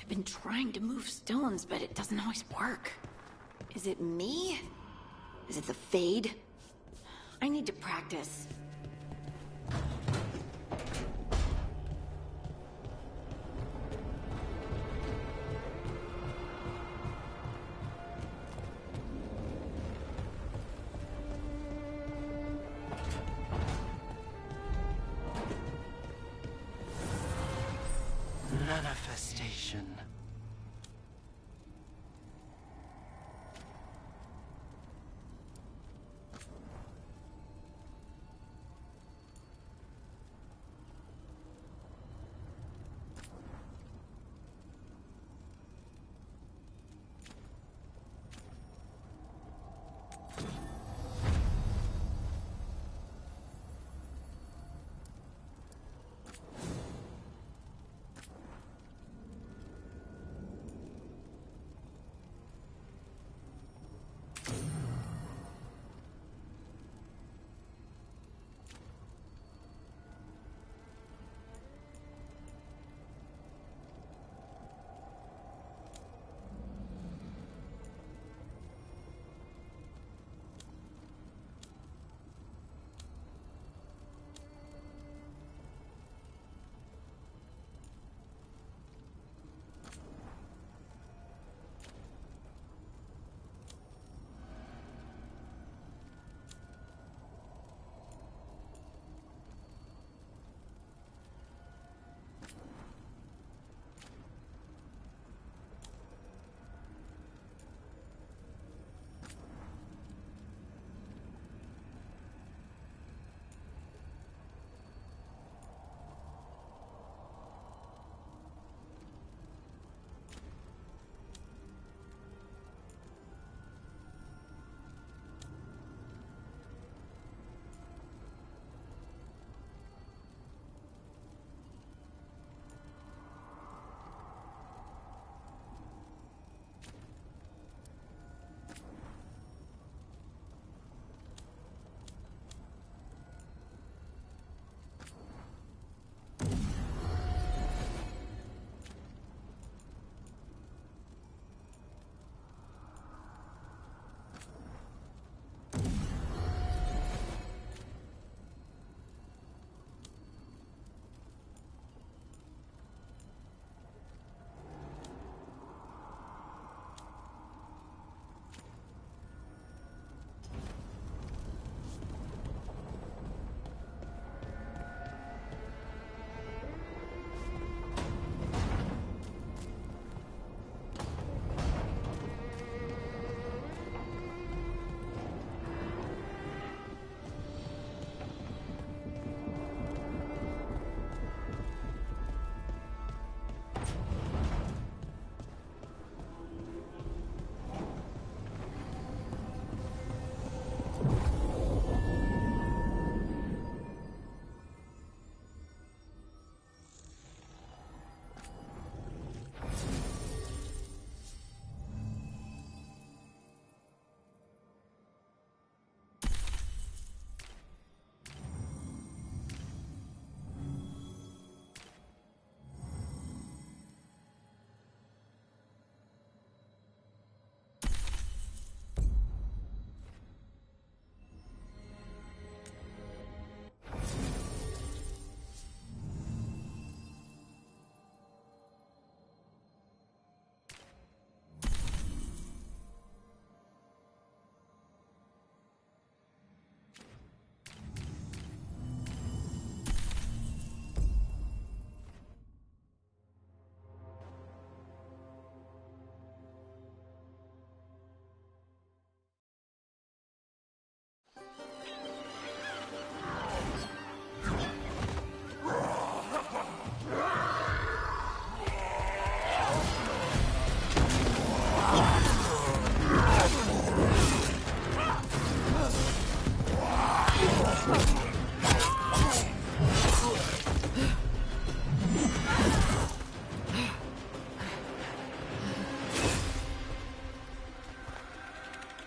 I've been trying to move stones, but it doesn't always work. Is it me? Is it the Fade? I need to practice. Manifestation.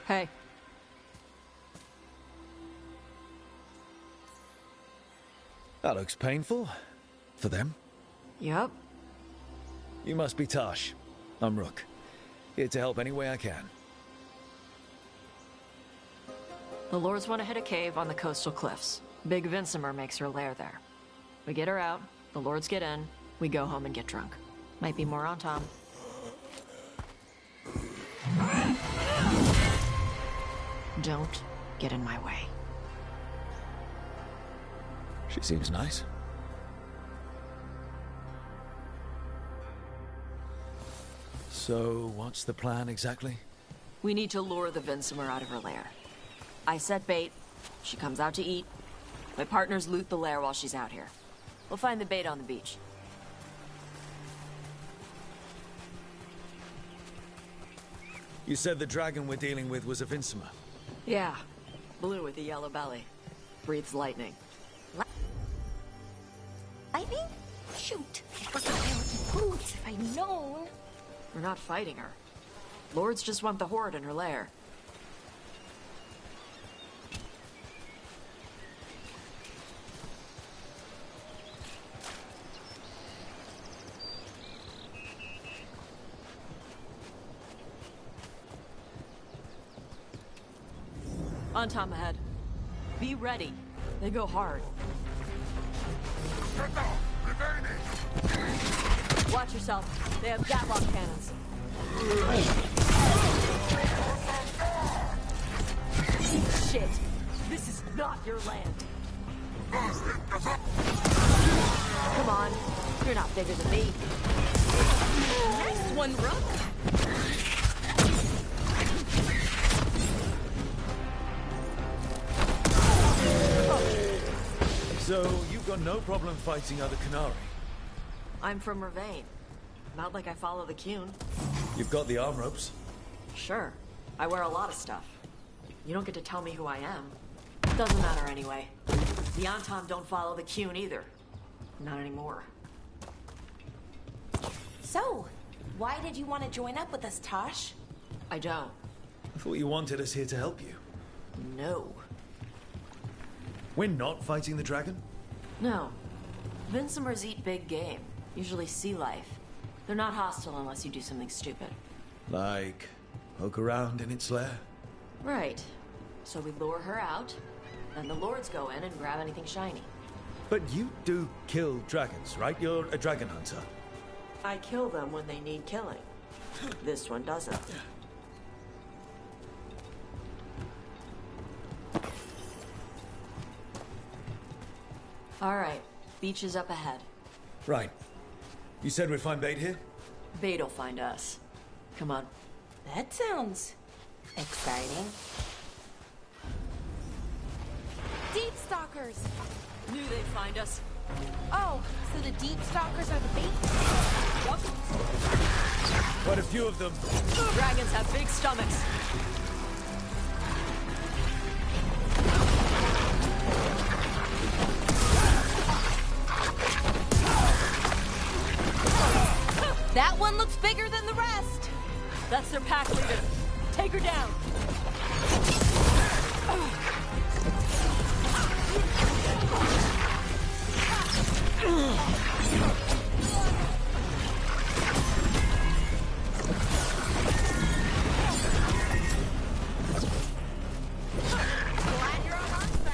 Hey. That looks painful. For them. Yep. You must be Tosh. I'm Rook. Here to help any way I can. The Lords want to hit a cave on the coastal cliffs. Big Vincimer makes her lair there. We get her out, the Lords get in, we go home and get drunk. Might be more on Tom. Don't get in my way. She seems nice. So, what's the plan exactly? We need to lure the Vincimer out of her lair. I set bait, she comes out to eat. My partners loot the lair while she's out here. We'll find the bait on the beach. You said the dragon we're dealing with was a Vincimer. Yeah, blue with a yellow belly. Breathes lightning. Lightning? Shoot. I forgot I would boots if I'd known. We're not fighting her. Lords just want the Horde in her lair. On Tom ahead. Be ready. They go hard. Watch yourself. They have gatlock cannons. Shit. This is not your land. Come on. You're not bigger than me. Nice one, Rook. So, you've got no problem fighting other Qunari? I'm from Ravain. Not like I follow the Qun. You've got the arm ropes? Sure. I wear a lot of stuff. You don't get to tell me who I am. Doesn't matter anyway. The Antom don't follow the Qun either. Not anymore. So, why did you want to join up with us, Tosh? I don't. I thought you wanted us here to help you. No. We're not fighting the dragon? No. Vincimers eat big game. Usually sea life. They're not hostile unless you do something stupid. Like, poke around in its lair? Right. So we lure her out, then the Lords go in and grab anything shiny. But you do kill dragons, right? You're a dragon hunter. I kill them when they need killing. This one doesn't. All right. Beach is up ahead. Right. You said we'd find bait here? Bait'll find us. Come on. That sounds exciting. Deep Stalkers! Knew they'd find us. Oh, so the Deep Stalkers are the bait? Yup. Quite a few of them. Dragons have big stomachs. That one looks bigger than the rest! That's their pack leader. Take her down. Glad you're on our side.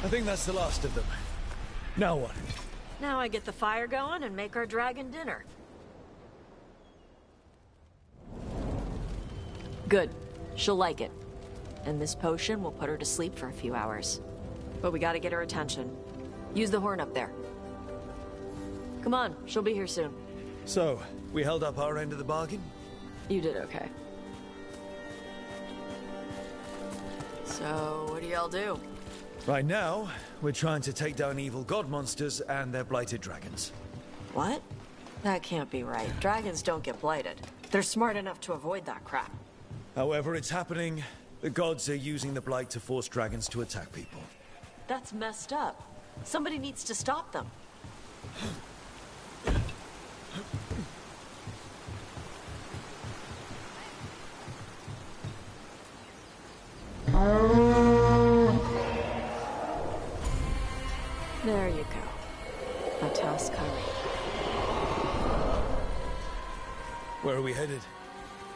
I think that's the last of them. Now what? Now I get the fire going and make our dragon dinner. Good. She'll like it. And this potion will put her to sleep for a few hours. But we gotta get her attention. Use the horn up there. Come on, she'll be here soon. So, we held up our end of the bargain? You did okay. So, what do y'all do? Right now, we're trying to take down evil god monsters and their blighted dragons. What? That can't be right. Dragons don't get blighted. They're smart enough to avoid that crap. However, it's happening. The gods are using the blight to force dragons to attack people. That's messed up. Somebody needs to stop them. There you go. A task curry. Where are we headed?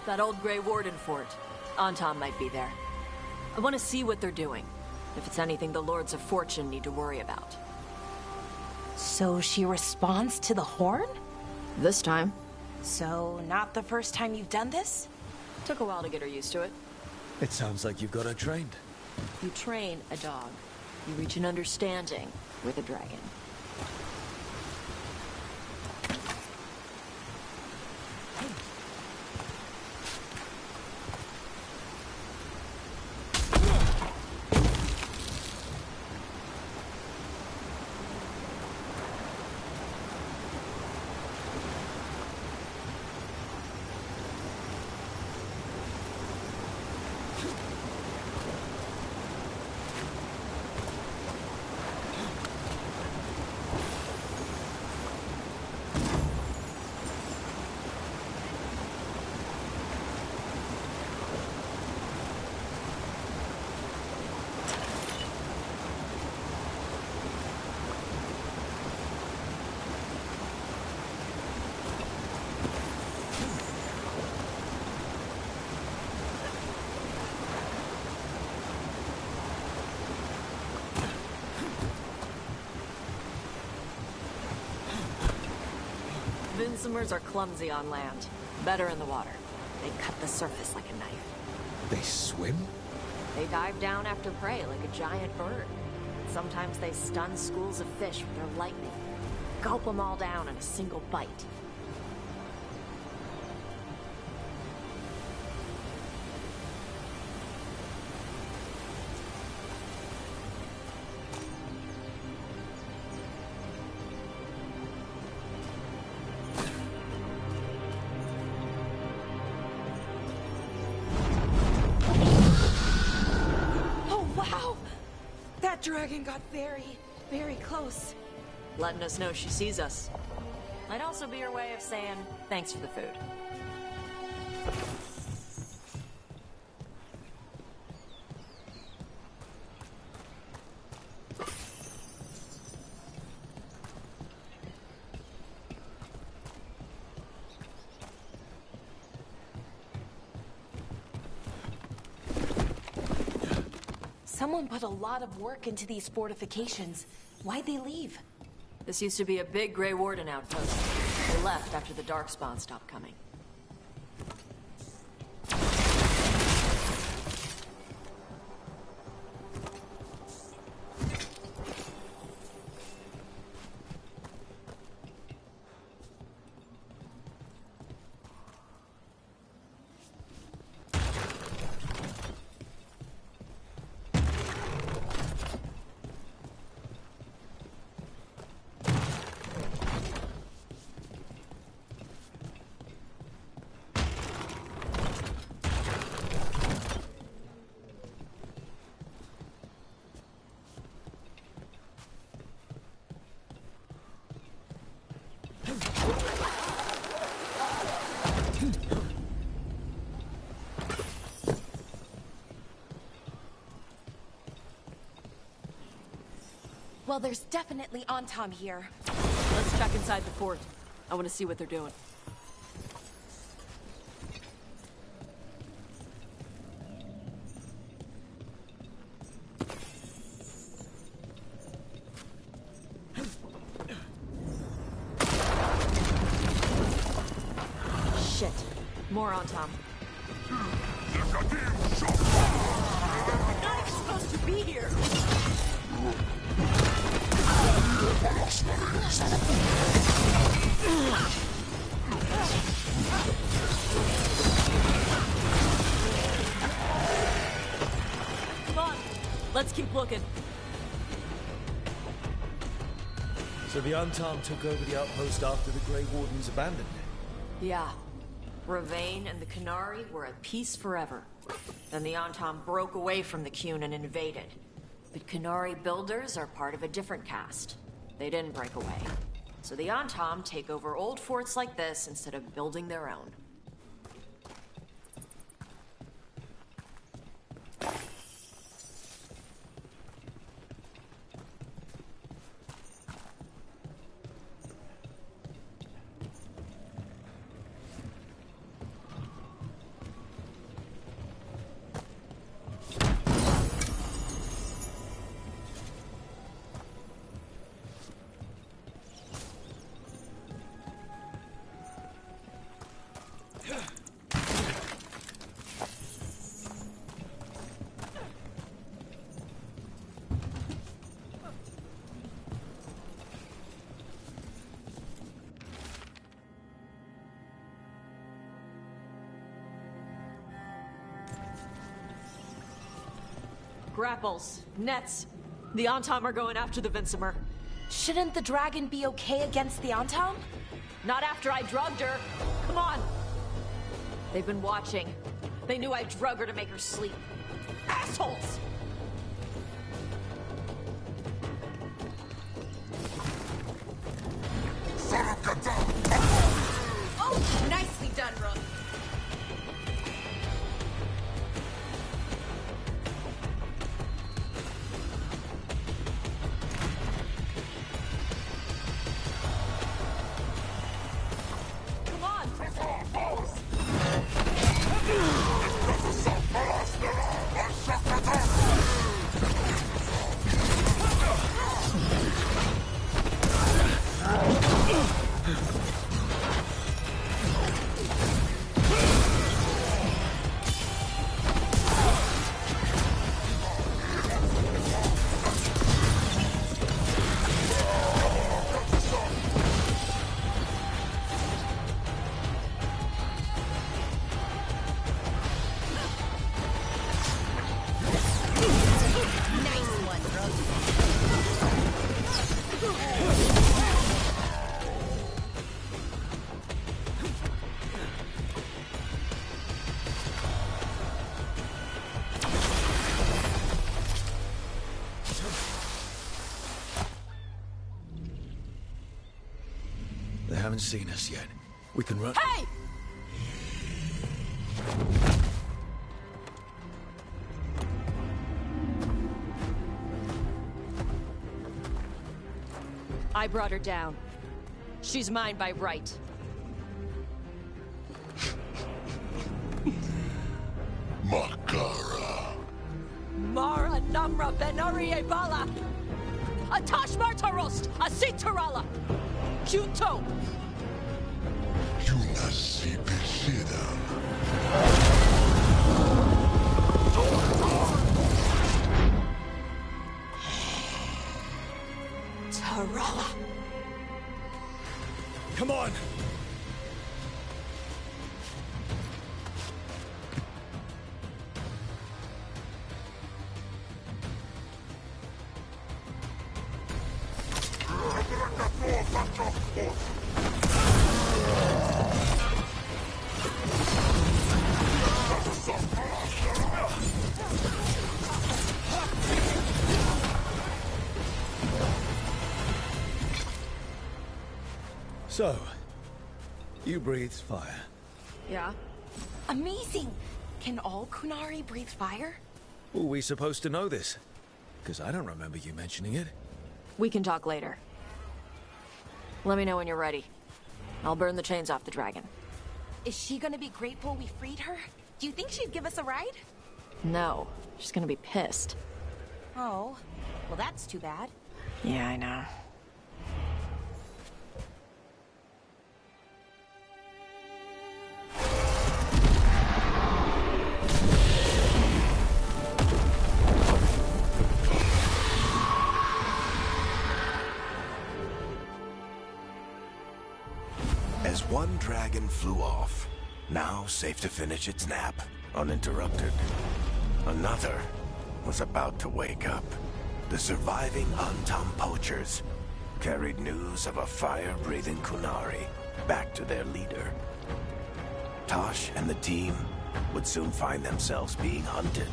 That old Grey Warden fort. Anton might be there. I want to see what they're doing. If it's anything the Lords of Fortune need to worry about. So she responds to the horn? This time. So, not the first time you've done this? Took a while to get her used to it. It sounds like you've got her trained. You train a dog. You reach an understanding with a dragon. Vinsumers are clumsy on land, better in the water. They cut the surface like a knife. They swim? They dive down after prey like a giant bird. Sometimes they stun schools of fish with their lightning. Gulp them all down in a single bite. That dragon got very, very close. Letting us know she sees us. Might also be her way of saying thanks for the food. Someone put a lot of work into these fortifications. Why'd they leave? This used to be a big Grey Warden outpost. They left after the Darkspawn stopped coming. Well, there's definitely Anton here. Let's check inside the fort. I want to see what they're doing. Shit. More Anton. You're not even supposed to be here! Come on, let's keep looking. So the Anton took over the outpost after the Grey Wardens abandoned it? Yeah. Ravane and the Canary were at peace forever. Then the Anton broke away from the Qun and invaded. But Kunari builders are part of a different caste. They didn't break away. So the Antam take over old forts like this instead of building their own. Grapples, nets. The Antam are going after the Vincimer. Shouldn't the dragon be okay against the Antam? Not after I drugged her. Come on. They've been watching. They knew I drug her to make her sleep. Assholes! Oh, nicely done, Rook. They haven't seen us yet. We can run. Hey! I brought her down. She's mine by right. Makara. Mara Namra Benari Bala! Atash Martarost! Asitarala! Junto! Yunasi Bishida. Tarala! Come on! So, you breathed fire. Yeah? Amazing! Can all Kunari breathe fire? Were we supposed to know this? Because I don't remember you mentioning it. We can talk later. Let me know when you're ready. I'll burn the chains off the dragon. Is she gonna be grateful we freed her? Do you think she'd give us a ride? No, she's gonna be pissed. Oh, well that's too bad. Yeah, I know. As one dragon flew off, now safe to finish its nap, uninterrupted, another was about to wake up. The surviving Antam poachers carried news of a fire-breathing Kunari back to their leader. Tosh and the team would soon find themselves being hunted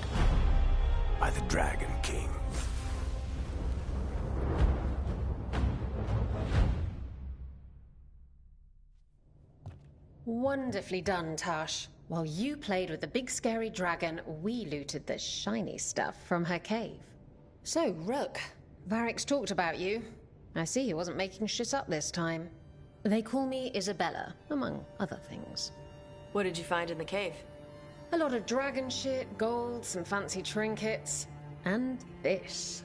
by the Dragon King. Wonderfully done, Tash. While you played with the big scary dragon, we looted the shiny stuff from her cave. So, Rook, Varric's talked about you. I see he wasn't making shit up this time. They call me Isabella, among other things. What did you find in the cave? A lot of dragon shit, gold, some fancy trinkets, and this.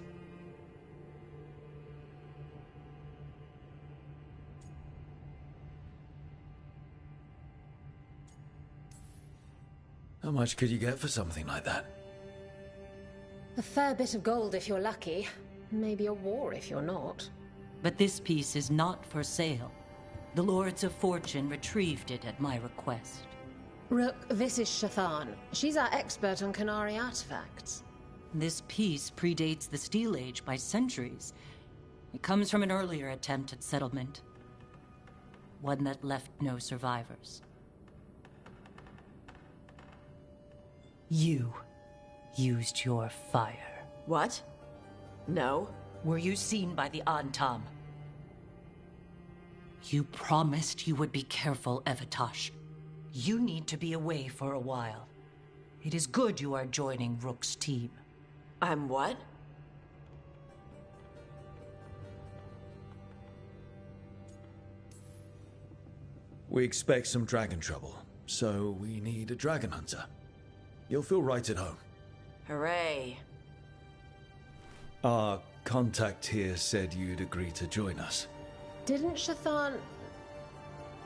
How much could you get for something like that? A fair bit of gold if you're lucky. Maybe a war if you're not. But this piece is not for sale. The Lords of Fortune retrieved it at my request. Rook, this is Shathan. She's our expert on Qunari artifacts. This piece predates the Steel Age by centuries. It comes from an earlier attempt at settlement. One that left no survivors. You used your fire. What? No. Were you seen by the Antam? You promised you would be careful, Evatosh. You need to be away for a while. It is good you are joining Rook's team. I'm what? We expect some dragon trouble, so we need a dragon hunter. You'll feel right at home. Hooray. Our contact here said you'd agree to join us. Didn't Shathan...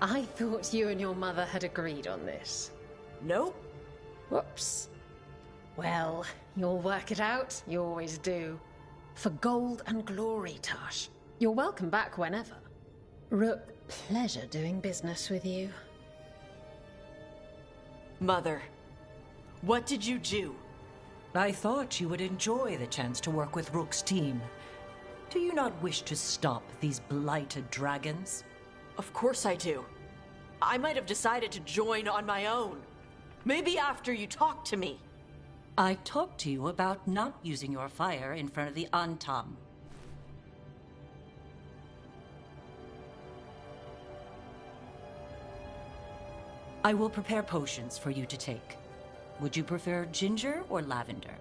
I thought you and your mother had agreed on this. Nope. Whoops. Well, you'll work it out. You always do. For gold and glory, Tash. You're welcome back whenever. Rook, pleasure doing business with you. Mother, what did you do? I thought you would enjoy the chance to work with Rook's team. Do you not wish to stop these blighted dragons? Of course I do. I might have decided to join on my own. Maybe after you talked to me. I talked to you about not using your fire in front of the Antam. I will prepare potions for you to take. Would you prefer ginger or lavender?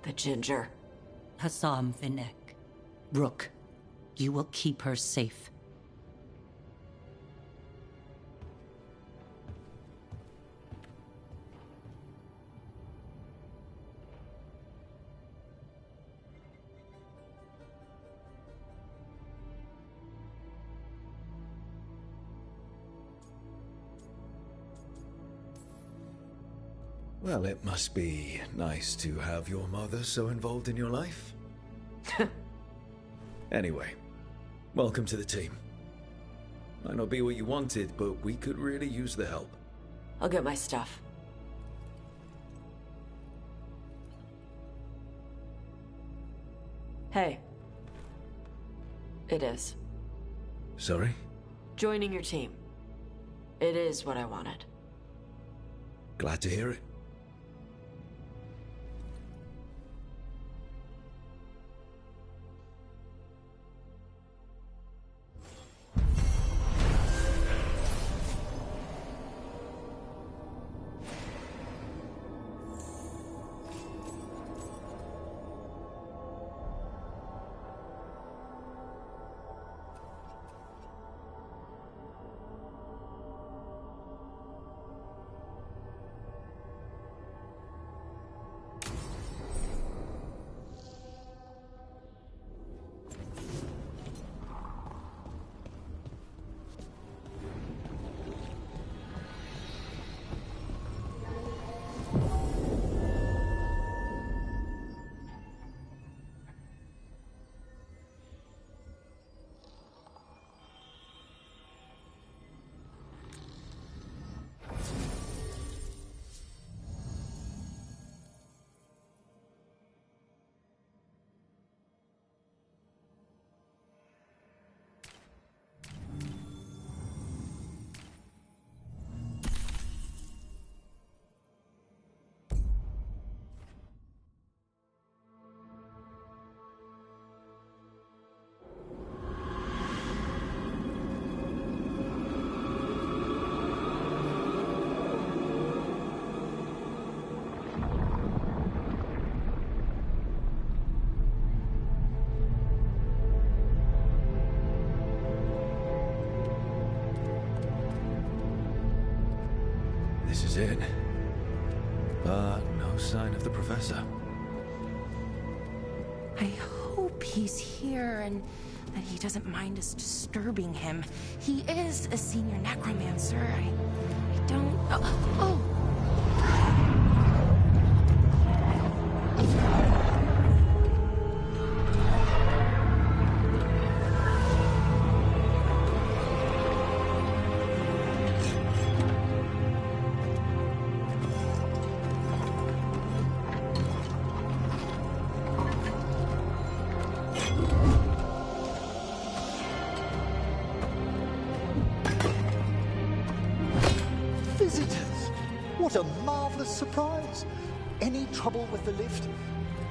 The ginger. Hassam Vinek. Rook, you will keep her safe. Well, it must be nice to have your mother so involved in your life. Anyway, welcome to the team. Might not be what you wanted, but we could really use the help. I'll get my stuff. Hey. It is. Sorry? Joining your team. It is what I wanted. Glad to hear it. was it. But no sign of the professor. I hope he's here and that he doesn't mind us disturbing him. He is a senior necromancer. I don't... Oh! What a marvelous surprise! Any trouble with the lift?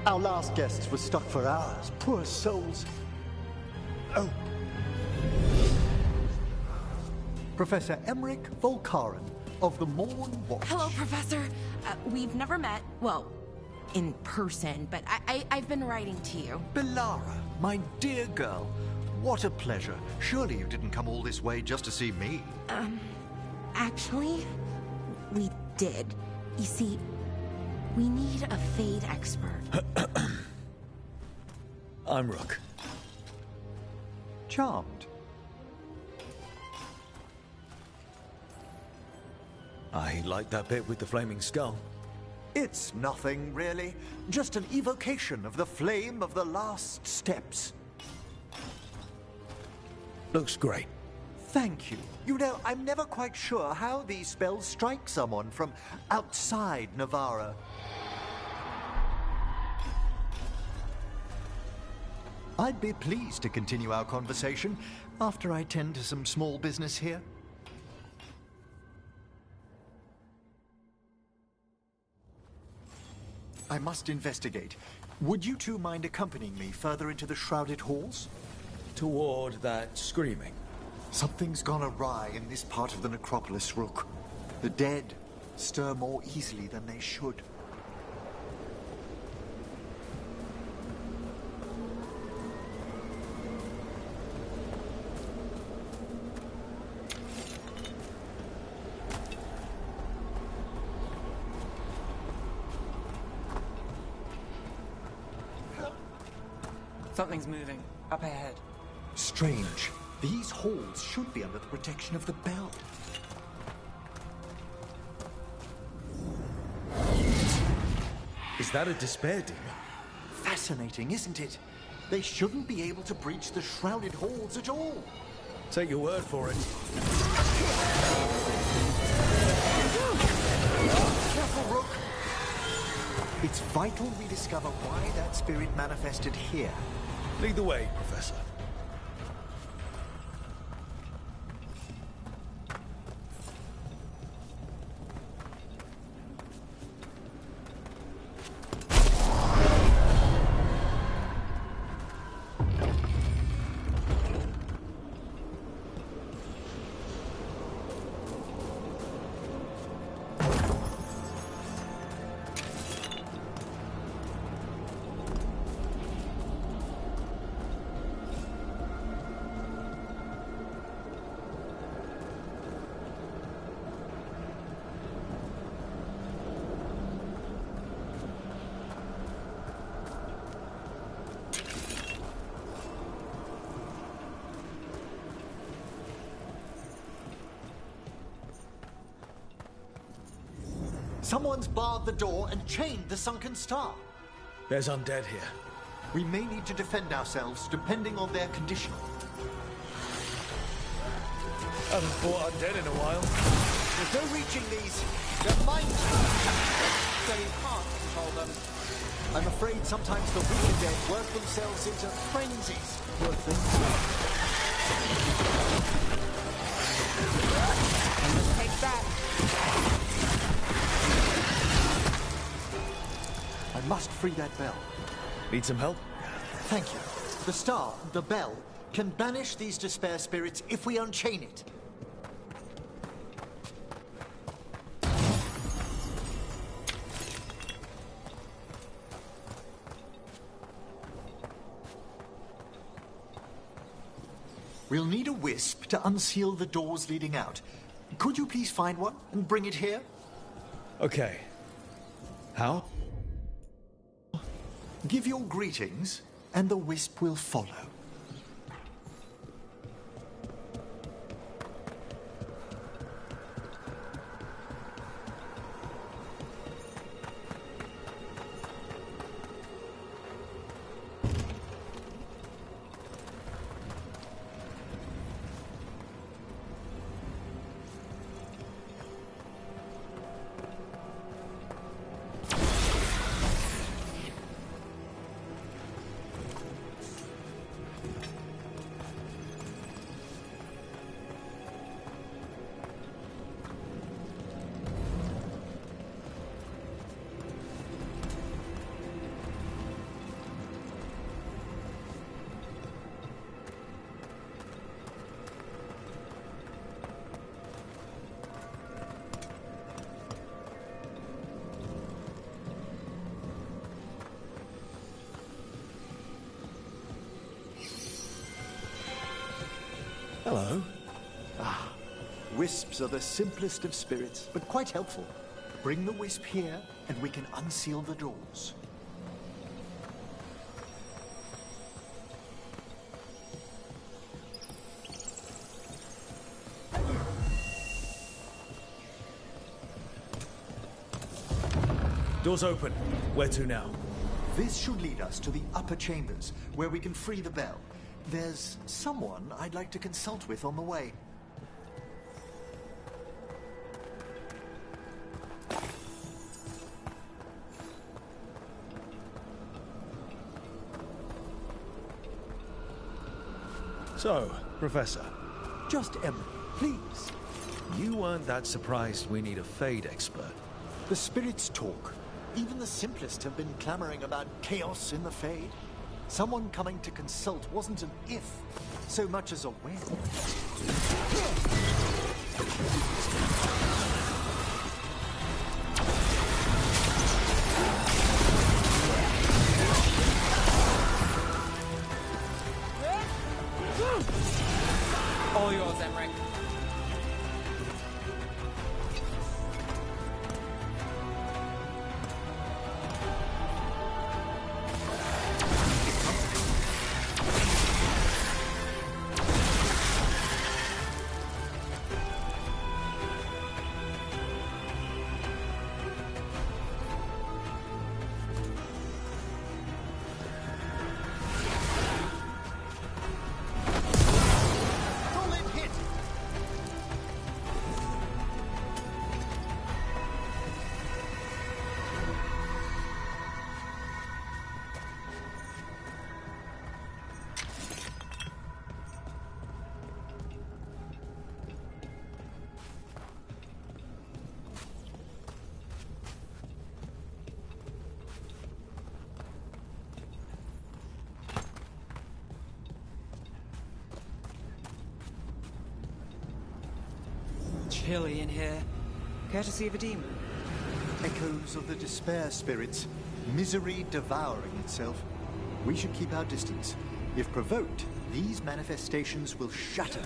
Our last guests were stuck for hours. Poor souls. Oh. Professor Emmerich Volkaren of the Morn Watch. Hello, Professor. We've never met, well, in person, but I've been writing to you. Belara, my dear girl. What a pleasure. Surely you didn't come all this way just to see me. Actually, we did. You see, we need a Fade expert. I'm Rook. Charmed. I like that bit with the flaming skull. It's nothing, really. Just an evocation of the flame of the last steps. Looks great. Thank you. You know, I'm never quite sure how these spells strike someone from outside Navarra. I'd be pleased to continue our conversation after I tend to some small business here. I must investigate. Would you two mind accompanying me further into the shrouded halls? Toward that screaming. Something's gone awry in this part of the necropolis, Rook. The dead stir more easily than they should. Something's moving. Up ahead. Strange. These halls should be under the protection of the bell. Is that a despair demon? Fascinating, isn't it? They shouldn't be able to breach the shrouded halls at all. Take your word for it. Careful, Rook! It's vital we discover why that spirit manifested here. Lead the way, Professor. Someone's barred the door and chained the sunken star. There's undead here. We may need to defend ourselves depending on their condition. Haven't fought undead in a while. There's no reaching these. They're minds. So you can't control them. I'm afraid sometimes the wicked dead work themselves into frenzies. Poor things. Let's take that. I must free that bell. Need some help? Thank you. The star, the bell, can banish these despair spirits if we unchain it. We'll need a wisp to unseal the doors leading out. Could you please find one and bring it here? Okay. How? Give your greetings, and the wisp will follow. Hello. Wisps are the simplest of spirits, but quite helpful. Bring the wisp here, and we can unseal the doors. Doors open. Where to now? This should lead us to the upper chambers, where we can free the bell. There's someone I'd like to consult with on the way. So, Professor, Just Emily, please. you weren't that surprised we need a Fade expert. The spirits talk. Even the simplest have been clamoring about chaos in the Fade. Someone coming to consult wasn't an if, so much as a when. All yours, Emmerich. Chilly in here. Care to see a demon? Echoes of the despair spirits, misery devouring itself. We should keep our distance. If provoked, these manifestations will shatter.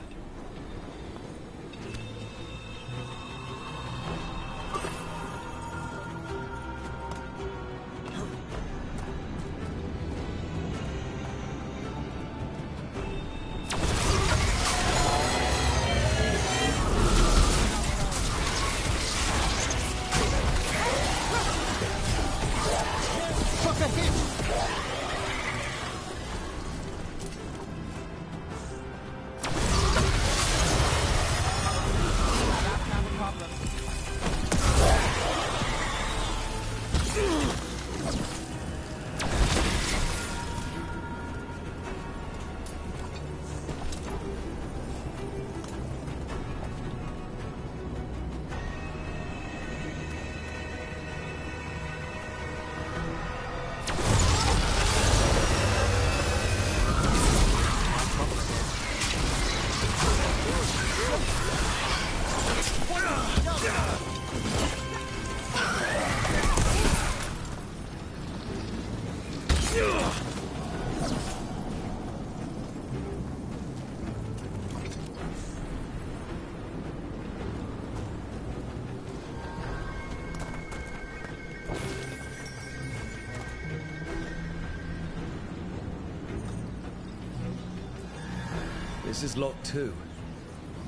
This is locked too.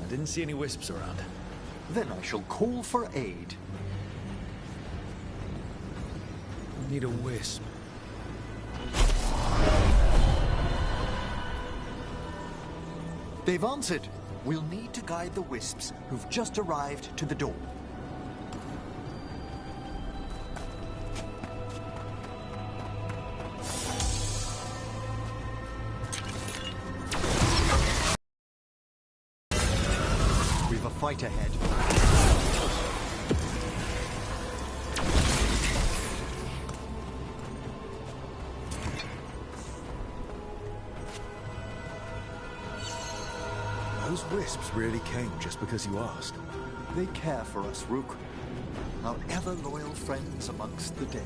I didn't see any wisps around. Then I shall call for aid. We need a wisp. They've answered. We'll need to guide the wisps who've just arrived to the door. We've a fight ahead. Those wisps really came just because you asked. They care for us, Rook. Our ever-loyal friends amongst the dead.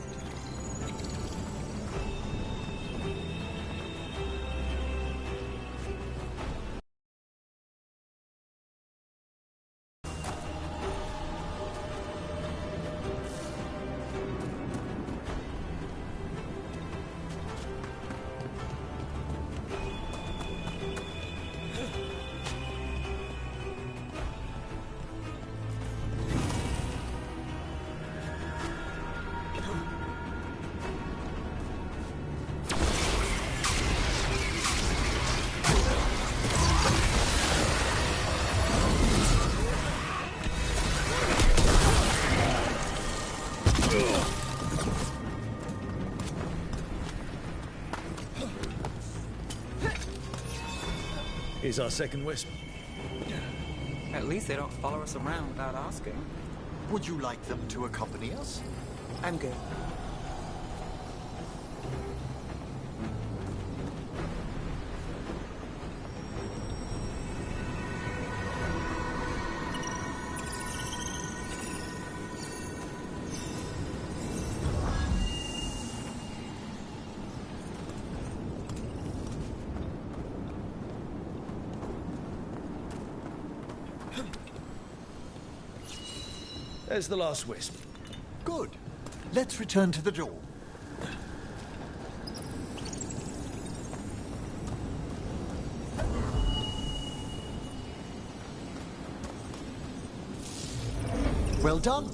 Here's our second wisp. At least they don't follow us around without asking. Would you like them to accompany us? I'm good. There's the last wisp. Good. Let's return to the door. Well done.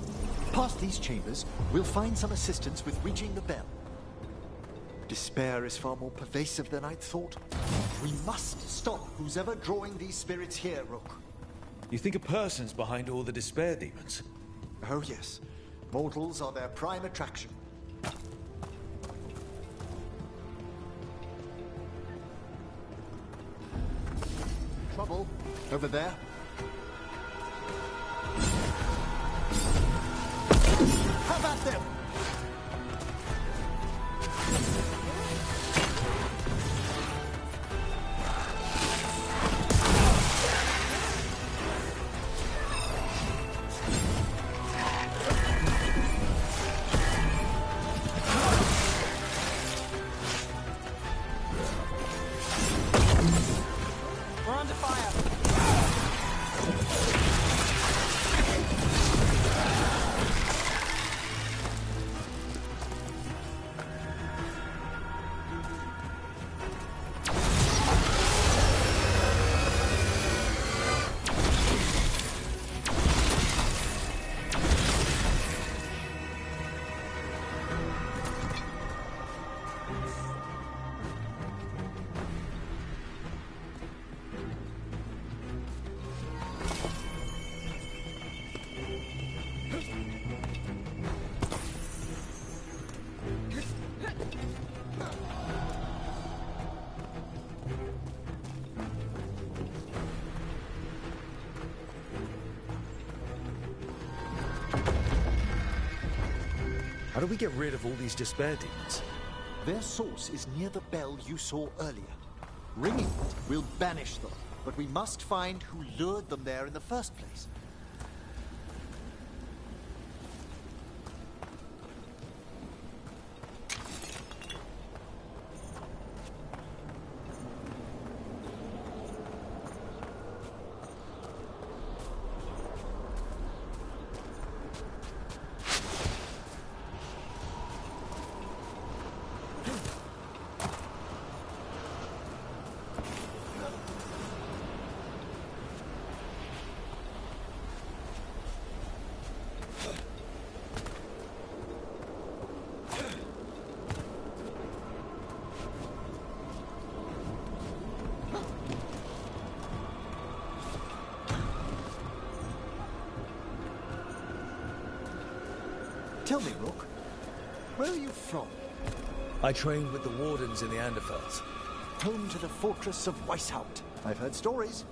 Past these chambers, we'll find some assistance with reaching the bell. Despair is far more pervasive than I'd thought. We must stop who's ever drawing these spirits here, Rook. You think a person's behind all the despair demons? Oh yes. Mortals are their prime attraction. Trouble. Over there. Have at them! We're under fire. How do we get rid of all these despair demons? Their source is near the bell you saw earlier. Ringing it will banish them, but we must find who lured them there in the first place. Tell me, Rook, where are you from? I trained with the Wardens in the Anderfels. Home to the fortress of Weishaupt. I've heard stories.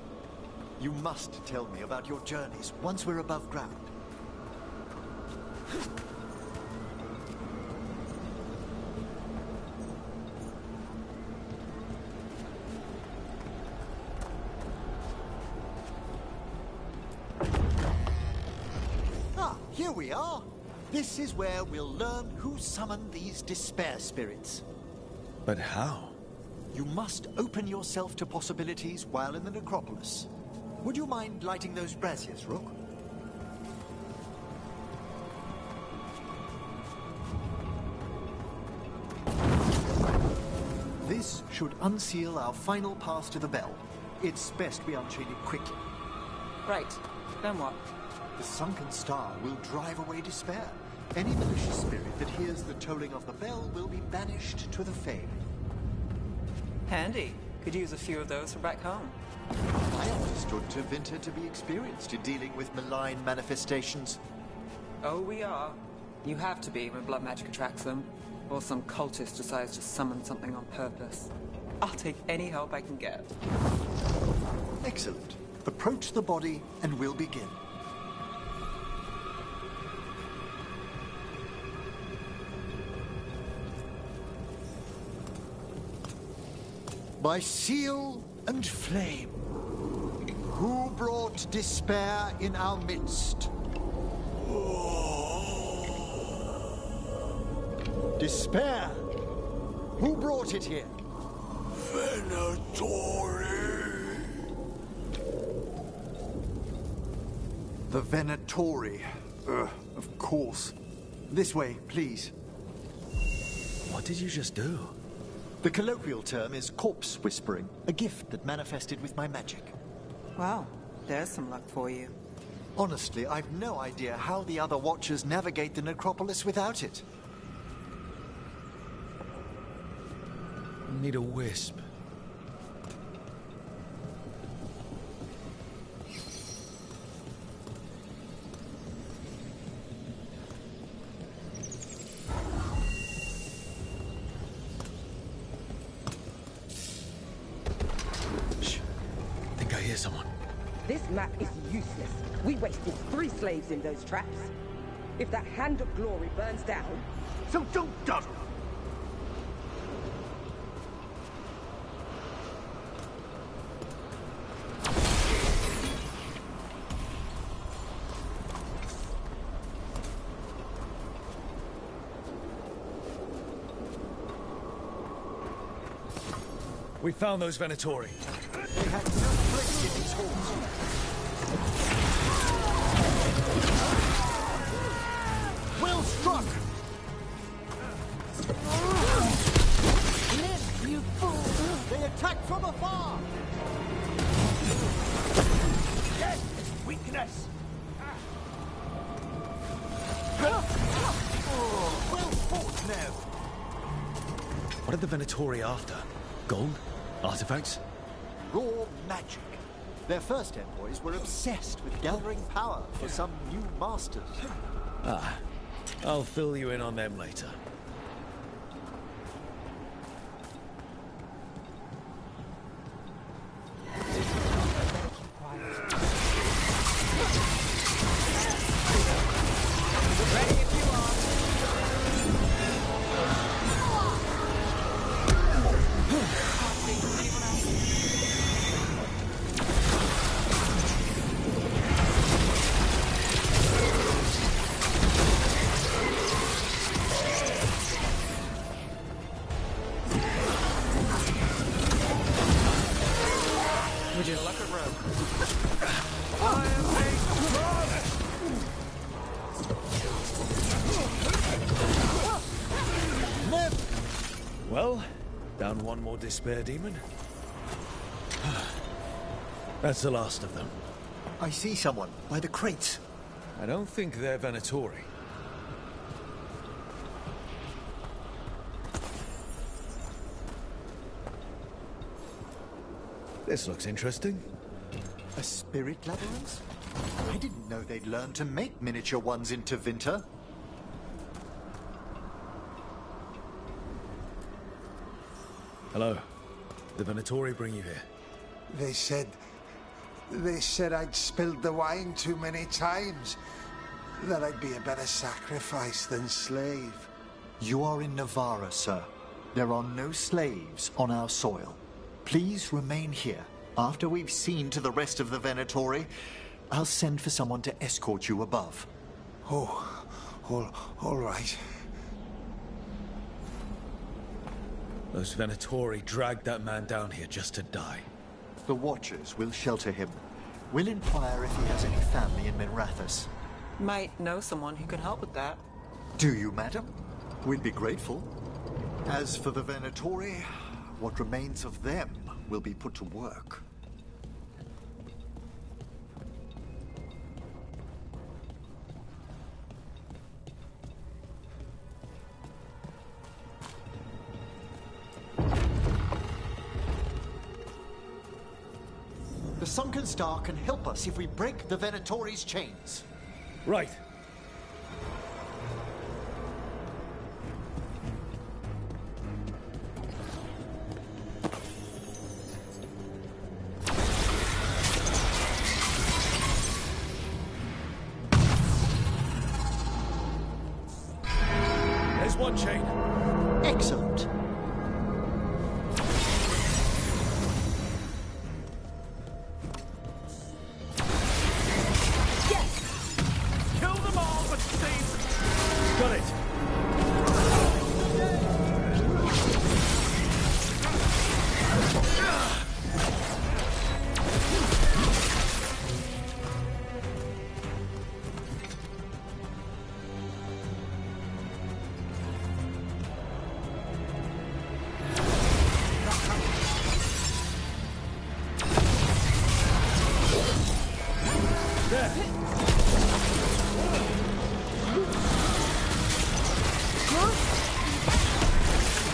You must tell me about your journeys once we're above ground. Here we are. This is where we'll learn who summoned these despair spirits. But how? You must open yourself to possibilities while in the necropolis. Would you mind lighting those braziers, Rook? This should unseal our final pass to the bell. It's best we unchain it quickly. Right. Then what? The sunken star will drive away despair. Any malicious spirit that hears the tolling of the bell will be banished to the Fade. Handy. Could use a few of those for back home. I understood Tevinter to be experienced in dealing with malign manifestations. Oh, we are. You have to be when blood magic attracts them. Or some cultist decides to summon something on purpose. I'll take any help I can get. Excellent. Approach the body and we'll begin. By seal and flame, who brought despair in our midst? Despair! Who brought it here? Venatori! The Venatori. Of course. This way, please. What did you just do? The colloquial term is corpse whispering, a gift that manifested with my magic. Wow, there's some luck for you. Honestly, I've no idea how the other Watchers navigate the necropolis without it. Need a wisp. Someone. This map is useless. We wasted 3 slaves in those traps. If that Hand of Glory burns down... So don't dawdle! We found those Venatori. They had no place in these halls. Well struck! Live, you fool! They attack from afar! Yes, it's weakness! Oh, well fought, Nev! What are the Venatori after? Gold? Artifacts? Raw magic. Their first envoys were obsessed with gathering power for some new masters. Ah, I'll fill you in on them later. Would you luck a rope? Well, down one more despair demon. That's the last of them. I see someone by the crates. I don't think they're Venatori. This looks interesting. A spirit labyrinth? I didn't know they'd learned to make miniature ones in Tevinter. Hello. The Venatori bring you here? They said I'd spilled the wine too many times. That I'd be a better sacrifice than slave. You are in Navarra, sir. There are no slaves on our soil. Please remain here. After we've seen to the rest of the Venatori, I'll send for someone to escort you above. Oh, all right. Those Venatori dragged that man down here just to die. The Watchers will shelter him. We'll inquire if he has any family in Minrathous. Might know someone who can help with that. Do you, madam? We'd be grateful. As for the Venatori, what remains of them will be put to work. The Sunken Star can help us if we break the Venatori's chains. Right. There's one chain. Excellent. Got it.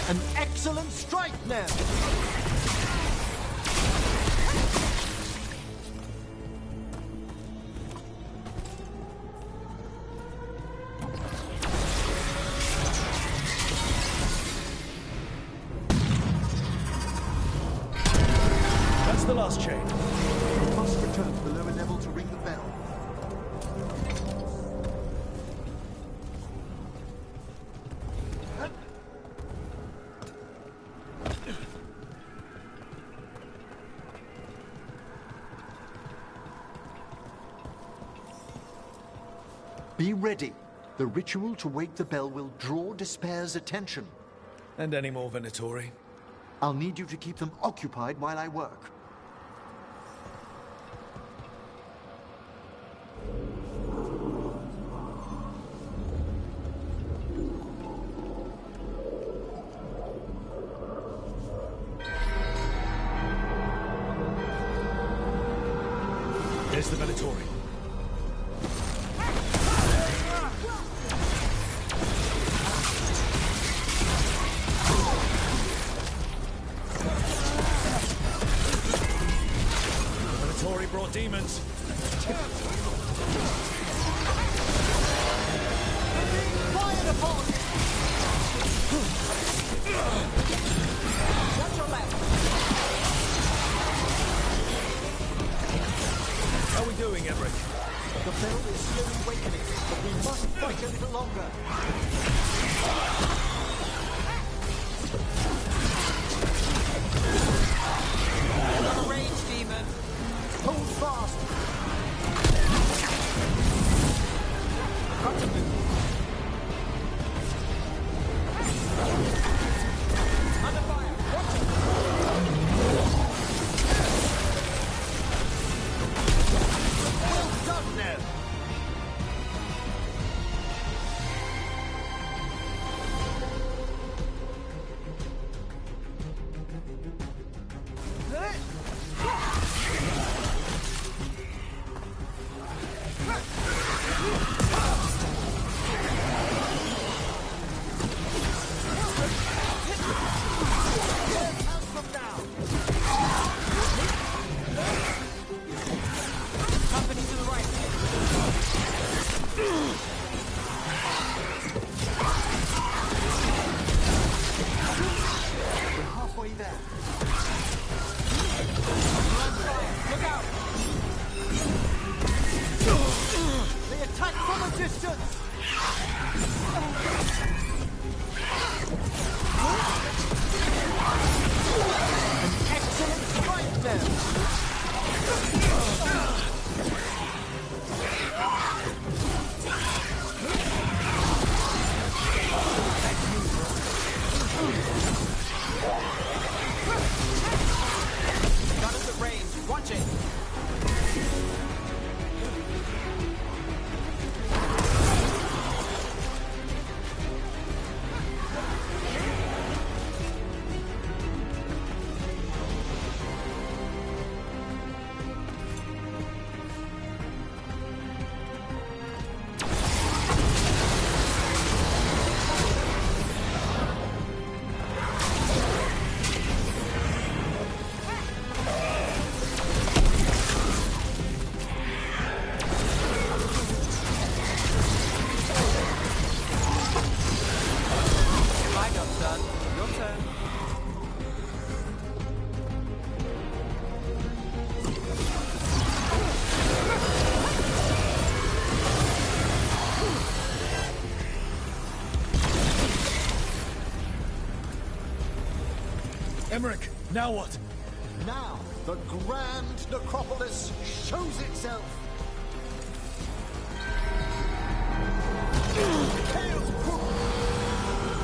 An excellent strike, now. That's the last chain. We must return to the lower level to ring the bell. Be ready. The ritual to wake the bell will draw Despair's attention. And any more Venatori? I'll need you to keep them occupied while I work. There's the Venatori. Brought demons. Fired upon! Watch your left. How are we doing, Emmerich? The bell is slowly awakening, but we must fight a little longer. Another range demon. Hold fast! Got to move. Your turn. Emmerich, now what? Now, the grand necropolis shows itself.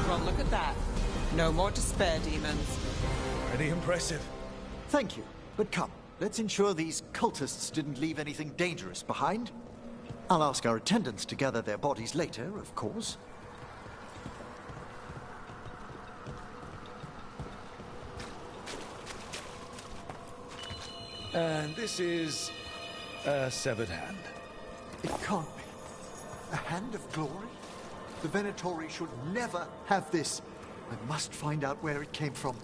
Well, look at that. No more despair, demons. Pretty impressive. Thank you, but come, let's ensure these cultists didn't leave anything dangerous behind. I'll ask our attendants to gather their bodies later, of course. And this is a severed hand. It can't be. A hand of glory? The Venatori should never have this. I must find out where it came from.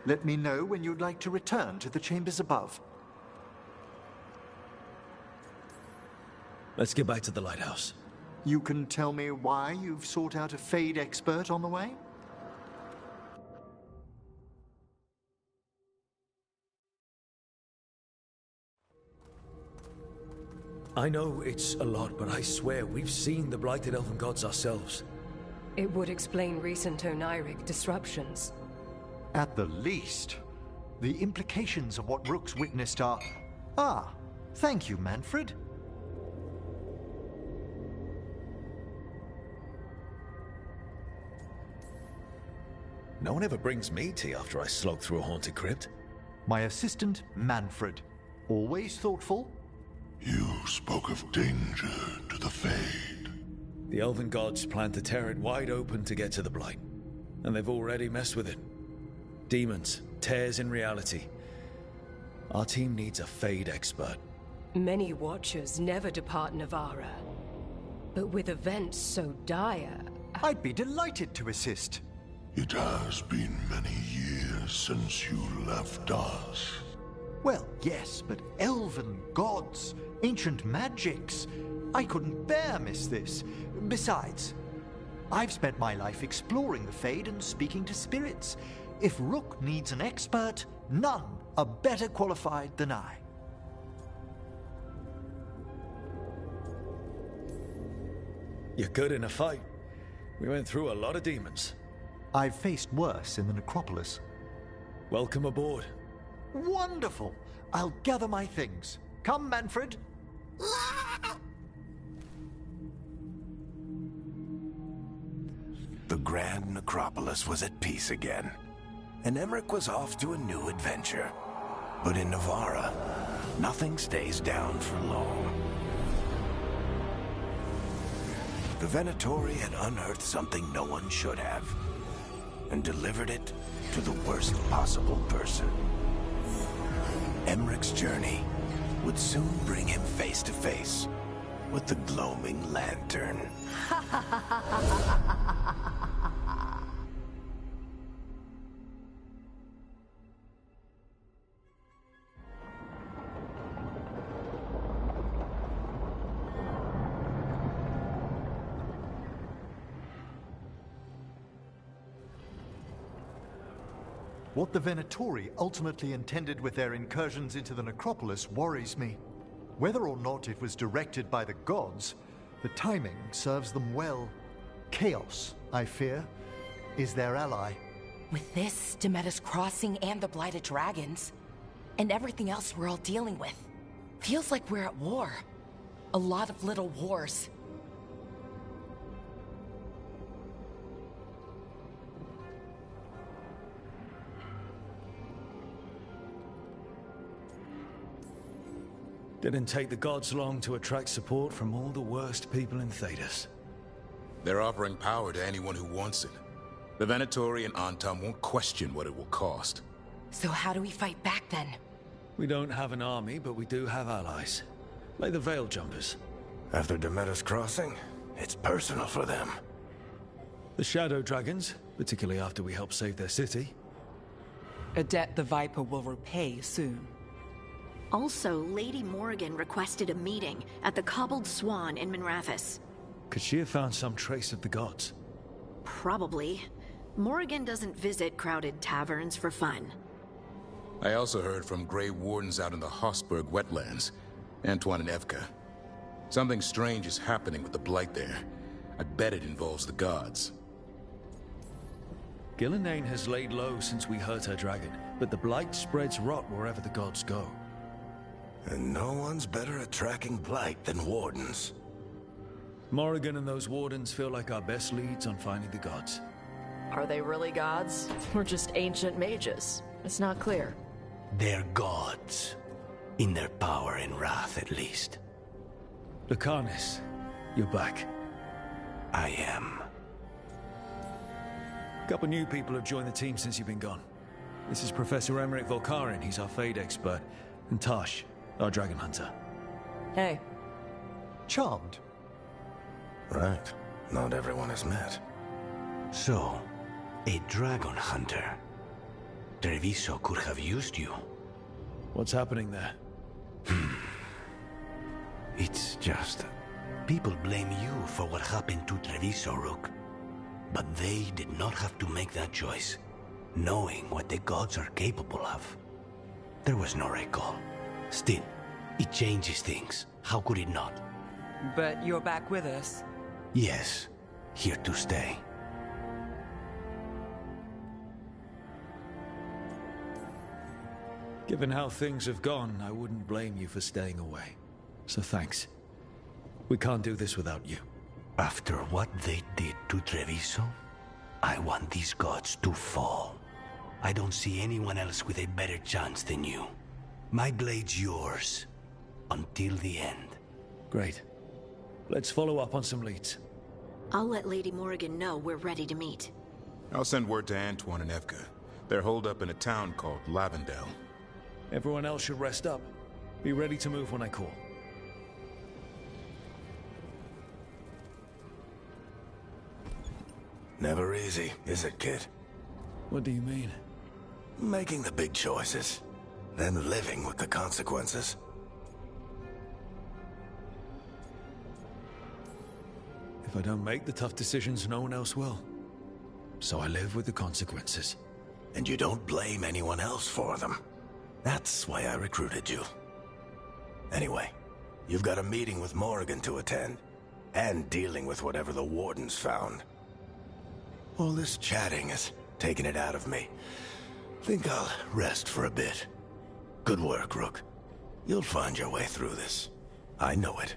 Let me know when you'd like to return to the chambers above. Let's get back to the lighthouse. You can tell me why you've sought out a Fade expert on the way? I know it's a lot, but I swear we've seen the blighted elven gods ourselves. It would explain recent Oniric disruptions. At the least. The implications of what Rook's witnessed are... Ah, thank you, Manfred. No one ever brings me tea after I slog through a haunted crypt. My assistant, Manfred. Always thoughtful. You spoke of danger to the Fade. The elven gods plan to tear it wide open to get to the Blight. And they've already messed with it. Demons, tears in reality. Our team needs a Fade expert. Many Watchers never depart Navara. But with events so dire... I'd be delighted to assist. It has been many years since you left us. Well, yes, but elven gods, ancient magics. I couldn't bear miss this. Besides, I've spent my life exploring the Fade and speaking to spirits. If Rook needs an expert, none are better qualified than I. You're good in a fight. We went through a lot of demons. I've faced worse in the necropolis. Welcome aboard. Wonderful! I'll gather my things. Come, Manfred. The grand necropolis was at peace again, and Emmerich was off to a new adventure. But in Navara, nothing stays down for long. The Venatori had unearthed something no one should have, and delivered it to the worst possible person. Emmerich's journey would soon bring him face to face with the gloaming lantern. What the Venatori ultimately intended with their incursions into the necropolis worries me. Whether or not it was directed by the gods, the timing serves them well. Chaos, I fear, is their ally. With this, Demeter's Crossing and the Blighted Dragons, and everything else we're all dealing with, feels like we're at war. A lot of little wars. Didn't take the gods long to attract support from all the worst people in Thedas. They're offering power to anyone who wants it. The Venatori and Antam won't question what it will cost. So how do we fight back then? We don't have an army, but we do have allies. Like the Veil Jumpers. After Demeter's Crossing, it's personal for them. The Shadow Dragons, particularly after we helped save their city. A debt the Viper will repay soon. Also, Lady Morrigan requested a meeting at the Cobbled Swan in Minrathous. Could she have found some trace of the gods? Probably. Morrigan doesn't visit crowded taverns for fun. I also heard from Grey Wardens out in the Hossberg wetlands, Antoine and Evka. Something strange is happening with the Blight there. I bet it involves the gods. Gillenane has laid low since we hurt her dragon, but the Blight spreads rot wherever the gods go. And no one's better at tracking Blight than Wardens. Morrigan and those Wardens feel like our best leads on finding the gods. Are they really gods? Or just ancient mages? It's not clear. They're gods. In their power and wrath, at least. Lucanus, you're back. I am. A couple new people have joined the team since you've been gone. This is Professor Emmerich Volkarin, he's our Fade expert, and Tosh, our dragon hunter. Hey. Charmed. Right. Not everyone has met. So, a dragon hunter. Treviso could have used you. What's happening there? It's just... people blame you for what happened to Treviso, Rook. But they did not have to make that choice, knowing what the gods are capable of. There was no recall. Still, it changes things. How could it not? But you're back with us. Yes, here to stay. Given how things have gone, I wouldn't blame you for staying away. So thanks. We can't do this without you. After what they did to Treviso, I want these gods to fall. I don't see anyone else with a better chance than you. My blade's yours. Until the end. Great. Let's follow up on some leads. I'll let Lady Morrigan know we're ready to meet. I'll send word to Antoine and Evka. They're holed up in a town called Lavendel. Everyone else should rest up. Be ready to move when I call. Never easy, is it, kid? What do you mean? Making the big choices, then living with the consequences. If I don't make the tough decisions, no one else will. So I live with the consequences. And you don't blame anyone else for them. That's why I recruited you. Anyway, you've got a meeting with Morrigan to attend, and dealing with whatever the Wardens found. All this chatting is taking it out of me. Think I'll rest for a bit. Good work, Rook. You'll find your way through this. I know it.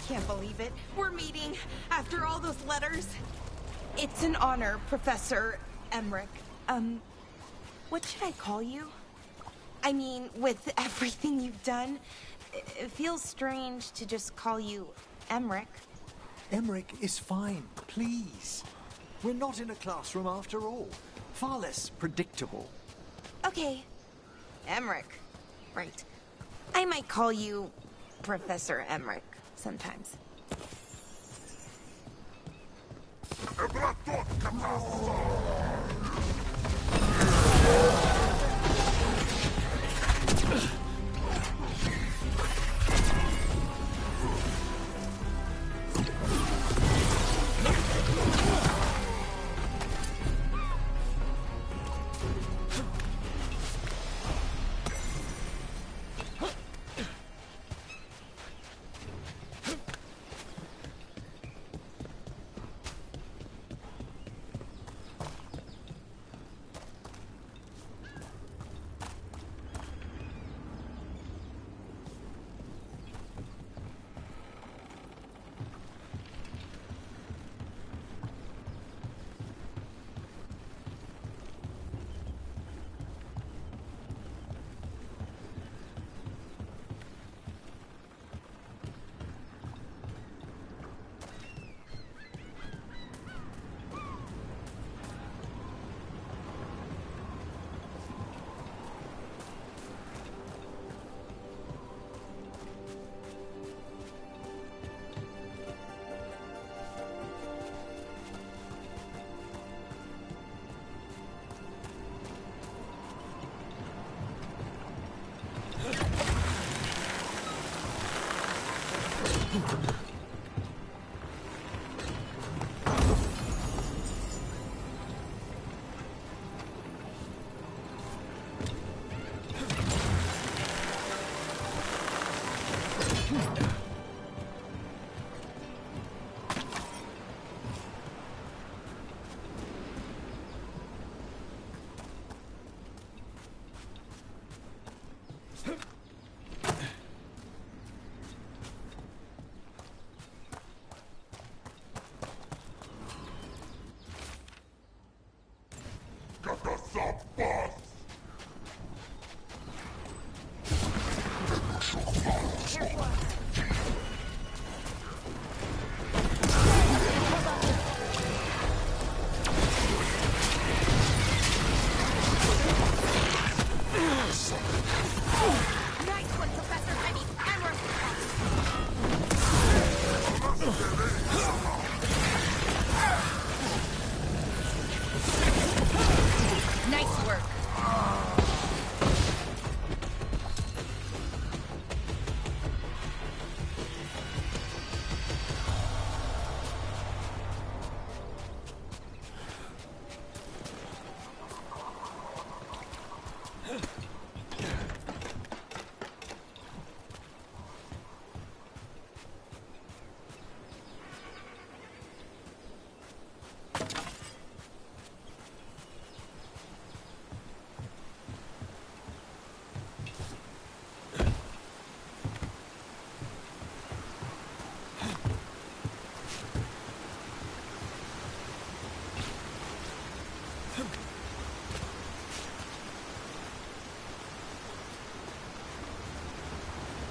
can't believe it. We're meeting after all those letters. It's an honor, Professor Emmerich. What should I call you? I mean, with everything you've done, it feels strange to just call you Emmerich. Emmerich is fine, please. We're not in a classroom after all. Far less predictable. Okay. Emmerich. Right. I might call you Professor Emmerich sometimes.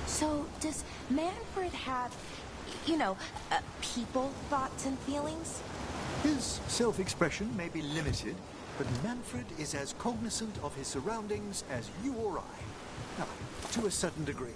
So, does Manfred have, people thoughts and feelings? His self-expression may be limited, but Manfred is as cognizant of his surroundings as you or I. To a certain degree.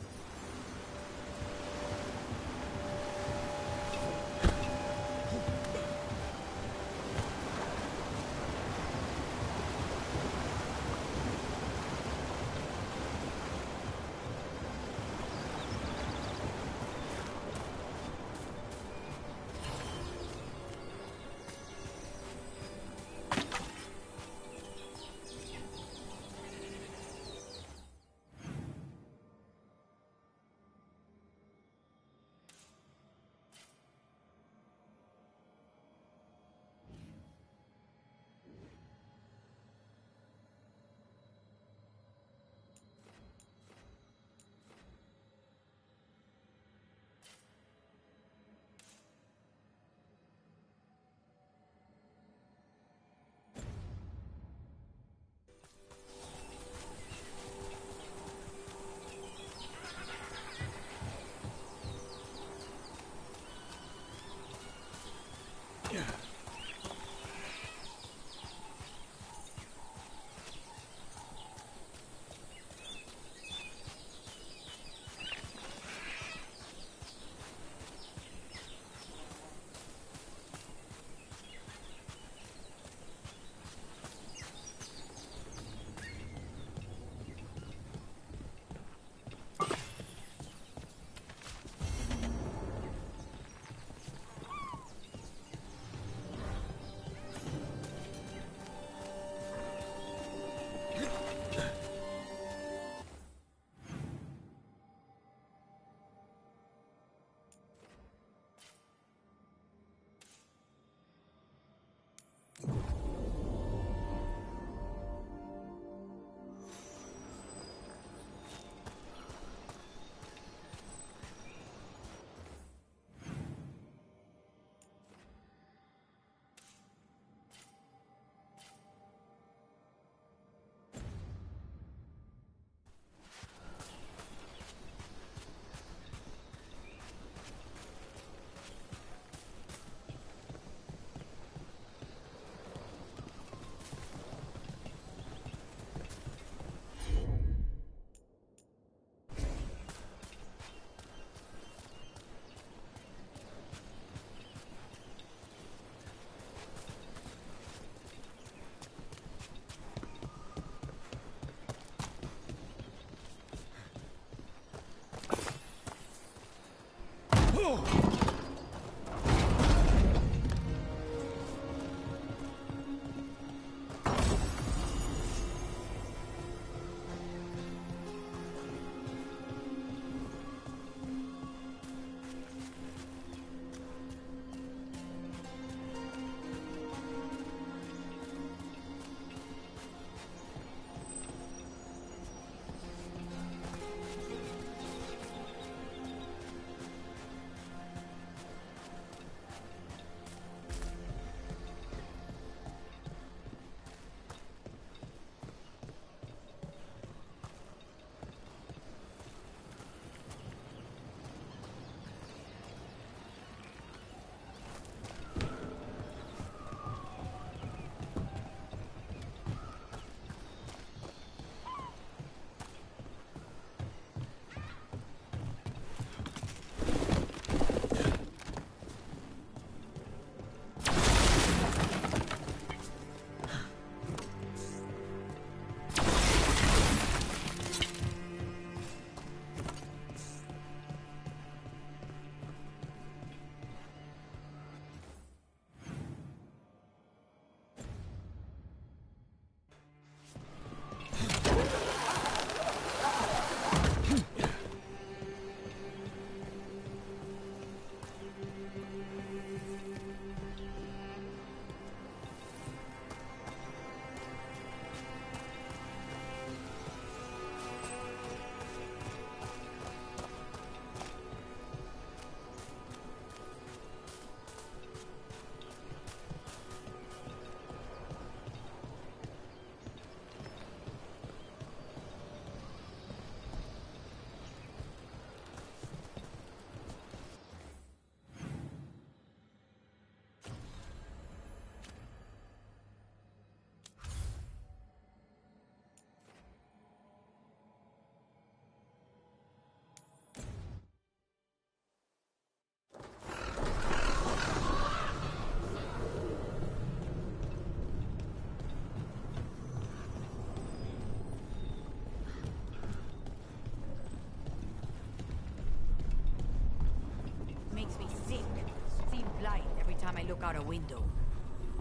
out a window.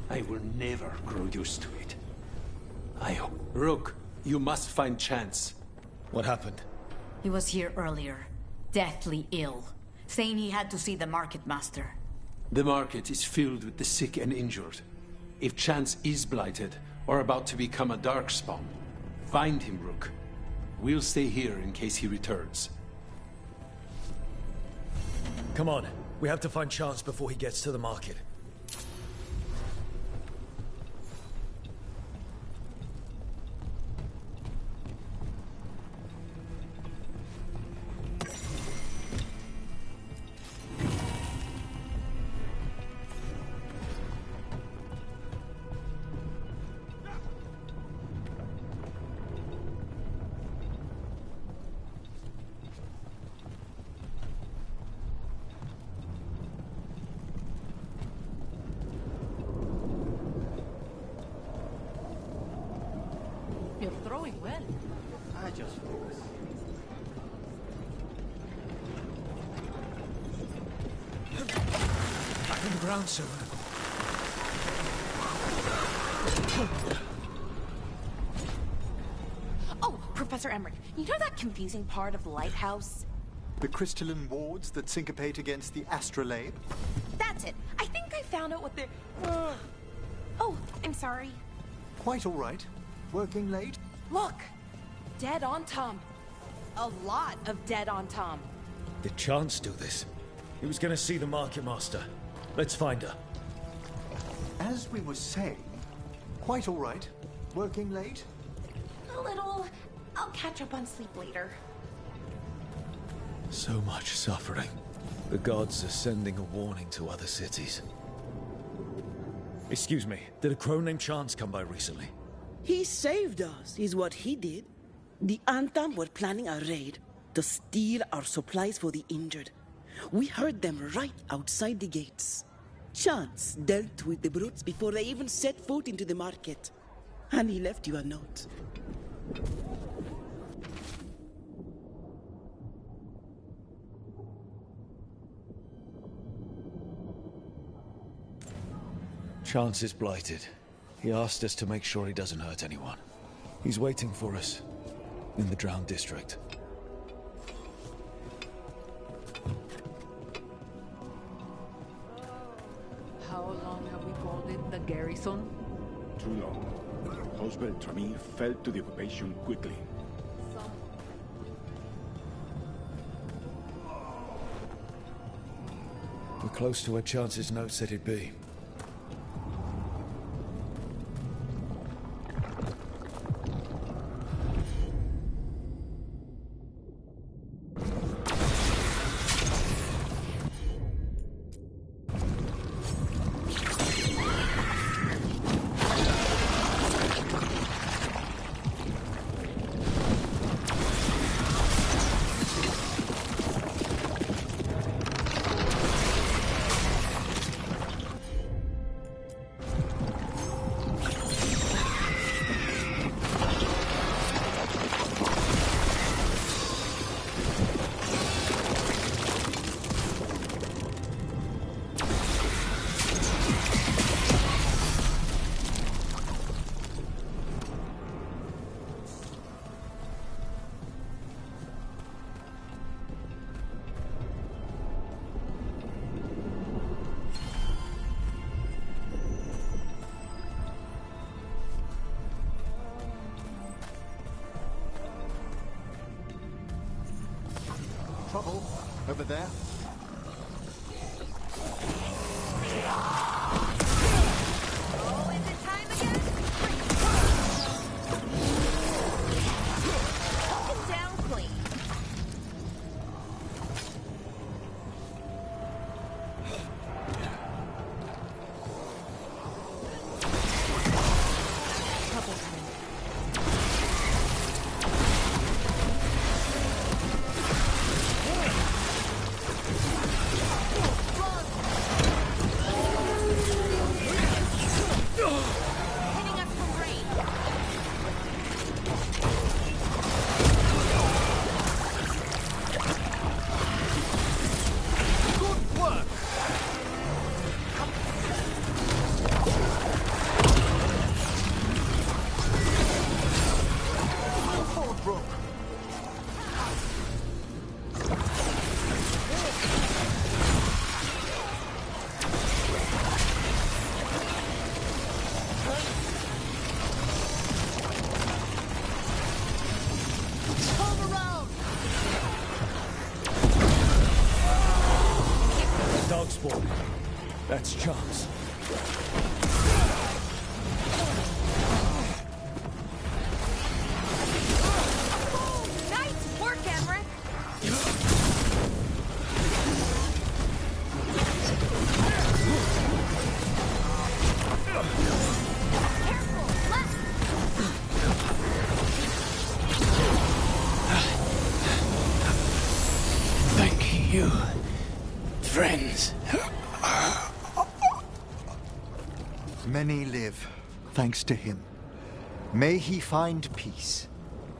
I will never grow used to it. I hope. Rook, you must find Chance. What happened? He was here earlier, deathly ill, saying he had to see the market master. The market is filled with the sick and injured. If Chance is blighted, or about to become a darkspawn, find him, Rook. We'll stay here in case he returns. Come on, we have to find Chance before he gets to the market. You're throwing well. I just focus. Back on the ground, sir. Oh, Professor Emmerich, you know that confusing part of the lighthouse? The crystalline wards that syncopate against the astrolabe? That's it. I think I found out what they're... Oh, I'm sorry. Quite all right. Working late? Look! Dead on Tom. A lot of dead on Tom. Did Chance do this? He was gonna see the market master. Let's find her. As we were saying, quite all right. Working late? A little. I'll catch up on sleep later. So much suffering. The gods are sending a warning to other cities. Excuse me, did a crow named Chance come by recently? He saved us, is what he did. The Antam were planning a raid to steal our supplies for the injured. We heard them right outside the gates. Chance dealt with the brutes before they even set foot into the market. And he left you a note. Chance is blighted. He asked us to make sure he doesn't hurt anyone. He's waiting for us in the Drowned District. How long have we called it the garrison? Too long. House Beltrami fell to the occupation quickly. We're close to where Chance's note said he'd be. Trouble over there. Thank you, friends. Many live, thanks to him. May he find peace.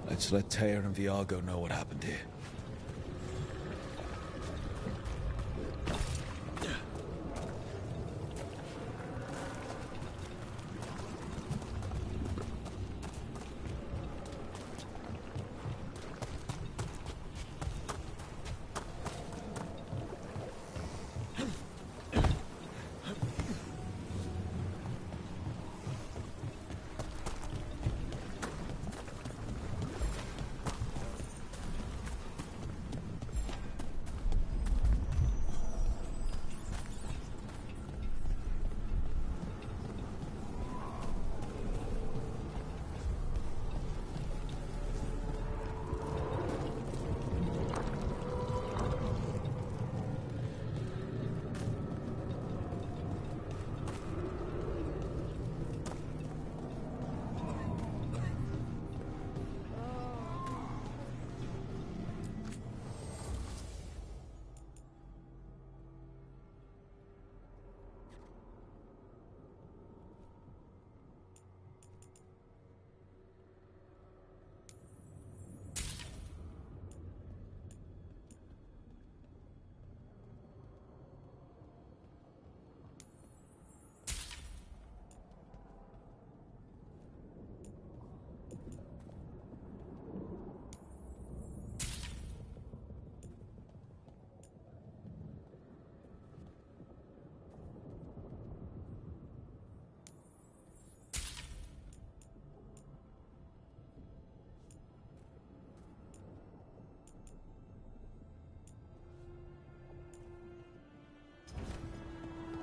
Let's let Teir and Viago know what happened here.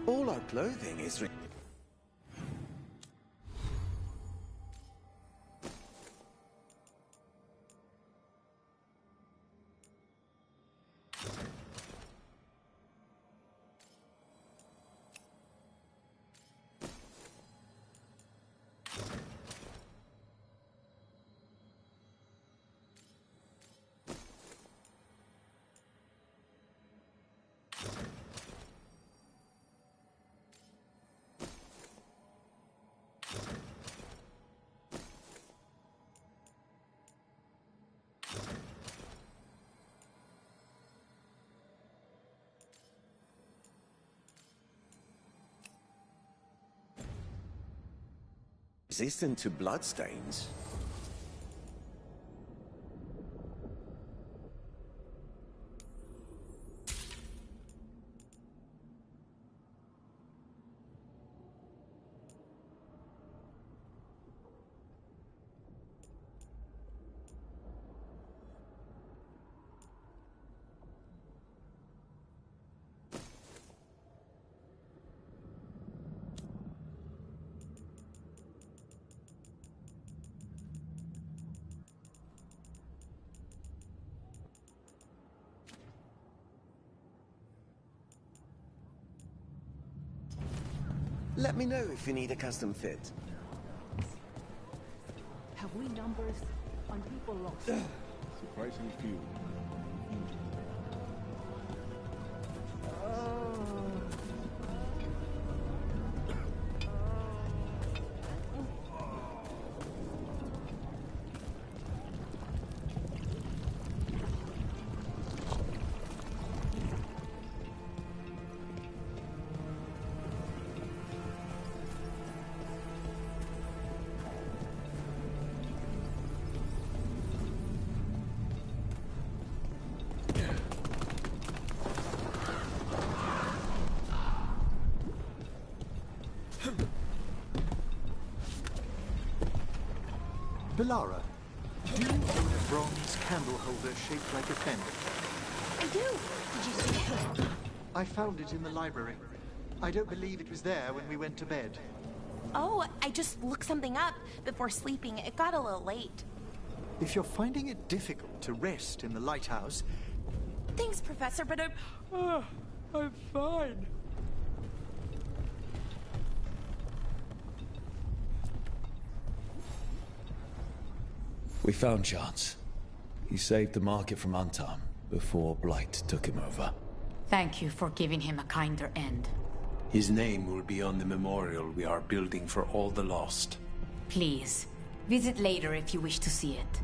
All our clothing is resistant to bloodstains. Let me know if you need a custom fit. Have we numbers on people lost? Surprisingly few. Belara, do you own a bronze candle holder shaped like a fen? I do. Did you see it? I found it in the library. I don't believe it was there when we went to bed. Oh, I just looked something up before sleeping. It got a little late. If you're finding it difficult to rest in the lighthouse... Thanks, Professor, but I'm fine. We found Chance. He saved the market from Antam before Blight took him over. Thank you for giving him a kinder end. His name will be on the memorial we are building for all the lost. Please, visit later if you wish to see it.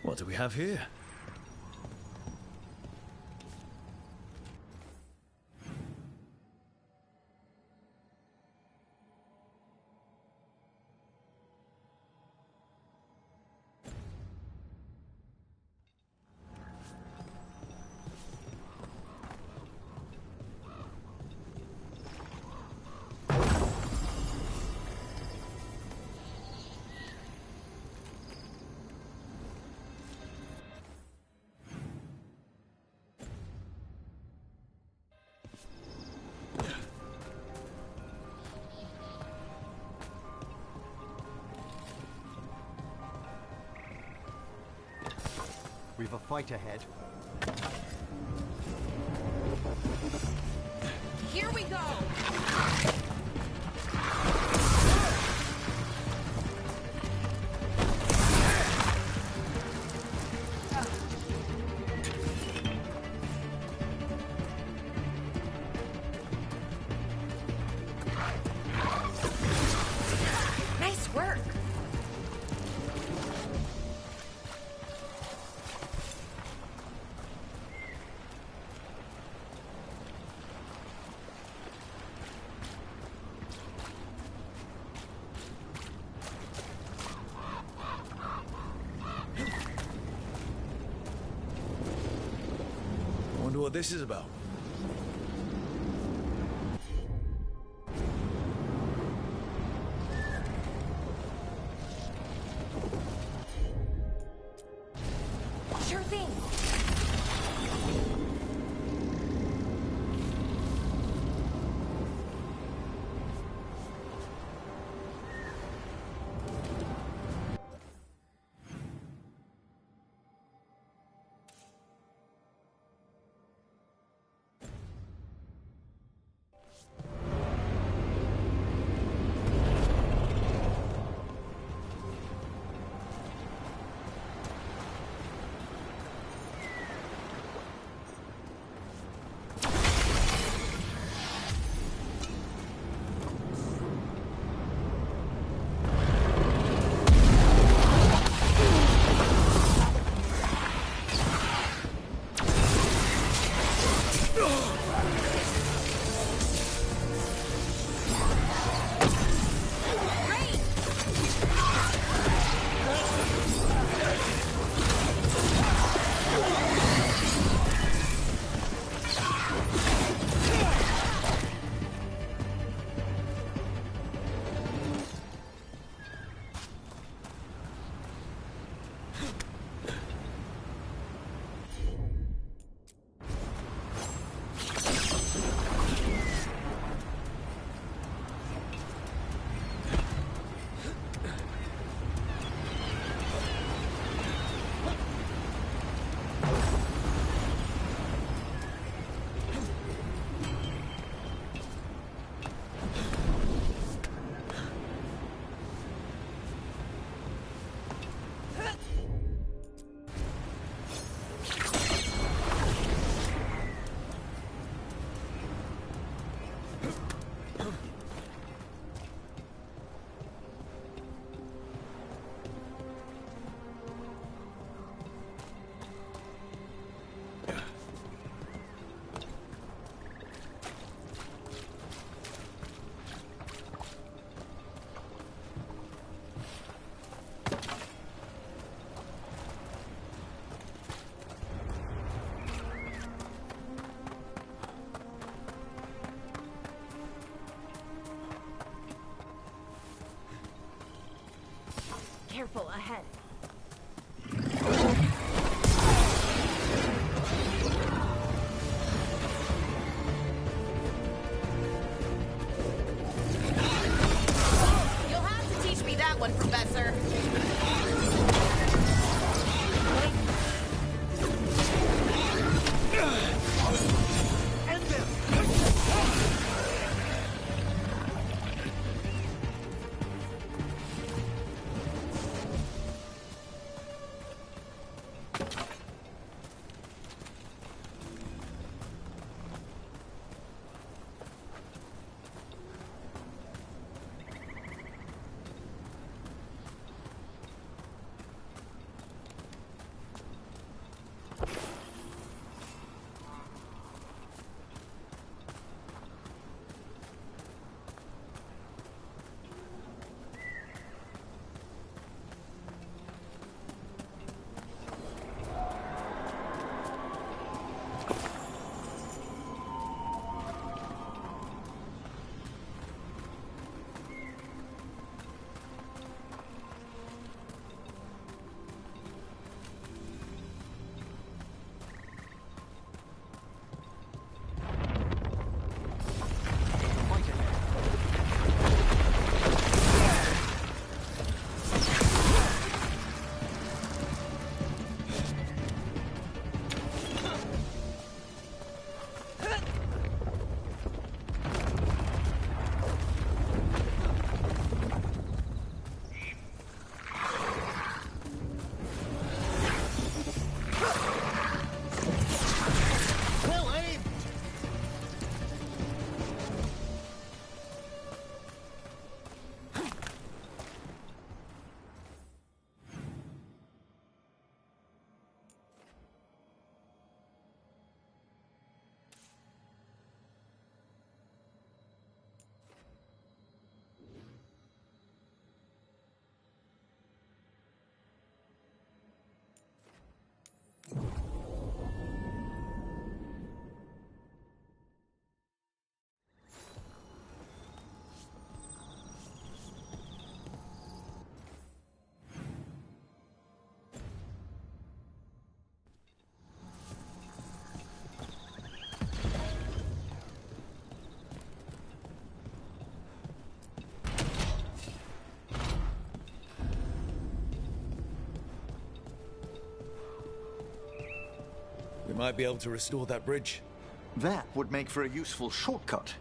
What do we have here? We've a fight ahead. Here we go! Nice work. Wonder what this is about. Sure thing. Careful, ahead. You'll have to teach me that one, Professor. might be able to restore that bridge. That would make for a useful shortcut.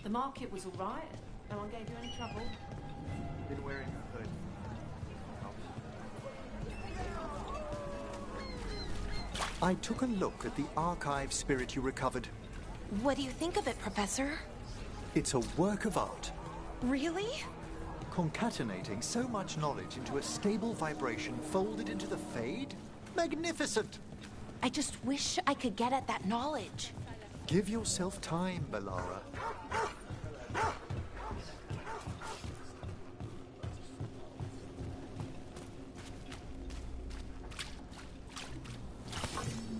The market was all right. No one gave you any trouble. Been wearing a hood. I took a look at the archive spirit you recovered. What do you think of it, Professor? It's a work of art. Really? Concatenating so much knowledge into a stable vibration folded into the Fade? Magnificent! I just wish I could get at that knowledge. Give yourself time, Melara.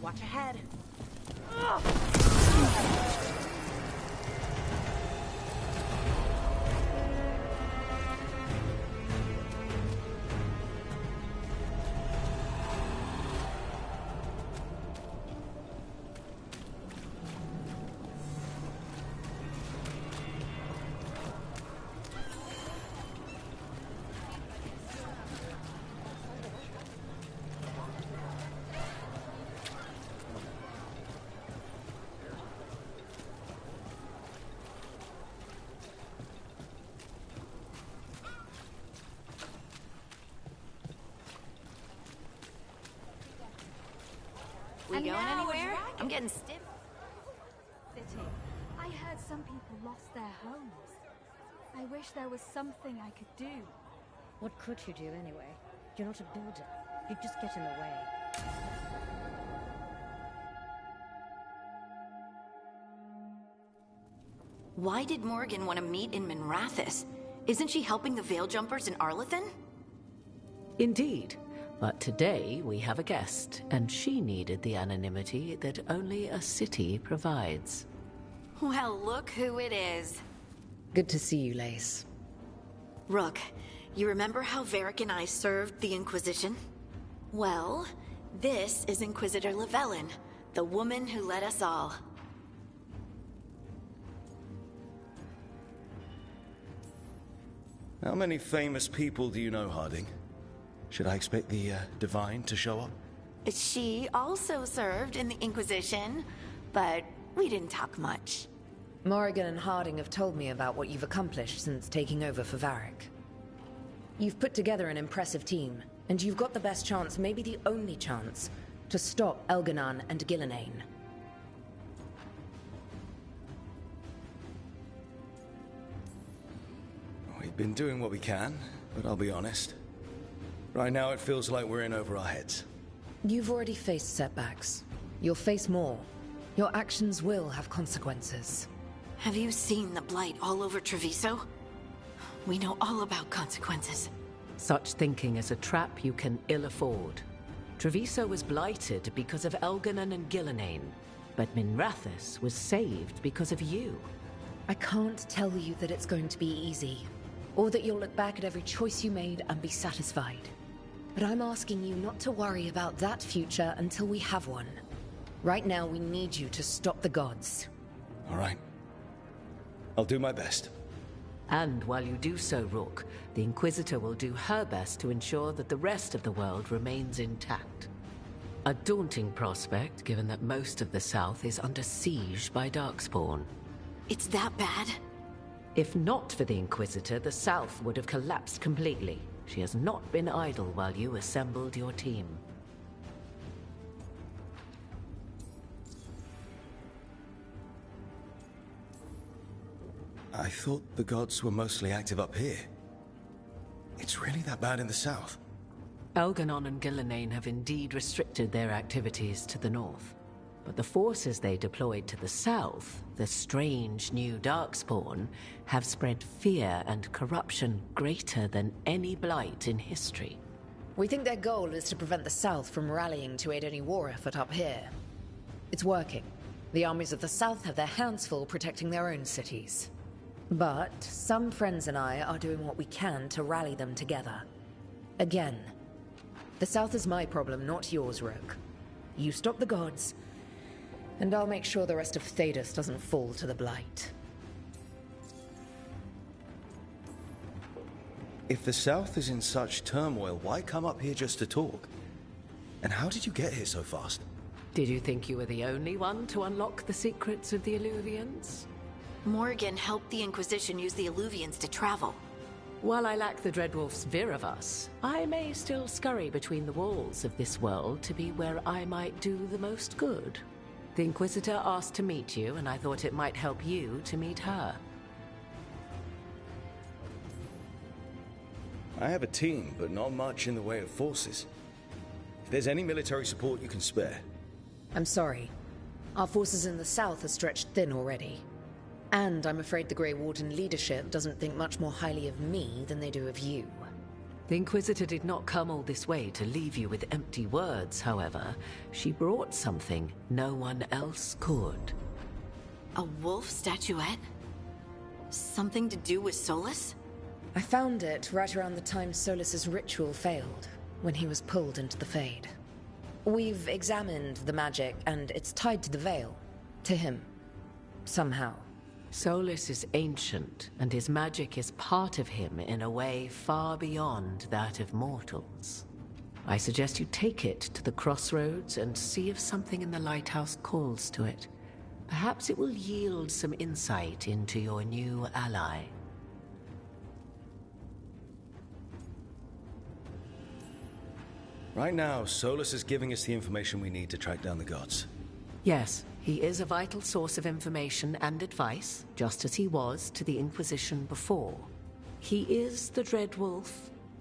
Watch ahead. We And going now a anywhere? dragon. I'm getting stiff. City. I heard some people lost their homes. I wish there was something I could do. What could you do anyway? You're not a builder. You'd just get in the way. Why did Morgan want to meet in Minrathous? Isn't she helping the Veil Jumpers in Arlathan? Indeed. But today we have a guest, and she needed the anonymity that only a city provides. Well, look who it is. Good to see you, Lace. Rook, you remember how Varric and I served the Inquisition? Well, this is Inquisitor Llewellyn, the woman who led us all. How many famous people do you know, Harding? Should I expect the Divine to show up? She also served in the Inquisition, but we didn't talk much. Morrigan and Harding have told me about what you've accomplished since taking over for Varric. You've put together an impressive team, and you've got the best chance, maybe the only chance, to stop Elganon and Gillenane. We've been doing what we can, but I'll be honest. Right now it feels like we're in over our heads. You've already faced setbacks. You'll face more. Your actions will have consequences. Have you seen the Blight all over Treviso? We know all about consequences. Such thinking is a trap you can ill afford. Treviso was blighted because of Elganon and Gillenane, but Minrathous was saved because of you. I can't tell you that it's going to be easy, or that you'll look back at every choice you made and be satisfied. But I'm asking you not to worry about that future until we have one. Right now, we need you to stop the gods. All right. I'll do my best. And while you do so, Rook, the Inquisitor will do her best to ensure that the rest of the world remains intact. A daunting prospect, given that most of the South is under siege by Darkspawn. It's that bad? If not for the Inquisitor, the South would have collapsed completely. She has not been idle while you assembled your team. I thought the gods were mostly active up here. It's really that bad in the south? Elganon and Gillenane have indeed restricted their activities to the north. But the forces they deployed to the south, the strange new Darkspawn, have spread fear and corruption greater than any blight in history. We think their goal is to prevent the South from rallying to aid any war effort up here. It's working. The armies of the South have their hands full protecting their own cities. But some friends and I are doing what we can to rally them together. Again, the South is my problem, not yours, Rook. You stop the gods, and I'll make sure the rest of Thedas doesn't fall to the Blight. If the South is in such turmoil, why come up here just to talk? And how did you get here so fast? Did you think you were the only one to unlock the secrets of the Illuvians? Morgan helped the Inquisition use the Illuvians to travel. While I lack the Dreadwolf's Viravus, I may still scurry between the walls of this world to be where I might do the most good. The Inquisitor asked to meet you, and I thought it might help you to meet her. I have a team, but not much in the way of forces. If there's any military support you can spare. I'm sorry. Our forces in the South are stretched thin already. And I'm afraid the Grey Warden leadership doesn't think much more highly of me than they do of you. The Inquisitor did not come all this way to leave you with empty words, however. She brought something no one else could. A wolf statuette? Something to do with Solus? I found it right around the time Solus's ritual failed, when he was pulled into the Fade. We've examined the magic, and it's tied to the Veil. To him. Somehow. Solus is ancient, and his magic is part of him in a way far beyond that of mortals. I suggest you take it to the crossroads and see if something in the lighthouse calls to it. Perhaps it will yield some insight into your new ally. Right now, Solus is giving us the information we need to track down the gods. Yes, he is a vital source of information and advice, just as he was to the Inquisition before. He is the Dreadwolf.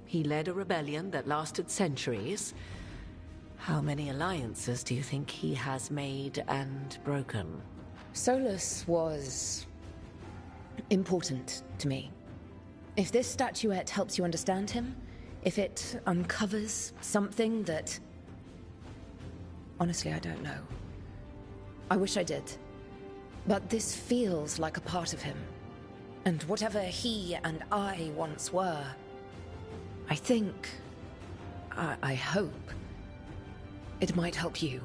He led a rebellion that lasted centuries. How many alliances do you think he has made and broken? Solus was important to me. If this statuette helps you understand him, if it uncovers something that... Honestly, I don't know. I wish I did. But this feels like a part of him. And whatever he and I once were, I think... I hope... it might help you.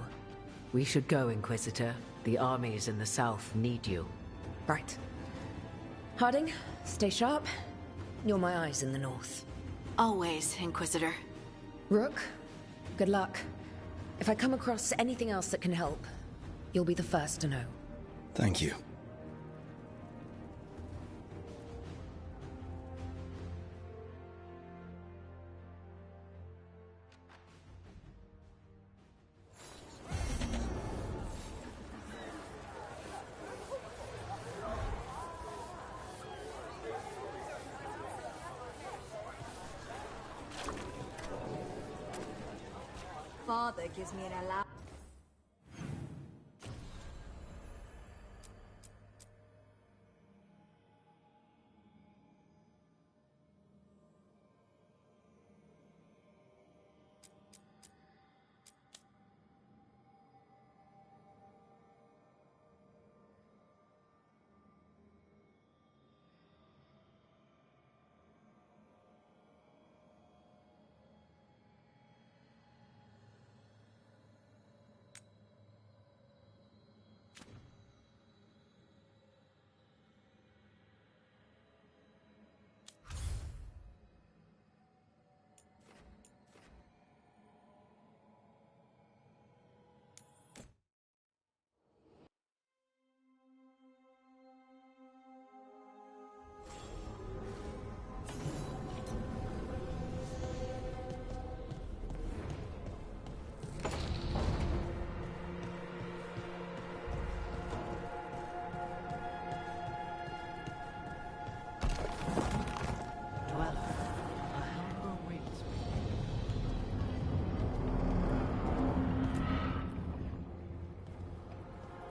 We should go, Inquisitor. The armies in the south need you. Right. Harding, stay sharp. You're my eyes in the north. Always, Inquisitor. Rook, good luck. If I come across anything else that can help, you'll be the first to know. Thank you. Father gives me an allowance.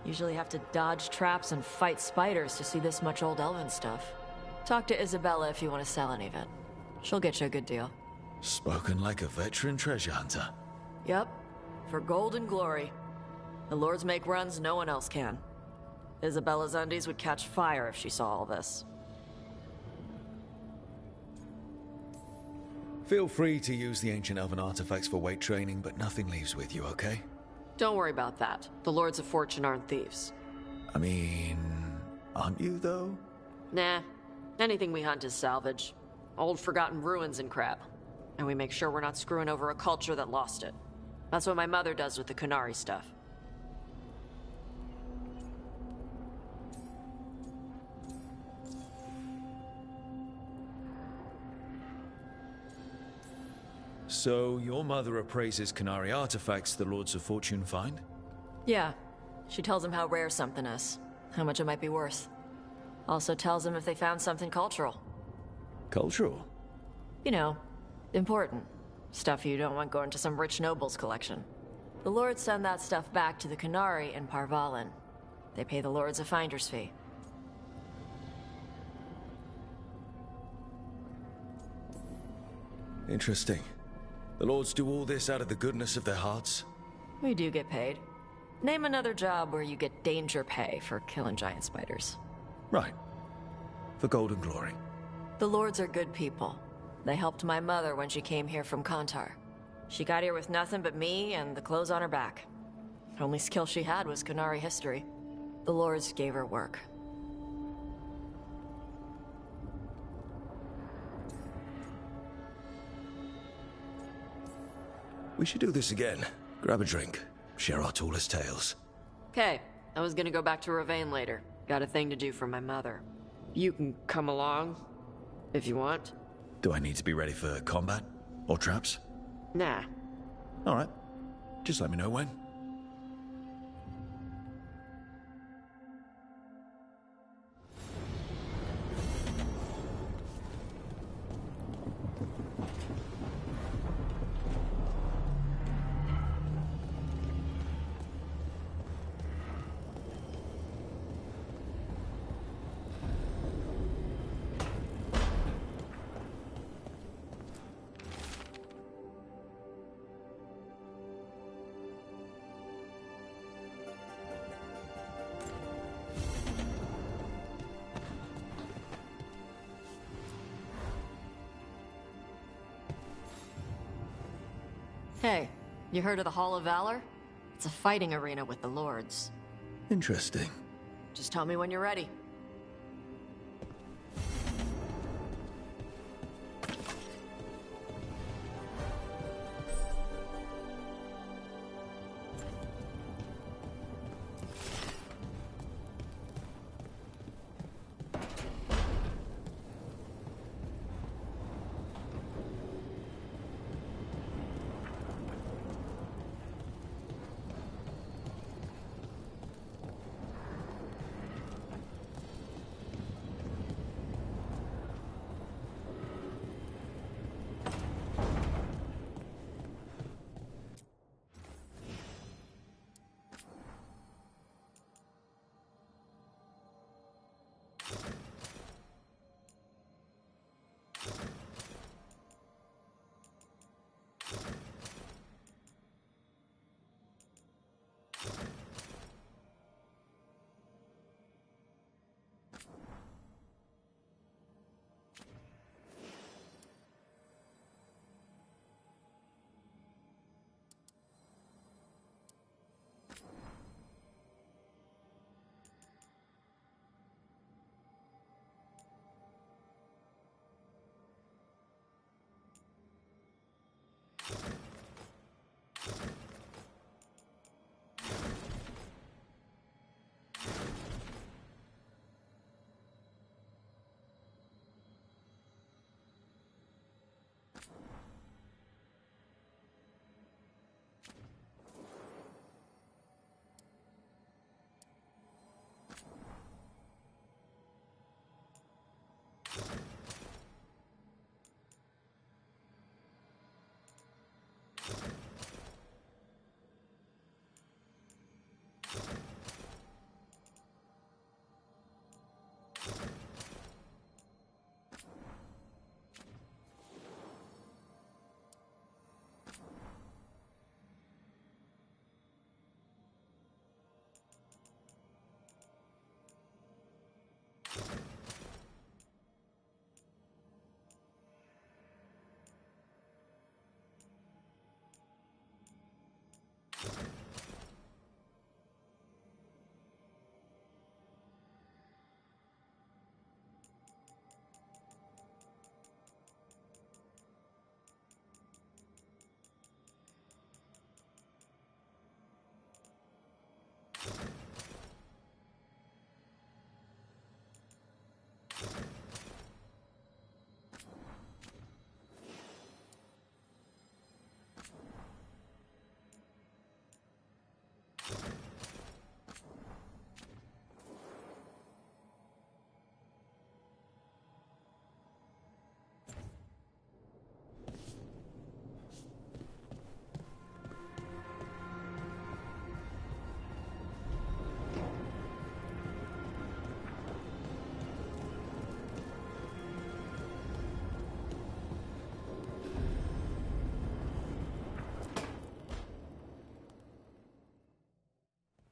Usually have to dodge traps and fight spiders to see this much old elven stuff. Talk to Isabella if you want to sell any of it. She'll get you a good deal. Spoken like a veteran treasure hunter. Yep. For gold and glory. The lords make runs no one else can. Isabella's undies would catch fire if she saw all this. Feel free to use the ancient elven artifacts for weight training, but nothing leaves with you, okay? Don't worry about that. The Lords of Fortune aren't thieves. I mean, aren't you, though? Nah. Anything we hunt is salvage. Old forgotten ruins and crap. And we make sure we're not screwing over a culture that lost it. That's what my mother does with the Kunari stuff. So, your mother appraises Kunari artifacts the Lords of Fortune find? Yeah. She tells them how rare something is, how much it might be worth. Also tells them if they found something cultural. Cultural? You know, important. Stuff you don't want going to some rich noble's collection. The Lords send that stuff back to the Kunari in Parvalin. They pay the Lords a finder's fee. Interesting. The Lords do all this out of the goodness of their hearts? We do get paid. Name another job where you get danger pay for killing giant spiders. Right. For gold and glory. The Lords are good people. They helped my mother when she came here from Kontar. She got here with nothing but me and the clothes on her back. Only skill she had was Kunari history. The Lords gave her work. We should do this again. Grab a drink. Share our tallest tales. Okay, I was gonna go back to Ravane later. Got a thing to do for my mother. You can come along, if you want. Do I need to be ready for combat? Or traps? Nah. Alright. Just let me know when. Hey, you heard of the Hall of Valor? It's a fighting arena with the Lords. Interesting. Just tell me when you're ready.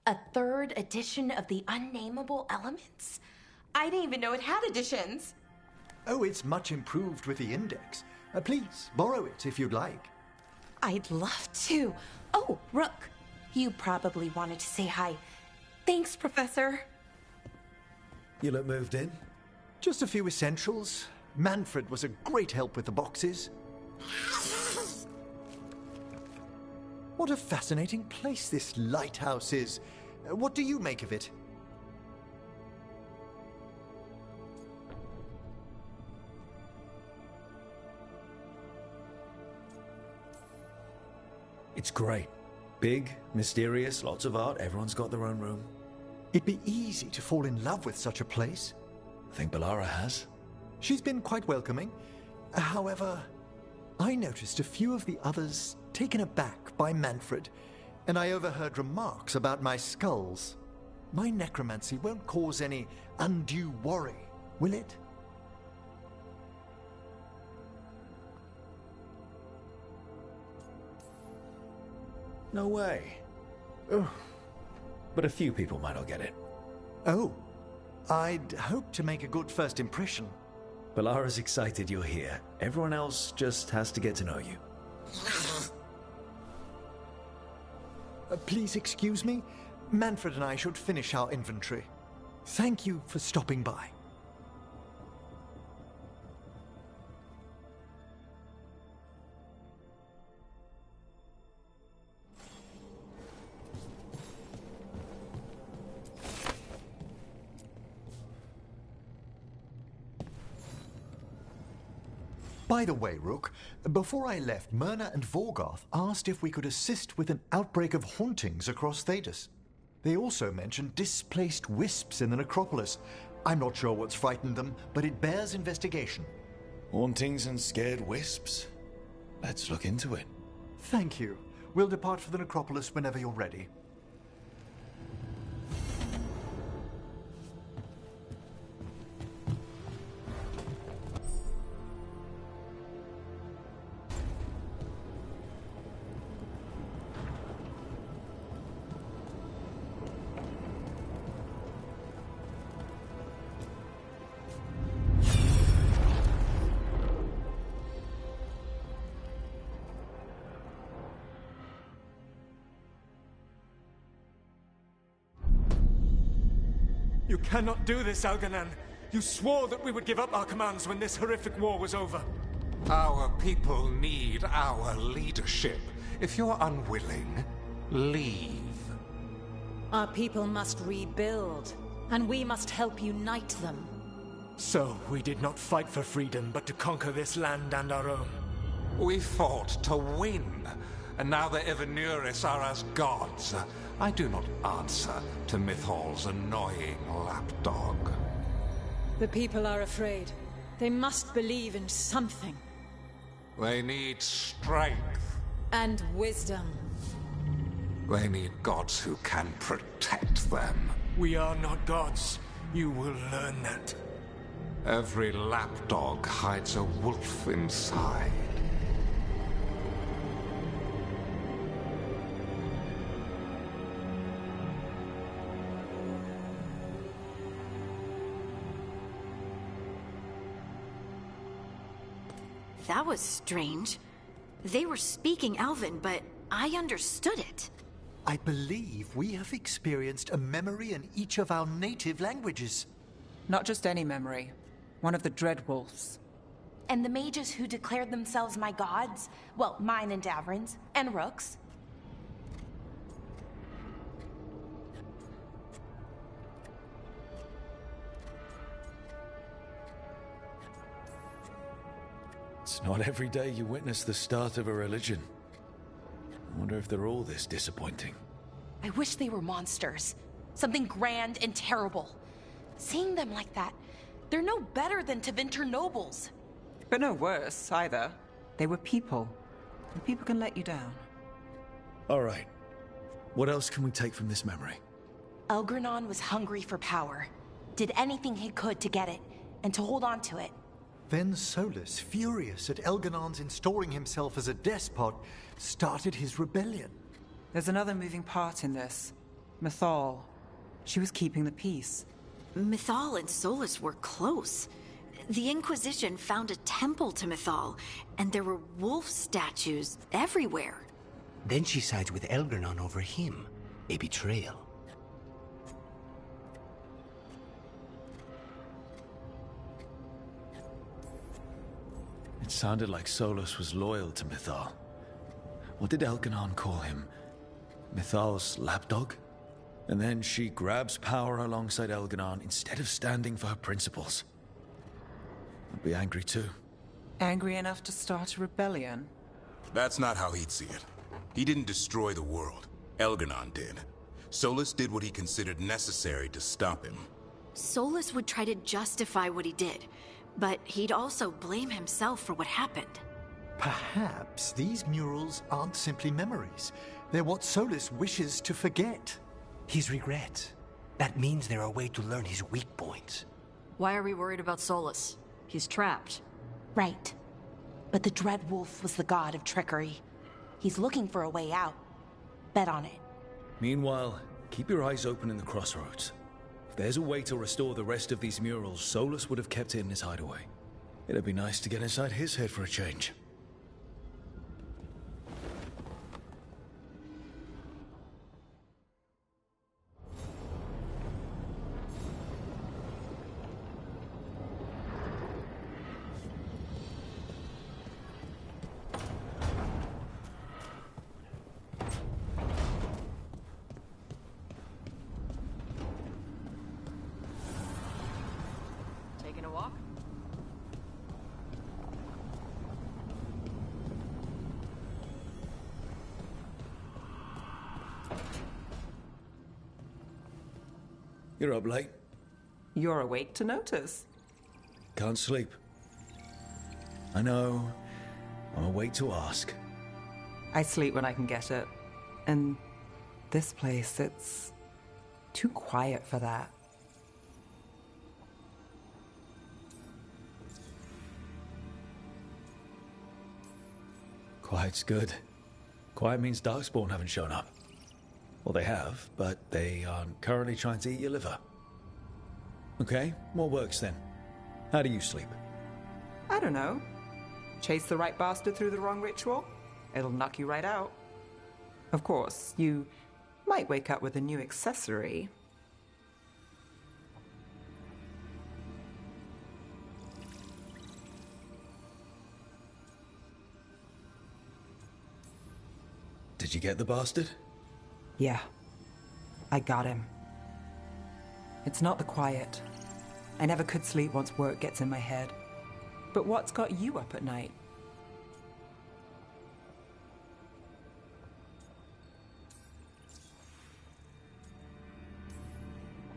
A third edition of the Unnameable Elements? I didn't even know it had editions. Oh, it's much improved with the index. Please, borrow it if you'd like. I'd love to. Oh, Rook, you probably wanted to say hi. Thanks, Professor. You look moved in? Just a few essentials. Manfred was a great help with the boxes. What a fascinating place this lighthouse is. What do you make of it? It's great. Big, mysterious, lots of art, everyone's got their own room. It'd be easy to fall in love with such a place. I think Bellara has. She's been quite welcoming. However, I noticed a few of the others taken aback by Manfred, and I overheard remarks about my skulls. My necromancy won't cause any undue worry, will it? No way. Ugh. But a few people might not get it. Oh, I'd hope to make a good first impression. Bellara's excited you're here. Everyone else just has to get to know you. Please excuse me. Manfred and I should finish our inventory. Thank you for stopping by. By the way, Rook, before I left, Myrna and Vorgarth asked if we could assist with an outbreak of hauntings across Thedas. They also mentioned displaced wisps in the necropolis. I'm not sure what's frightened them, but it bears investigation. Hauntings and scared wisps? Let's look into it. Thank you. We'll depart for the necropolis whenever you're ready. You cannot do this, Algernon. You swore that we would give up our commands when this horrific war was over. Our people need our leadership. If you're unwilling, leave. Our people must rebuild, and we must help unite them. So, we did not fight for freedom, but to conquer this land and our own. We fought to win, and now the Evanuris are as gods. I do not answer to Mythal's annoying lapdog. The people are afraid. They must believe in something. They need strength. And wisdom. They need gods who can protect them. We are not gods. You will learn that. Every lapdog hides a wolf inside. That was strange. They were speaking Elven, but I understood it. I believe we have experienced a memory in each of our native languages. Not just any memory. One of the Dreadwolves. And the mages who declared themselves my gods? Well, mine and Davrin's, and Rook's. It's not every day you witness the start of a religion. I wonder if they're all this disappointing. I wish they were monsters. Something grand and terrible. Seeing them like that, they're no better than Tevinter nobles. But no worse, either. They were people. And people can let you down. All right. What else can we take from this memory? Elgranon was hungry for power. Did anything he could to get it, and to hold on to it. Then Solus, furious at Elganon's installing himself as a despot, started his rebellion. There's another moving part in this. Mythal. She was keeping the peace. Mythal and Solus were close. The Inquisition found a temple to Mythal, and there were wolf statues everywhere. Then she sides with Elgranon over him. A betrayal. It sounded like Solus was loyal to Mythal. What did Elganon call him? Mythal's lapdog? And then she grabs power alongside Elganon instead of standing for her principles. I'd be angry too. Angry enough to start a rebellion? That's not how he'd see it. He didn't destroy the world. Elganon did. Solus did what he considered necessary to stop him. Solus would try to justify what he did, but he'd also blame himself for what happened. Perhaps these murals aren't simply memories. They're what Solus wishes to forget. His regret. That means they're a way to learn his weak points. Why are we worried about Solus? He's trapped. Right. But the Dreadwolf was the god of trickery. He's looking for a way out. Bet on it. Meanwhile, keep your eyes open in the crossroads. If there's a way to restore the rest of these murals, Solus would have kept it in his hideaway. It'd be nice to get inside his head for a change. You're up late. You're awake to notice. Can't sleep. I know. I'm awake to ask. I sleep when I can get it. And this place, it's too quiet for that. Quiet's good. Quiet means Darkspawn haven't shown up. Well, they have, but they aren't currently trying to eat your liver. Okay, what works then? How do you sleep? I don't know. Chase the right bastard through the wrong ritual? It'll knock you right out. Of course, you might wake up with a new accessory. Did you get the bastard? Yeah, I got him. It's not the quiet. I never could sleep once work gets in my head. But what's got you up at night?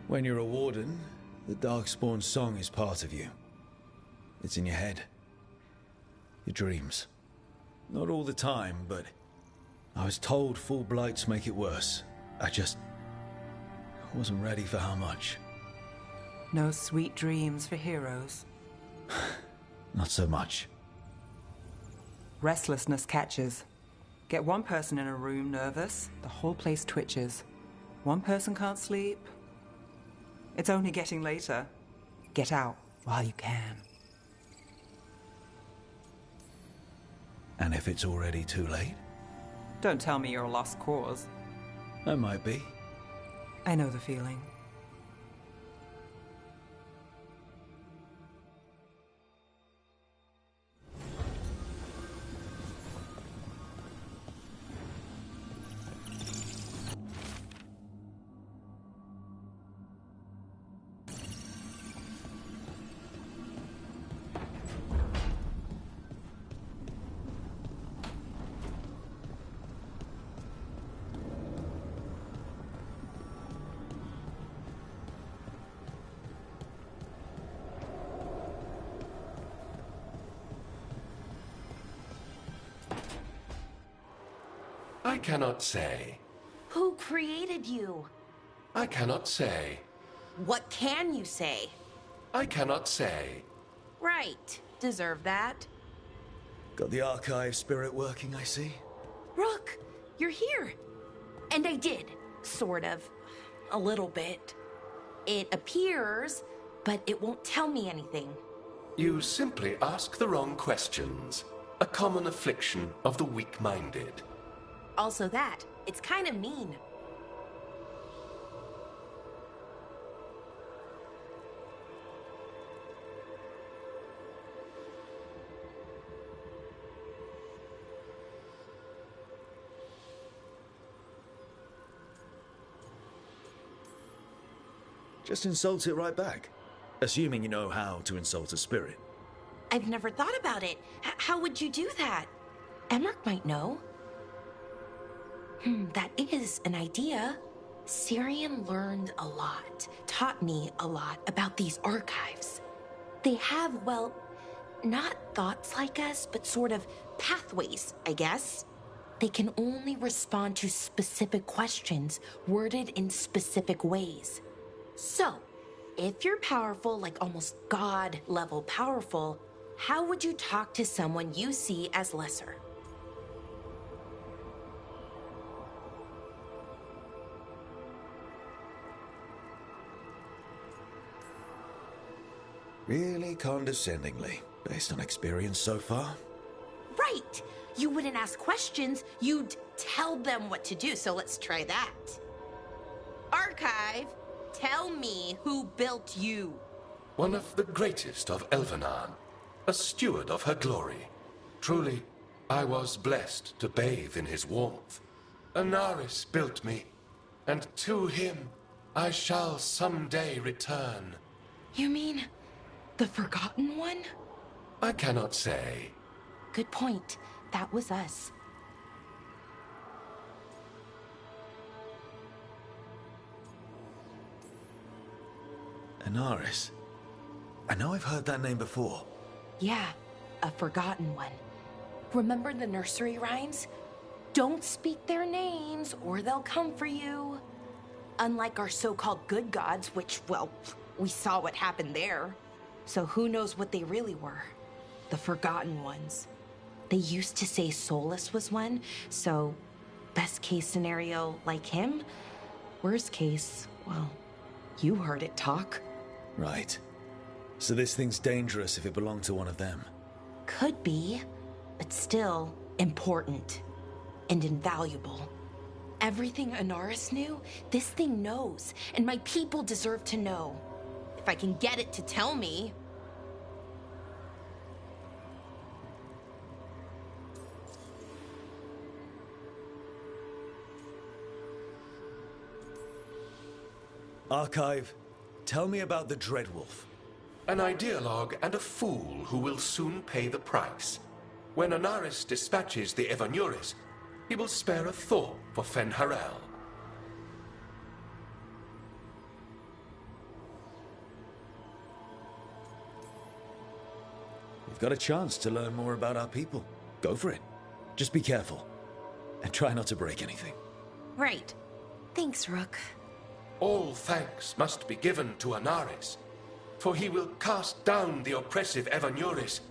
When you're a warden, the Darkspawn song is part of you. It's in your head. Your dreams. Not all the time, but I was told full blights make it worse. I wasn't ready for how much. No sweet dreams for heroes. Not so much. Restlessness catches. Get one person in a room nervous, the whole place twitches. One person can't sleep. It's only getting later. Get out while you can. And if it's already too late? Don't tell me you're a lost cause. I might be. I know the feeling. I cannot say. Who created you? I cannot say. What can you say? I cannot say. Right. Deserve that. Got the archive spirit working, I see. Rook, you're here. And I did. Sort of. A little bit. It appears, but it won't tell me anything. You simply ask the wrong questions. A common affliction of the weak-minded. Also that. It's kind of mean. Just insult it right back. Assuming you know how to insult a spirit. I've never thought about it. How would you do that? Emmerich might know. That is an idea. Syrian learned a lot, taught me a lot about these archives. They have, well, not thoughts like us, but sort of pathways, I guess. They can only respond to specific questions worded in specific ways. So, if you're powerful, like almost God-level powerful, how would you talk to someone you see as lesser? Really condescendingly, based on experience so far. Right! You wouldn't ask questions, you'd tell them what to do, so let's try that. Archive, tell me who built you. One of the greatest of Elvenan, a steward of her glory. Truly, I was blessed to bathe in his warmth. Anaris built me, and to him I shall someday return. You mean the Forgotten One? I cannot say. Good point. That was us. Inaris. I know I've heard that name before. Yeah, a forgotten one. Remember the nursery rhymes? Don't speak their names or they'll come for you. Unlike our so-called good gods, which, well, we saw what happened there. So who knows what they really were? The forgotten ones. They used to say Solus was one, so best case scenario, like him. Worst case, well, you heard it talk. Right. So this thing's dangerous if it belonged to one of them. Could be, but still important and invaluable. Everything Inaris knew, this thing knows, and my people deserve to know. If I can get it to tell me. Archive, tell me about the Dreadwolf. An ideologue and a fool who will soon pay the price. When Inaris dispatches the Evanuris, he will spare a thought for Fen'Harel. You've got a chance to learn more about our people. Go for it. Just be careful. And try not to break anything. Right. Thanks, Rook. All thanks must be given to Inaris, for he will cast down the oppressive Evanuris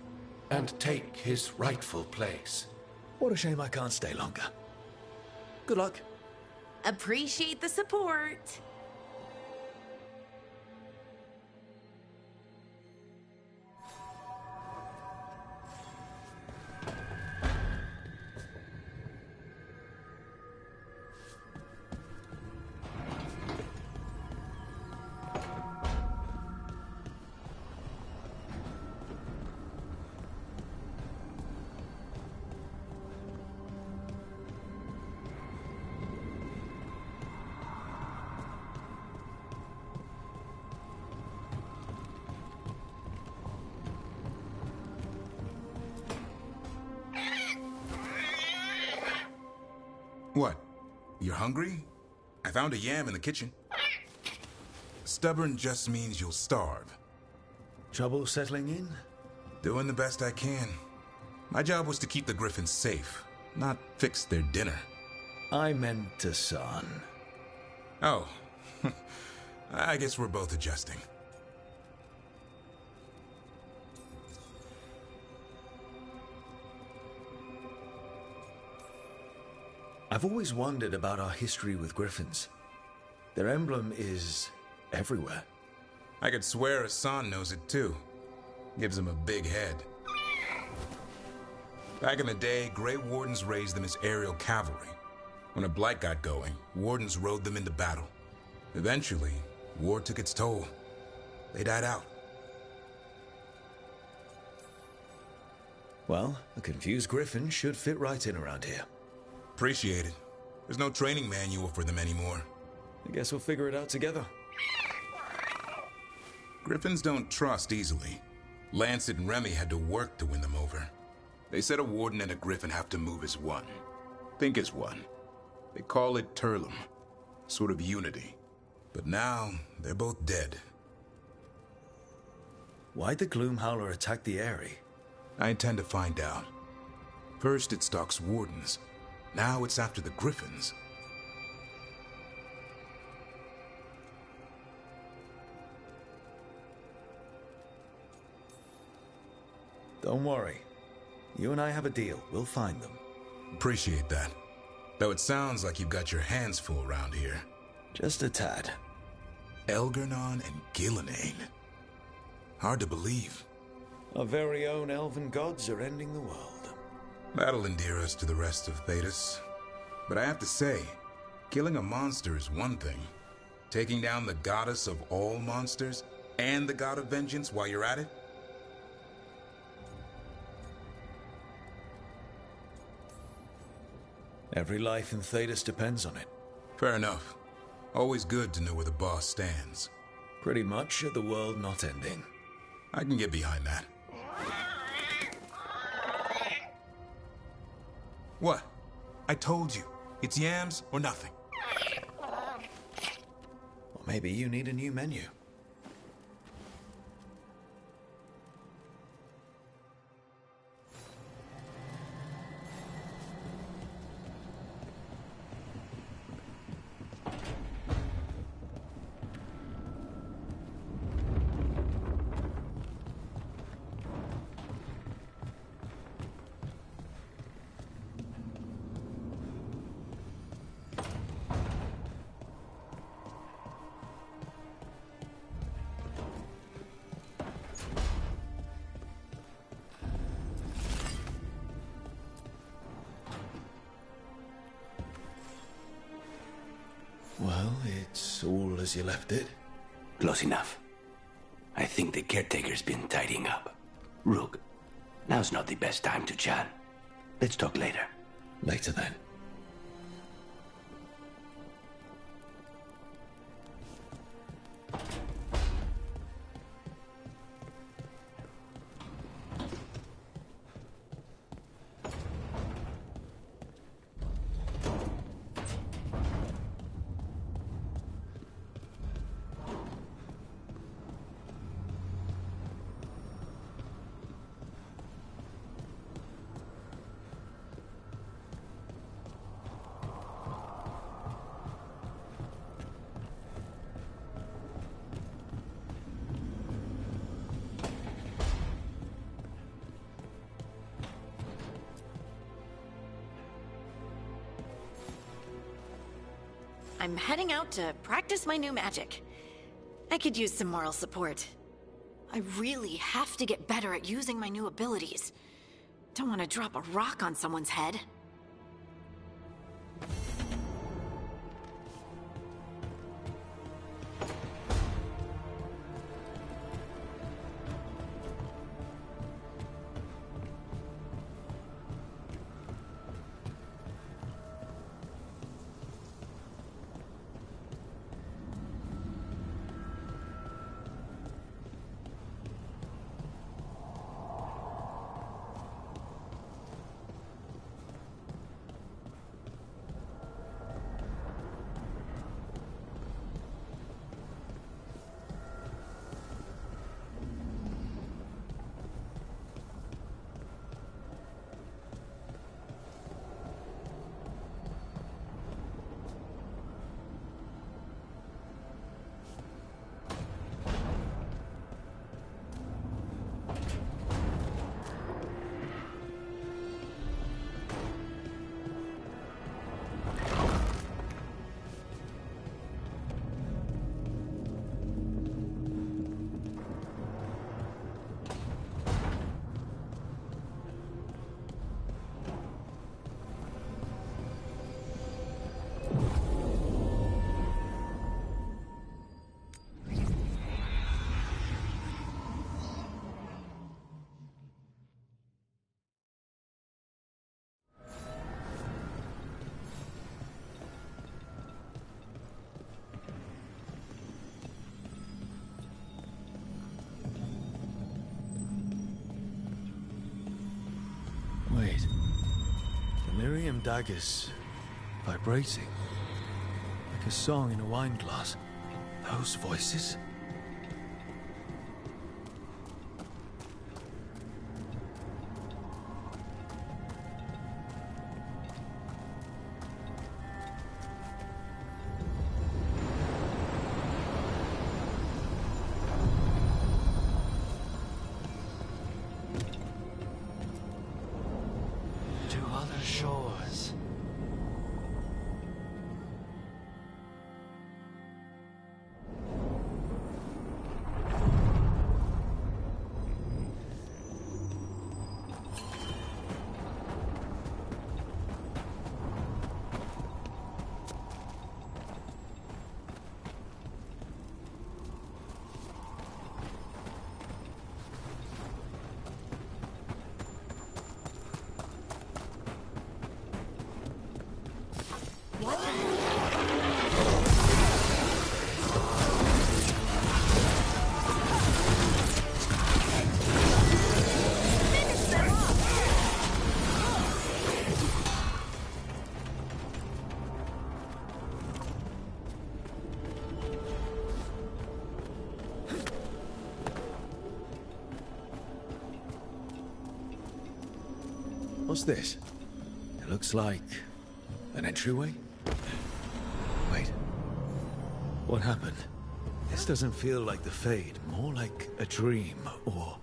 and take his rightful place. What a shame I can't stay longer. Good luck. Appreciate the support. What? You're hungry? I found a yam in the kitchen. Stubborn just means you'll starve. Trouble settling in? Doing the best I can. My job was to keep the Griffins safe, not fix their dinner. I meant to son. Oh. I guess we're both adjusting. I've always wondered about our history with Griffins. Their emblem is everywhere. I could swear Hassan knows it too. Gives him a big head. Back in the day, Grey Wardens raised them as aerial cavalry. When a blight got going, Wardens rode them into battle. Eventually, war took its toll. They died out. Well, a confused Griffin should fit right in around here. Appreciate it. There's no training manual for them anymore. I guess we'll figure it out together. Griffins don't trust easily. Lancet and Remy had to work to win them over. They said a Warden and a Griffin have to move as one. Think as one. They call it Turlum. Sort of unity. But now, they're both dead. Why'd the Gloomhowler attack the Eyrie? I intend to find out. First it stalks Wardens. Now it's after the Griffins. Don't worry. You and I have a deal. We'll find them. Appreciate that. Though it sounds like you've got your hands full around here. Just a tad. Elgar'nan and Gillenane. Hard to believe. Our very own elven gods are ending the world. That'll endear us to the rest of Thedas. But I have to say, killing a monster is one thing. Taking down the goddess of all monsters and the god of vengeance while you're at it? Every life in Thedas depends on it. Fair enough. Always good to know where the boss stands. Pretty much at the world not ending. I can get behind that. What? I told you. It's yams or nothing. Or maybe you need a new menu. as you left it. Close enough. I think the caretaker's been tidying up. Rook, now's not the best time to chat. Let's talk later. Later then. I'm heading out to practice my new magic. I could use some moral support. I really have to get better at using my new abilities. Don't want to drop a rock on someone's head. Wait. Delirium daggers vibrating. Like a song in a wine glass. Those voices? To other shores. What's this? It looks like an entryway? Wait. What happened? This doesn't feel like the Fade, more like a dream, or...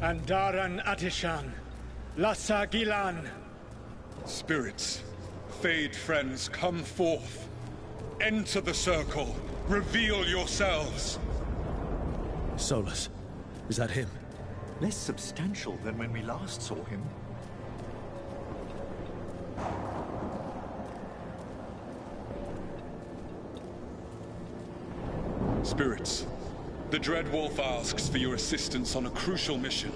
Andaran Atishan, Lassa Gilan. Spirits, Fade friends, come forth. Enter the circle. Reveal yourselves. Solus. Is that him? Less substantial than when we last saw him. Spirits, the Dread Wolf asks for your assistance on a crucial mission.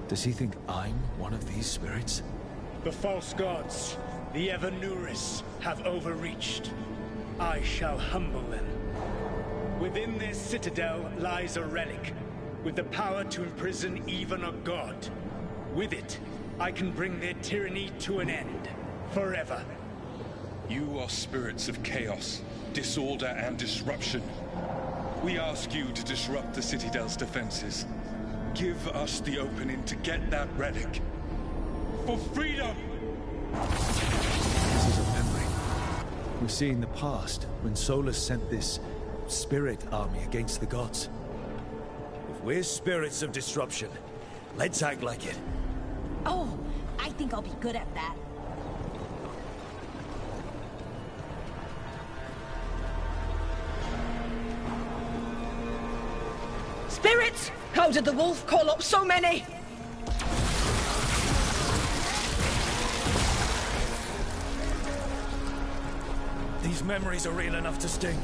Does he think I'm one of these spirits? The false gods, the Evanuris, have overreached. I shall humble them. Within this citadel lies a relic, with the power to imprison even a god. With it, I can bring their tyranny to an end, forever. You are spirits of chaos, disorder, and disruption. We ask you to disrupt the Citadel's defenses. Give us the opening to get that relic. For freedom! This is a memory. We're seeing the past, when Solus sent this spirit army against the gods. If we're spirits of disruption, let's act like it. Oh, I think I'll be good at that. Spirits! How did the wolf call up so many? These memories are real enough to sting.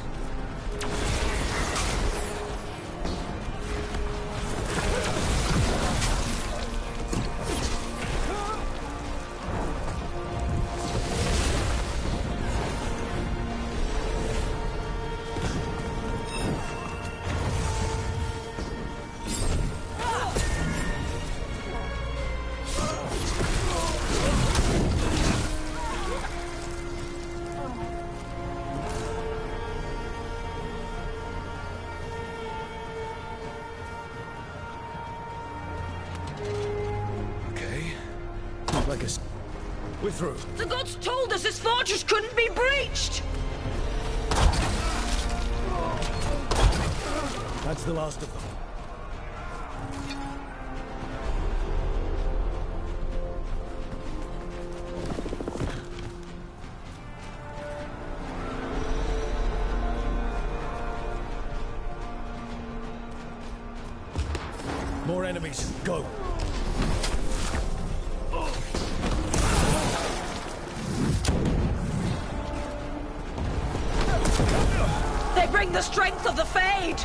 We're through. The gods told us this fortress couldn't be breached! That's the last of them. More enemies. Go. They bring the strength of the Fade!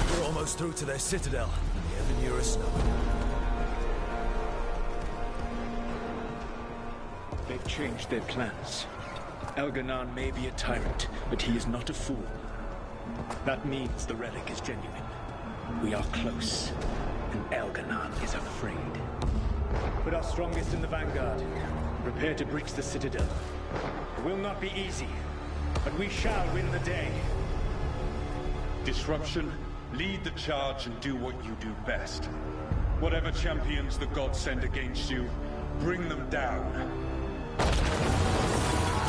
We're almost through to their citadel. The Evanuris know. They've changed their plans. Elganon may be a tyrant, but he is not a fool. That means the relic is genuine. We are close, and Elganon is afraid. Put our strongest in the vanguard. Prepare to breach the citadel. It will not be easy, but we shall win the day. Disruption, lead the charge and do what you do best. Whatever champions the gods send against you, bring them down.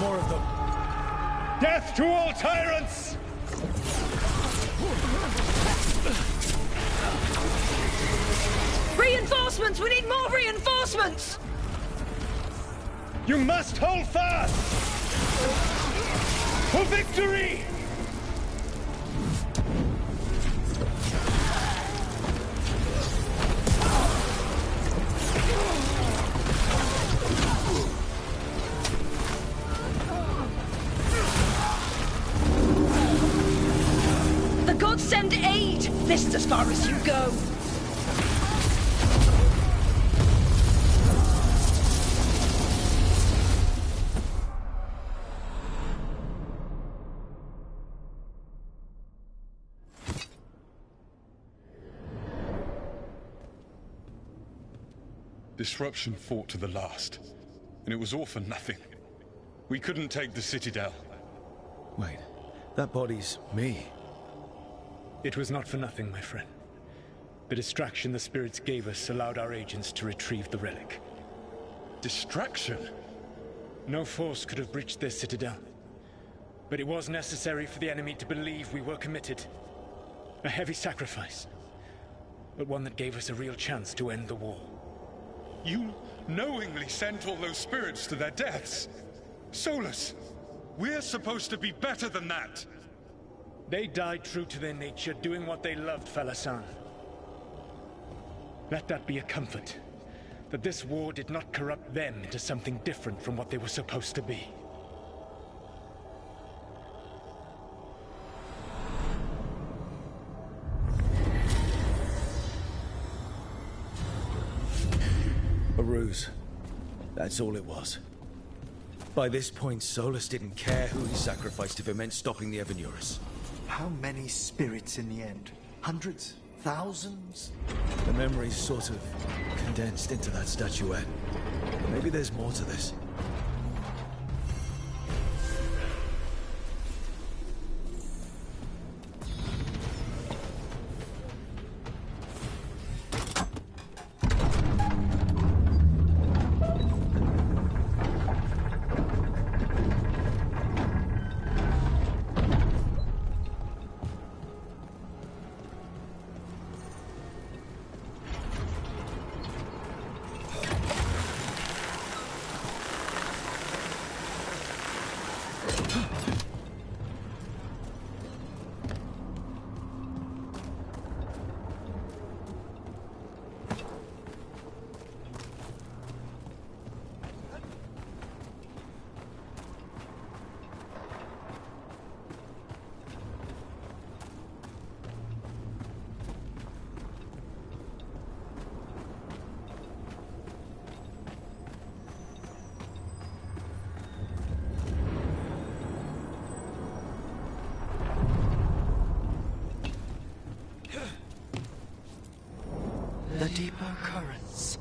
More of them. Death to all tyrants! Reinforcements! We need more reinforcements! You must hold fast! For victory! The gods send aid! This is as far as you go! Disruption fought to the last, and it was all for nothing. We couldn't take the Citadel. Wait, that body's me. It was not for nothing, my friend. The distraction the spirits gave us allowed our agents to retrieve the relic. Distraction? No force could have breached their citadel. But it was necessary for the enemy to believe we were committed. A heavy sacrifice, but one that gave us a real chance to end the war. You knowingly sent all those spirits to their deaths. Solus, we're supposed to be better than that. They died true to their nature, doing what they loved, Falasan. Let that be a comfort, that this war did not corrupt them into something different from what they were supposed to be. A ruse. That's all it was. By this point, Solus didn't care who he sacrificed if it meant stopping the Evanuris. How many spirits in the end? Hundreds? Thousands? The memories sort of condensed into that statuette. Maybe there's more to this. The deeper currents.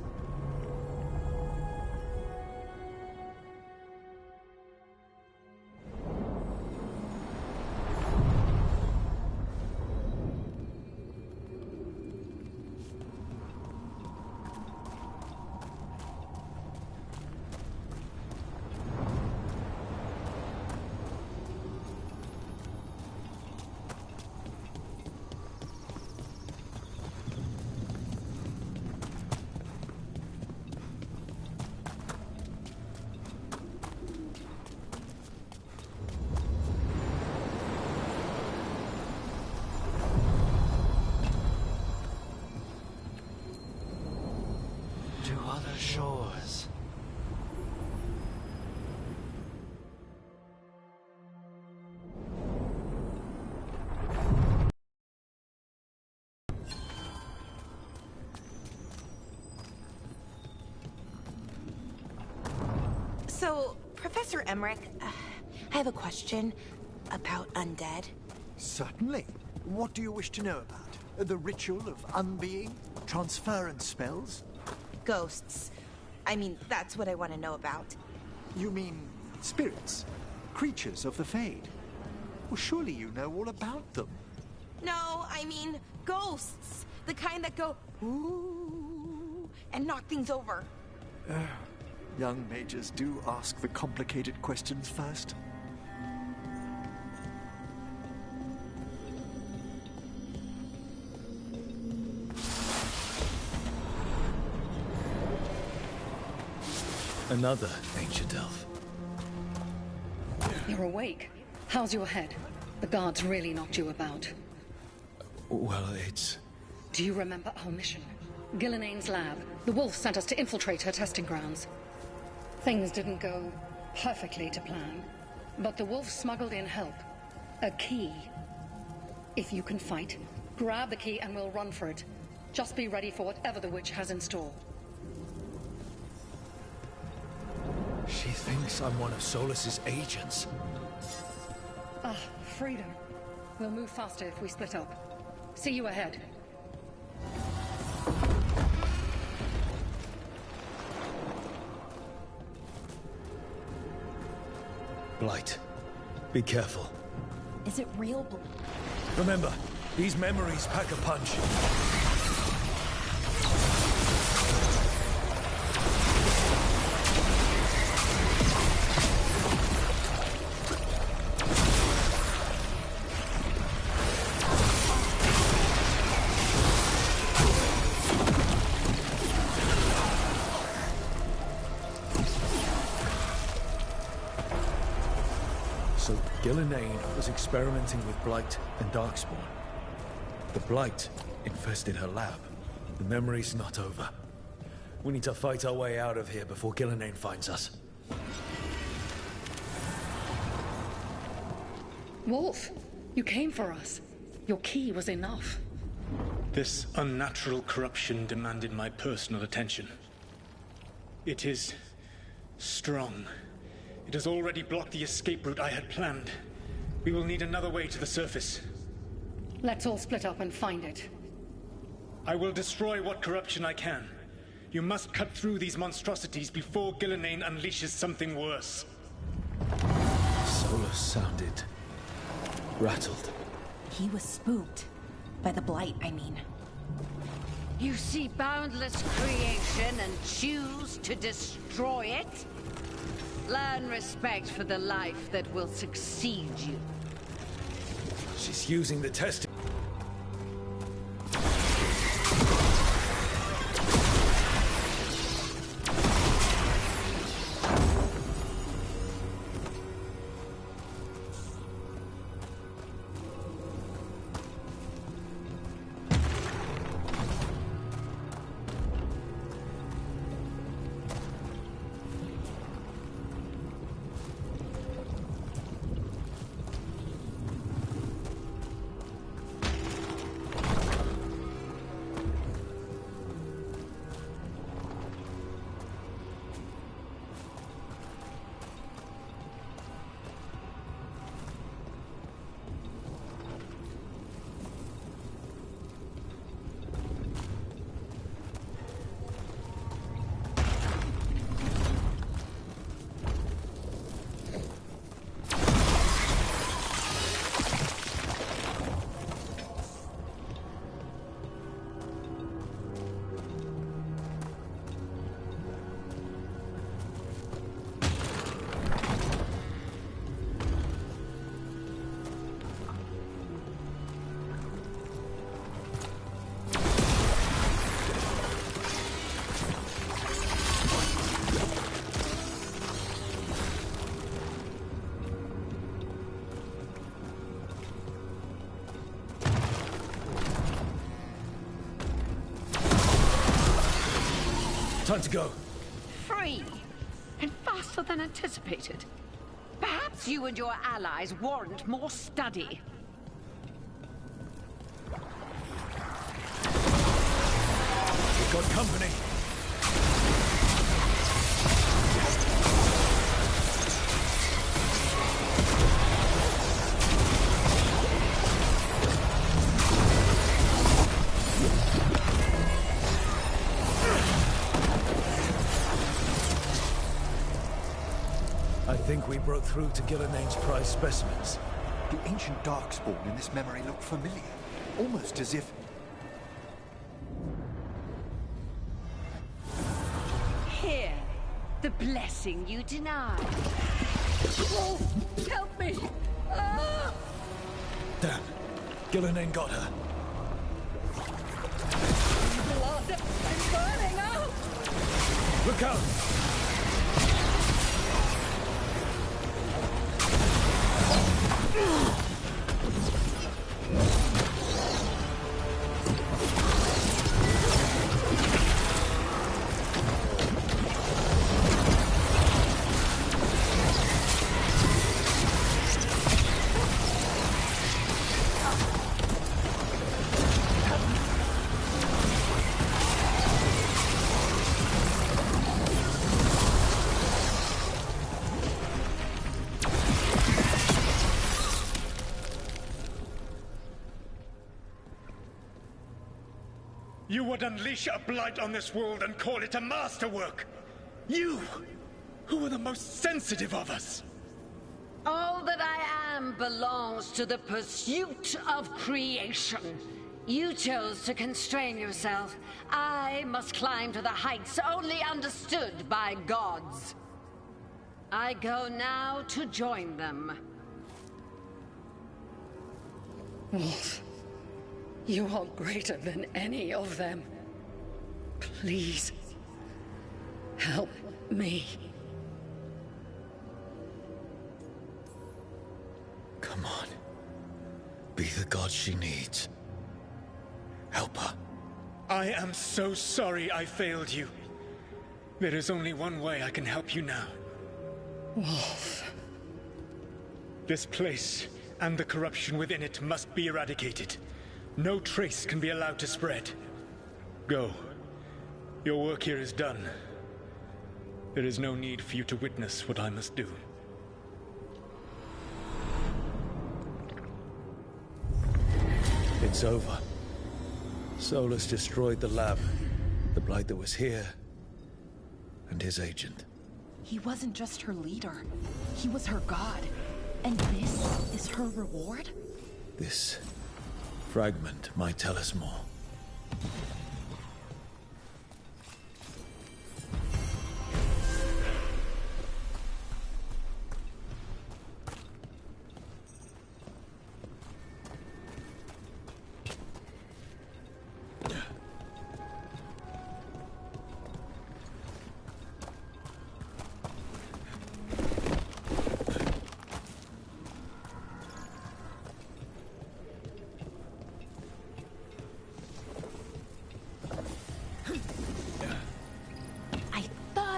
Shores. So, Professor Emmerich, I have a question about undead. Certainly. What do you wish to know about? The ritual of unbeing? Transference spells? Ghosts. I mean, that's what I want to know about. You mean spirits? Creatures of the Fade? Well, surely you know all about them. No, I mean ghosts. The kind that go, ooh, and knock things over. Young mages do ask the complicated questions first. Another ancient elf. You're awake. How's your head? The guards really knocked you about. Well, it's... Do you remember our mission? Gillenane's lab. The wolf sent us to infiltrate her testing grounds. Things didn't go perfectly to plan, but the wolf smuggled in help. A key. If you can fight, grab the key and we'll run for it. Just be ready for whatever the witch has in store. She thinks I'm one of Solus's agents. Ah, freedom. We'll move faster if we split up. See you ahead. Blight, be careful. Is it real? Remember, these memories pack a punch. So Gillenane was experimenting with Blight and Darkspawn. The Blight infested her lab. The memory's not over. We need to fight our way out of here before Gillenane finds us. Wolf, you came for us. Your key was enough. This unnatural corruption demanded my personal attention. It is strong. It has already blocked the escape route I had planned. We will need another way to the surface. Let's all split up and find it. I will destroy what corruption I can. You must cut through these monstrosities before Gillenane unleashes something worse. Solus sounded rattled. He was spooked. By the Blight, I mean. You see boundless creation and choose to destroy it? Learn respect for the life that will succeed you. She's using the testing. Time to go. Free, and faster than anticipated. Perhaps you and your allies warrant more study. We've got company. I think we broke through to Gillenane's prized specimens. The ancient Darkspawn in this memory looked familiar, almost as if... Here, the blessing you denied. Oh, help me! Ah! Damn, Gillenane got her. Blood! I'm burning out! Look out! You would unleash a blight on this world and call it a masterwork! You, who are the most sensitive of us! All that I am belongs to the pursuit of creation. You chose to constrain yourself. I must climb to the heights only understood by gods. I go now to join them. Wolf, you are greater than any of them. Please, help me. be the god she needs. Help her. I am so sorry I failed you. There is only one way I can help you now. Wolf. This place and the corruption within it must be eradicated. No trace can be allowed to spread. Go. Your work here is done. There is no need for you to witness what I must do. It's over. Solus destroyed the lab, the Blight that was here, and his agent. He wasn't just her leader. He was her god. And this is her reward? This fragment might tell us more.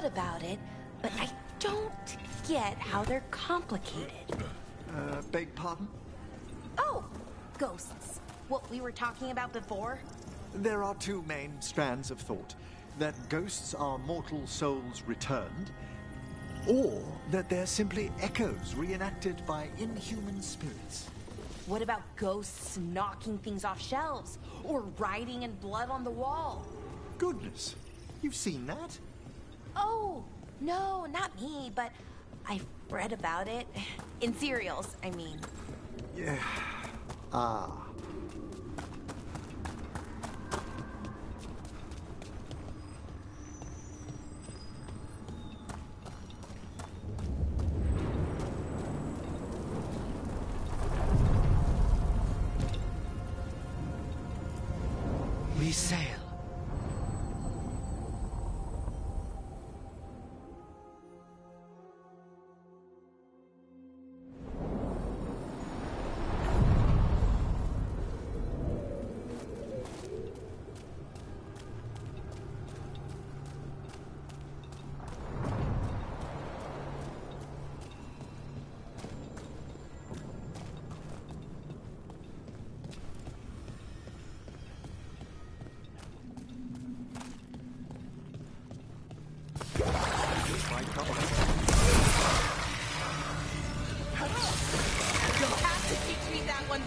About it, but I don't get how they're complicated. Beg pardon? Oh, ghosts. What we were talking about before? There are two main strands of thought. That ghosts are mortal souls returned, or that they're simply echoes reenacted by inhuman spirits. What about ghosts knocking things off shelves, or writing in blood on the wall? Goodness, you've seen that? Oh, no, not me, but I've read about it. In serials, I mean. Yeah. Ah. We sail.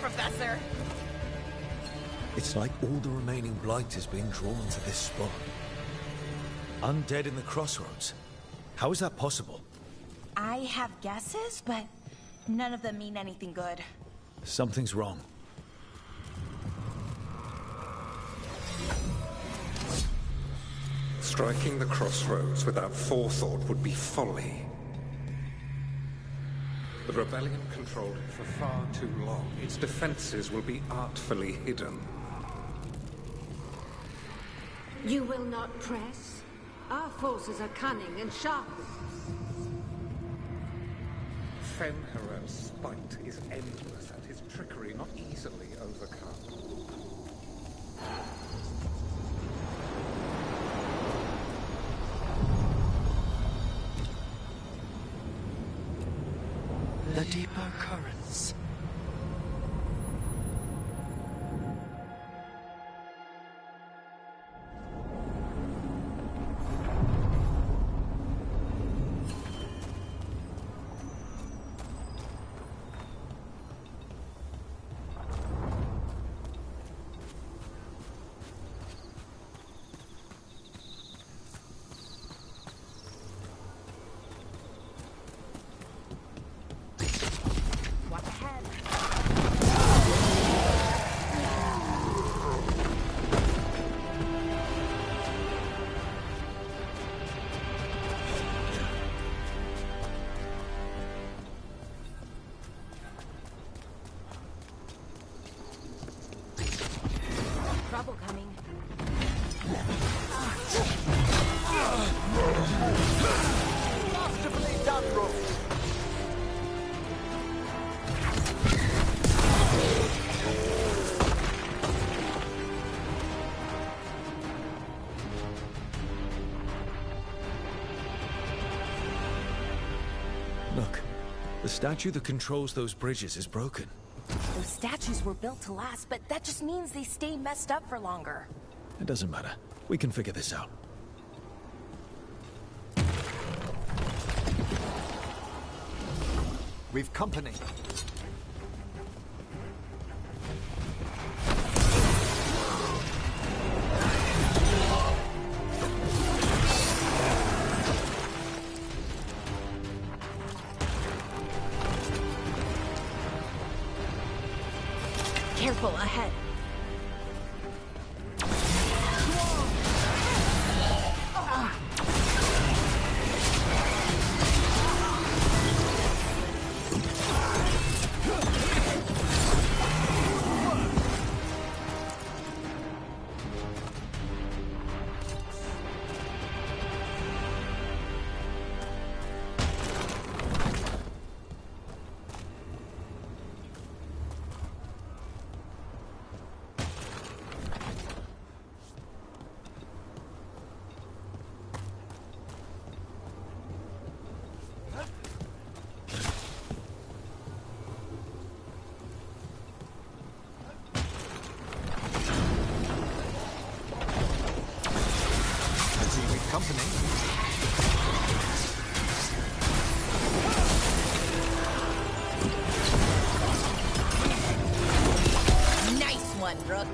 Professor. It's like all the remaining Blight is being drawn to this spot. Undead in the crossroads. How is that possible? I have guesses, but none of them mean anything good. Something's wrong. Striking the crossroads without forethought would be folly. The rebellion controlled it for far too long. Its defenses will be artfully hidden. You will not press? Our forces are cunning and sharp. Fenrir's spite is endless and his trickery not easily overcome. The deeper currents. Watch ahead. Look, the statue that controls those bridges is broken. Those statues were built to last, but that just means they stay messed up for longer. It doesn't matter. We can figure this out. We've company. Careful, ahead. Company. Nice one, Rook.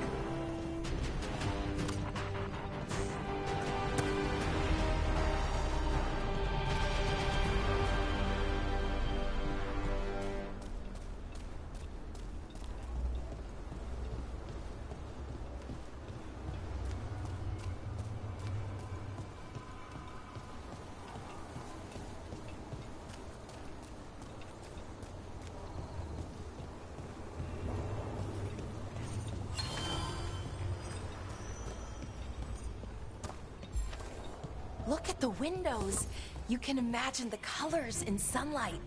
Look at the windows. You can imagine the colors in sunlight.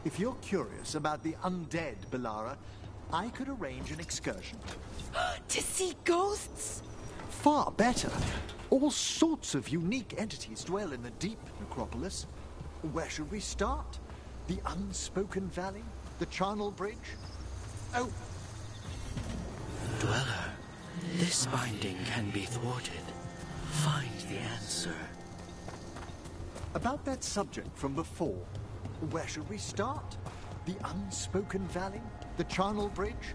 If you're curious about the undead, Belara, I could arrange an excursion. To see ghosts? Far better. All sorts of unique entities dwell in the deep necropolis. Where should we start? The Unspoken Valley? The Charnel Bridge? Oh! Dweller, this binding can be thwarted. Find the answer. About that subject from before, where should we start? The Unspoken Valley? The Charnel Bridge?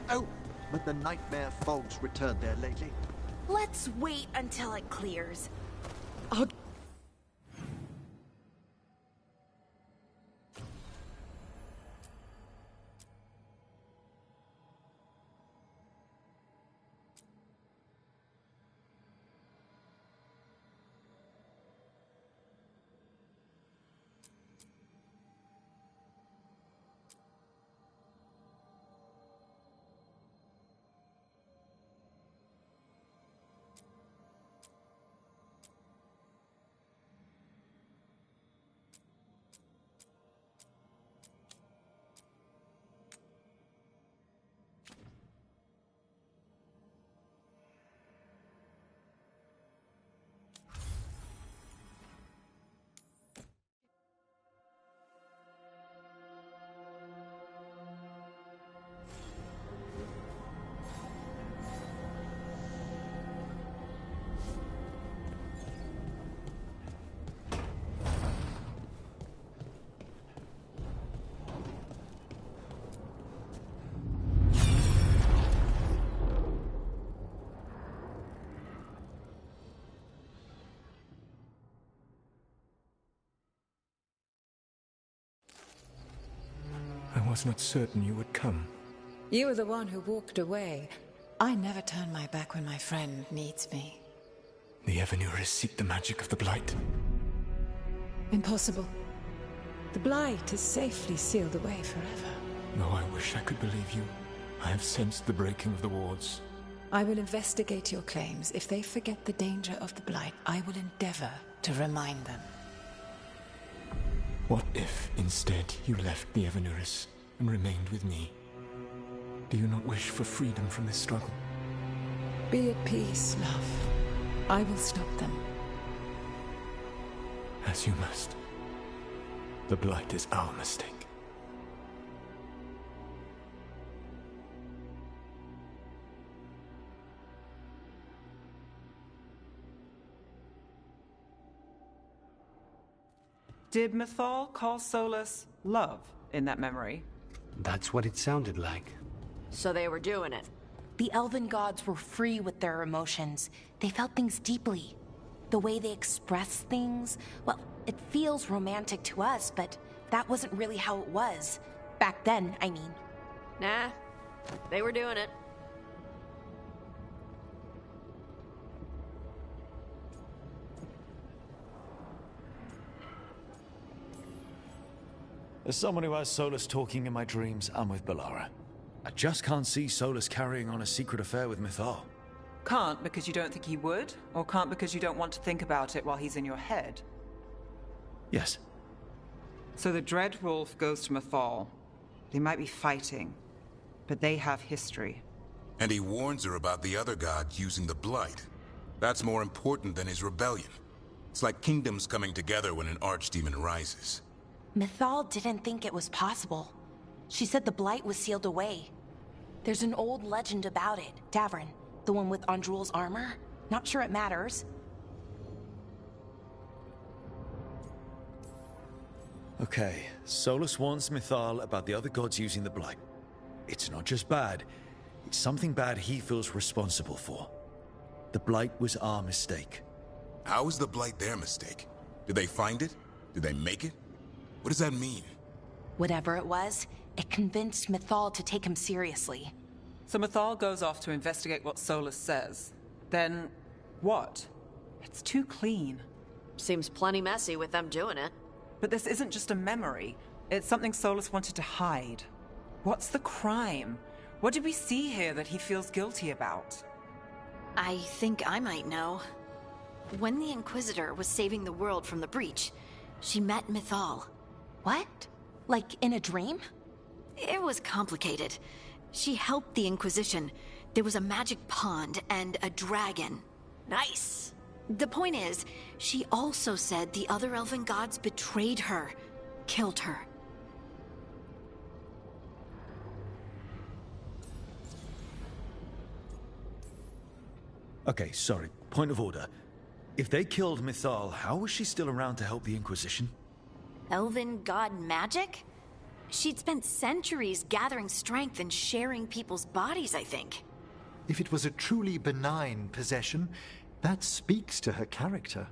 Oh, but the nightmare fogs returned there lately. Let's wait until it clears. was not certain you would come. You were the one who walked away. I never turn my back when my friend needs me. The Evanurus seek the magic of the Blight. Impossible. The Blight is safely sealed away forever. Oh, I wish I could believe you. I have sensed the breaking of the wards. I will investigate your claims. If they forget the danger of the Blight, I will endeavor to remind them. What if, instead, you left the Evanurus and remained with me? Do you not wish for freedom from this struggle? Be at peace, love. I will stop them. As you must. The Blight is our mistake. Did Mythal call Solus love in that memory? That's what it sounded like. So they were doing it. The elven gods were free with their emotions. They felt things deeply. The way they express things, well, it feels romantic to us, but that wasn't really how it was. Back then, I mean. Nah, they were doing it. As someone who has Solus talking in my dreams, I'm with Bellara. I just can't see Solus carrying on a secret affair with Mythal. Can't because you don't think he would? Or can't because you don't want to think about it while he's in your head? Yes. So the Dread Wolf goes to Mythal. They might be fighting, but they have history. And he warns her about the other gods using the Blight. That's more important than his rebellion. It's like kingdoms coming together when an archdemon rises. Mythal didn't think it was possible. She said the Blight was sealed away. There's an old legend about it. Davrin, the one with Andrul's armor. Not sure it matters. Okay, Solus warns Mythal about the other gods using the Blight. It's not just bad, it's something bad he feels responsible for. The Blight was our mistake. How was the Blight their mistake? Did they find it? Did they make it? What does that mean? Whatever it was, it convinced Mythal to take him seriously. So Mythal goes off to investigate what Solus says. Then, what? It's too clean. Seems plenty messy with them doing it. But this isn't just a memory. It's something Solus wanted to hide. What's the crime? What did we see here that he feels guilty about? I think I might know. When the Inquisitor was saving the world from the breach, she met Mythal. What? Like in a dream? It was complicated. She helped the Inquisition. There was a magic pond and a dragon. Nice. The point is, she also said the other elven gods betrayed her, killed her. Okay, sorry. Point of order. If they killed Mythal, how was she still around to help the Inquisition? Elven god magic? She'd spent centuries gathering strength and sharing people's bodies, I think. If it was a truly benign possession, that speaks to her character.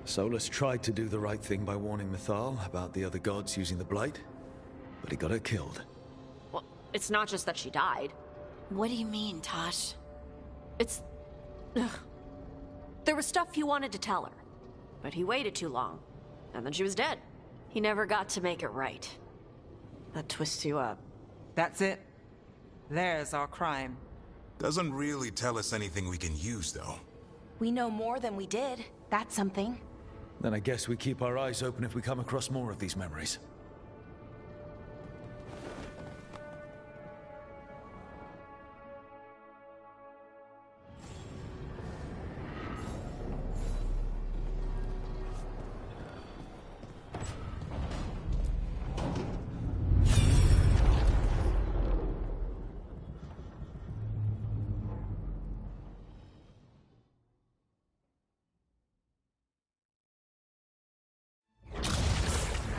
Solus tried to do the right thing by warning Mythal about the other gods using the Blight, but he got her killed. Well, it's not just that she died. What do you mean, Tosh? It's... Ugh. There was stuff he wanted to tell her, but he waited too long, and then she was dead. He never got to make it right. That twists you up. That's it. There's our crime. Doesn't really tell us anything we can use, though. We know more than we did. That's something. Then I guess we keep our eyes open if we come across more of these memories.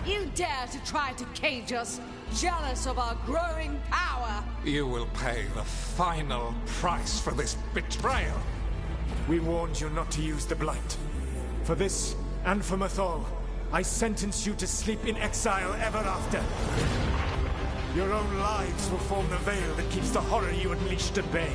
You dare to try to cage us, jealous of our growing power! You will pay the final price for this betrayal. We warned you not to use the Blight. For this, and for Mythal, I sentence you to sleep in exile ever after. Your own lives will form the veil that keeps the horror you unleashed at bay.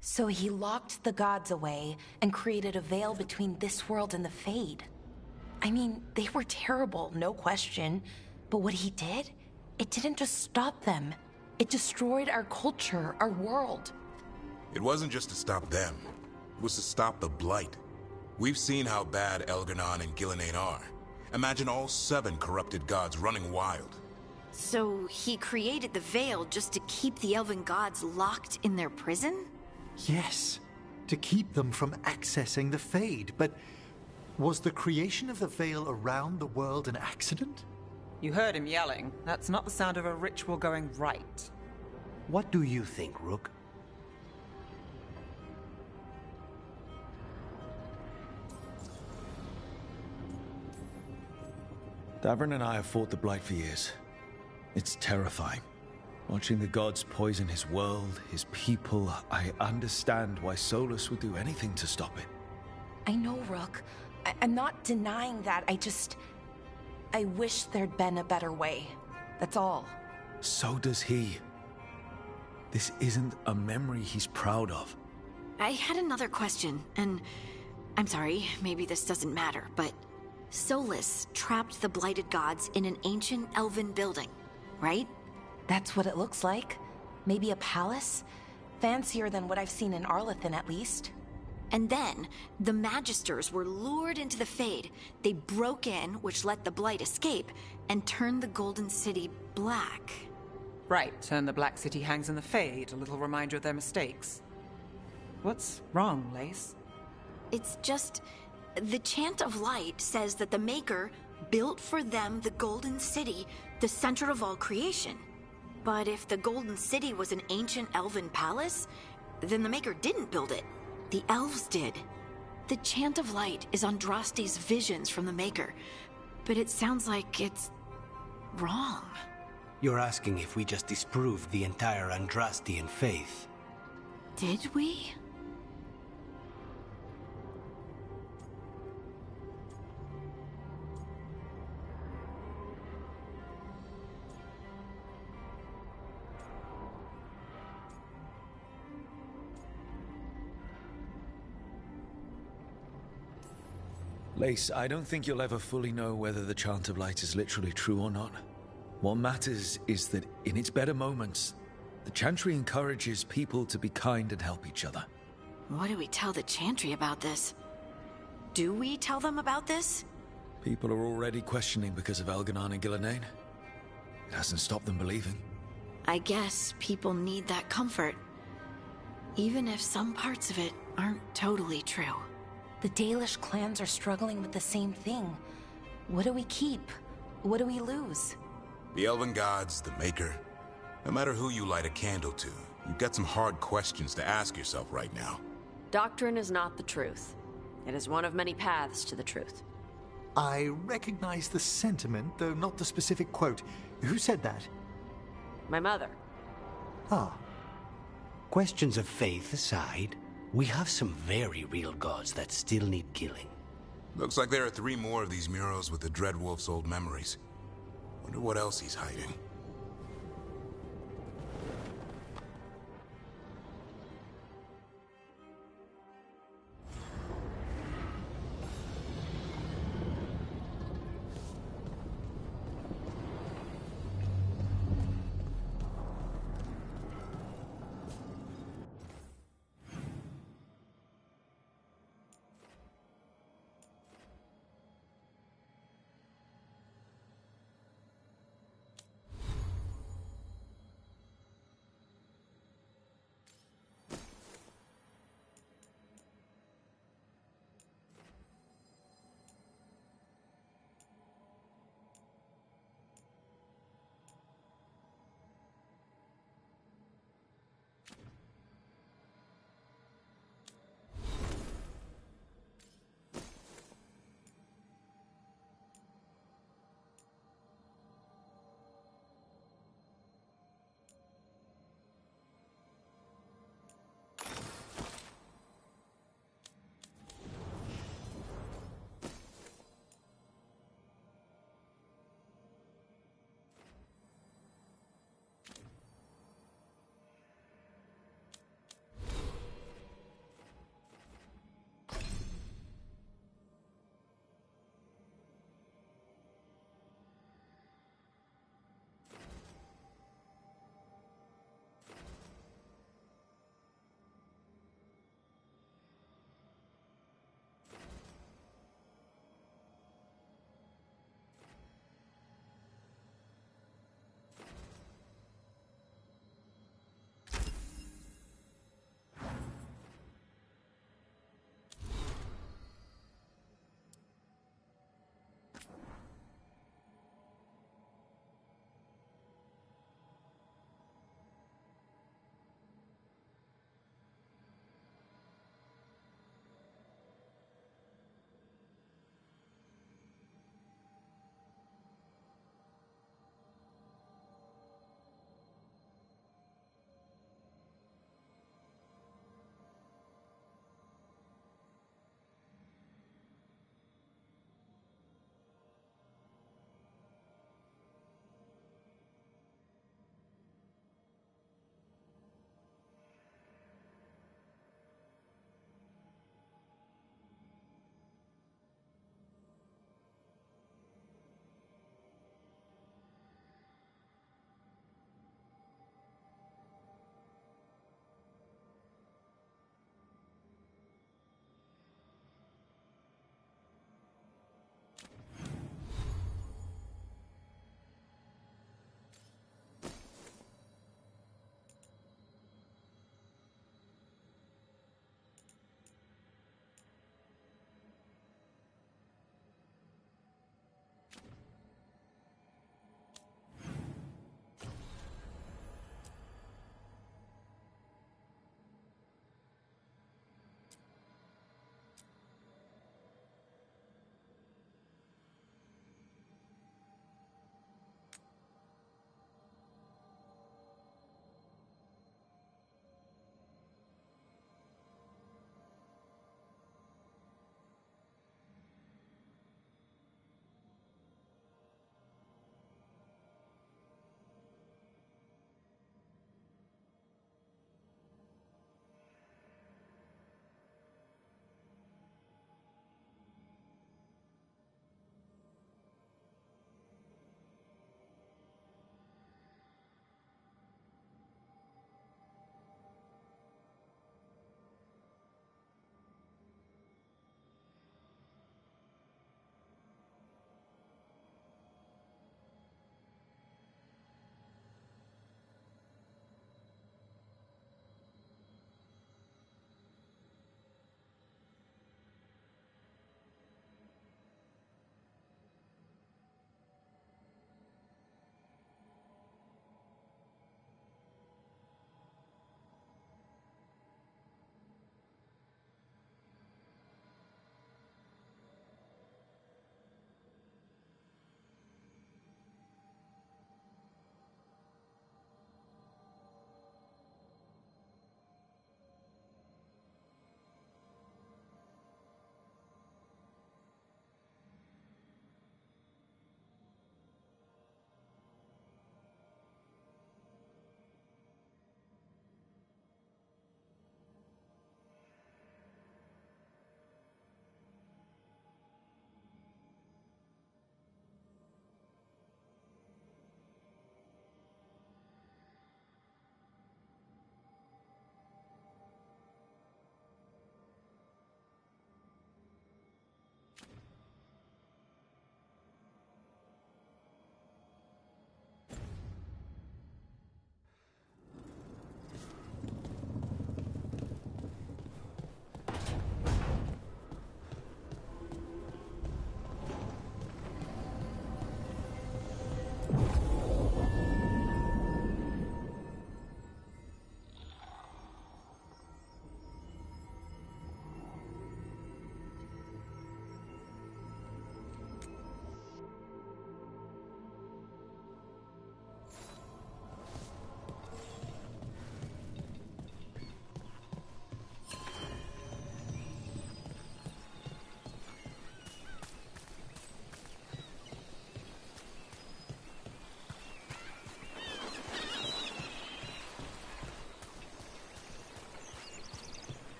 So he locked the gods away and created a veil between this world and the Fade. I mean, they were terrible, no question. But what he did, it didn't just stop them. It destroyed our culture, our world. It wasn't just to stop them. It was to stop the Blight. We've seen how bad Elganon and Gillenane are. Imagine all 7 corrupted gods running wild. So he created the Veil just to keep the elven gods locked in their prison? Yes, to keep them from accessing the Fade, but was the creation of the Veil around the world an accident? You heard him yelling. That's not the sound of a ritual going right. What do you think, Rook? Davern and I have fought the Blight for years. It's terrifying. Watching the gods poison his world, his people, I understand why Solus would do anything to stop it. I know, Rook. I'm not denying that. I wish there'd been a better way. That's all. So does he. This isn't a memory he's proud of. I had another question, and I'm sorry, maybe this doesn't matter, but Solus trapped the blighted gods in an ancient elven building, right? That's what it looks like. Maybe a palace? Fancier than what I've seen in Arlethan, at least. And then, the Magisters were lured into the Fade. They broke in, which let the Blight escape, and turned the Golden City black. Right, and the Black City hangs in the Fade, a little reminder of their mistakes. What's wrong, Lace? It's just... the Chant of Light says that the Maker built for them the Golden City, the center of all creation. But if the Golden City was an ancient elven palace, then the Maker didn't build it. The elves did. The Chant of Light is Andraste's visions from the Maker, but it sounds like it's wrong. You're asking if we just disproved the entire Andrastian faith. Did we? Lace, I don't think you'll ever fully know whether the Chant of Light is literally true or not. What matters is that in its better moments, the Chantry encourages people to be kind and help each other. What do we tell the Chantry about this? Do we tell them about this? People are already questioning because of Elganon and Gillenane. It hasn't stopped them believing. I guess people need that comfort, even if some parts of it aren't totally true. The Dalish clans are struggling with the same thing. What do we keep? What do we lose? The Elven Gods, the Maker. No matter who you light a candle to, you've got some hard questions to ask yourself right now. Doctrine is not the truth. It is one of many paths to the truth. I recognize the sentiment, though not the specific quote. Who said that? My mother. Ah. Questions of faith aside, we have some very real gods that still need killing. Looks like there are 3 more of these murals with the Dreadwolf's old memories. Wonder what else he's hiding.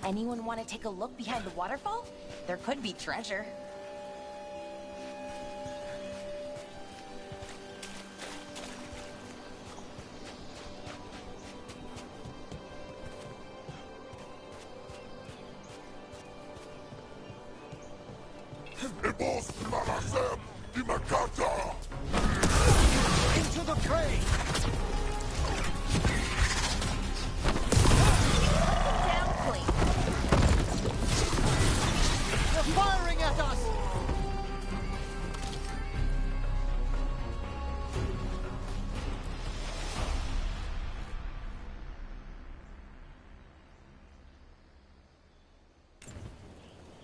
Anyone want to take a look behind the waterfall? There could be treasure. Into the fray! They're firing at us!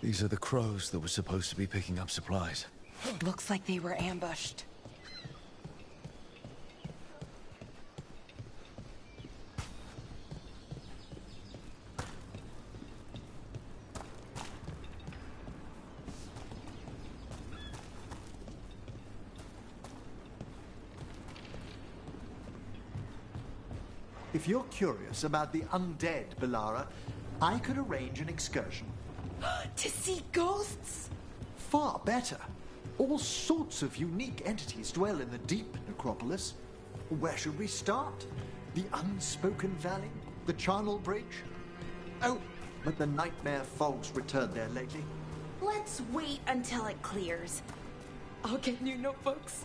These are the crows that were supposed to be picking up supplies. Looks like they were ambushed. If you're curious about the undead, Belara, I could arrange an excursion. To see ghosts? Far better. All sorts of unique entities dwell in the deep necropolis. Where should we start? The Unspoken Valley? The Charnel Bridge? Oh, but the nightmare fog's returned there lately. Let's wait until it clears. I'll get new notebooks.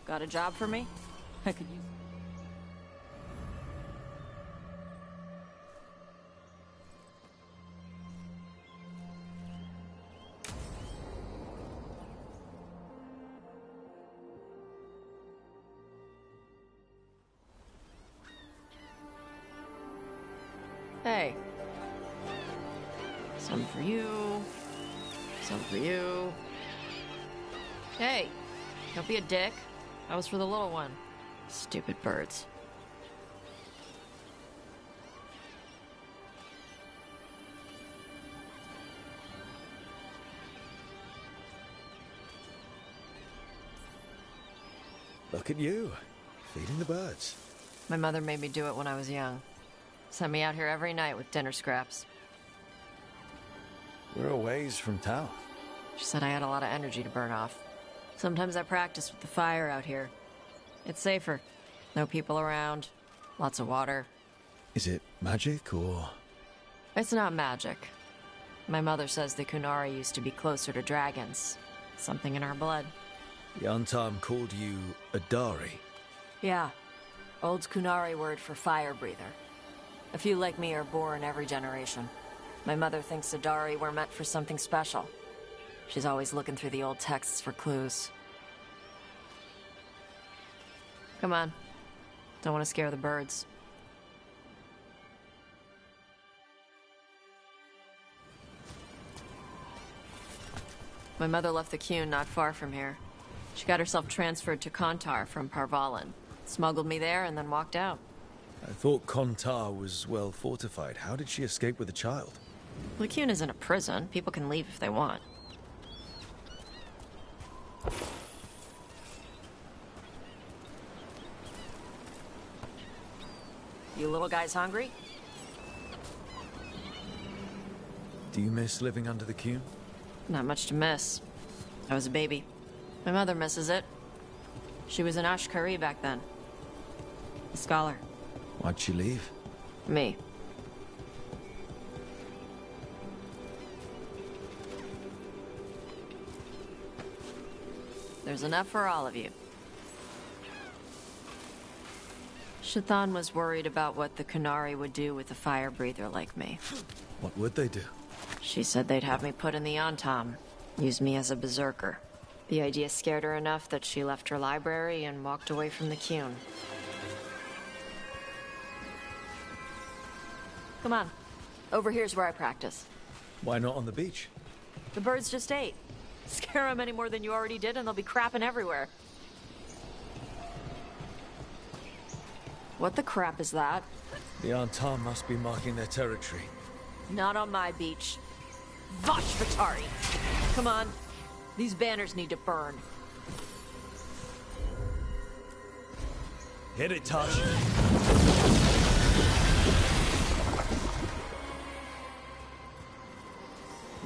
Got a job for me? I could use... Hey. Some for you. Some for you. Hey, don't be a dick. That was for the little one. Stupid birds. Look at you, feeding the birds. My mother made me do it when I was young. Sent me out here every night with dinner scraps. We're a ways from town. She said I had a lot of energy to burn off. Sometimes I practice with the fire out here. It's safer. No people around. Lots of water. Is it magic, or...? It's not magic. My mother says the Kunari used to be closer to dragons. Something in our blood. The Antam called you a Dari. Yeah. Old Kunari word for fire breather. A few like me are born every generation. My mother thinks the Dari were meant for something special. She's always looking through the old texts for clues. Come on. Don't want to scare the birds. My mother left the Qun not far from here. She got herself transferred to Kontar from Parvalan. Smuggled me there and then walked out. I thought Kontar was well fortified. How did she escape with a child? The Qun isn't a prison. People can leave if they want. You little guys hungry? Do you miss living under the Qun? Not much to miss. I was a baby. My mother misses it. She was an Ashkari back then. A scholar. Why'd she leave? Me. There's enough for all of you. Shathan was worried about what the Kunari would do with a fire breather like me. What would they do? She said they'd have me put in the Antam, use me as a berserker. The idea scared her enough that she left her library and walked away from the Qun. Come on. Over here's where I practice. Why not on the beach? The birds just ate. Scare them any more than you already did and they'll be crapping everywhere. What the crap is that? The Antam must be marking their territory. Not on my beach. Vosh Vatari! Come on. These banners need to burn. Hit it, Tosh.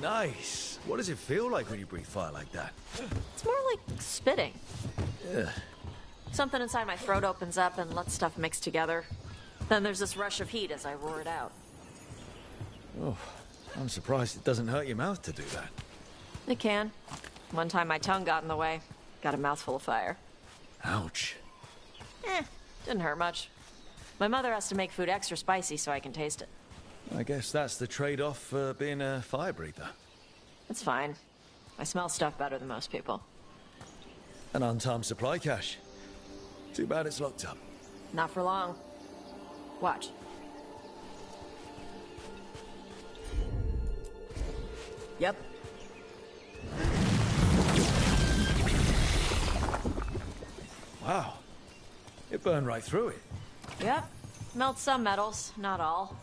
Nice. What does it feel like when you breathe fire like that? It's more like spitting. Yeah. Something inside my throat opens up and lets stuff mix together. Then there's this rush of heat as I roar it out. Oh, I'm surprised it doesn't hurt your mouth to do that. It can. One time my tongue got in the way. Got a mouthful of fire. Ouch. Didn't hurt much. My mother has to make food extra spicy so I can taste it. I guess that's the trade-off for being a fire breather. It's fine. I smell stuff better than most people. An untimed supply cache. Too bad it's locked up. Not for long. Watch. Yep. Wow. It burned right through it. Yep. Melts some metals, not all.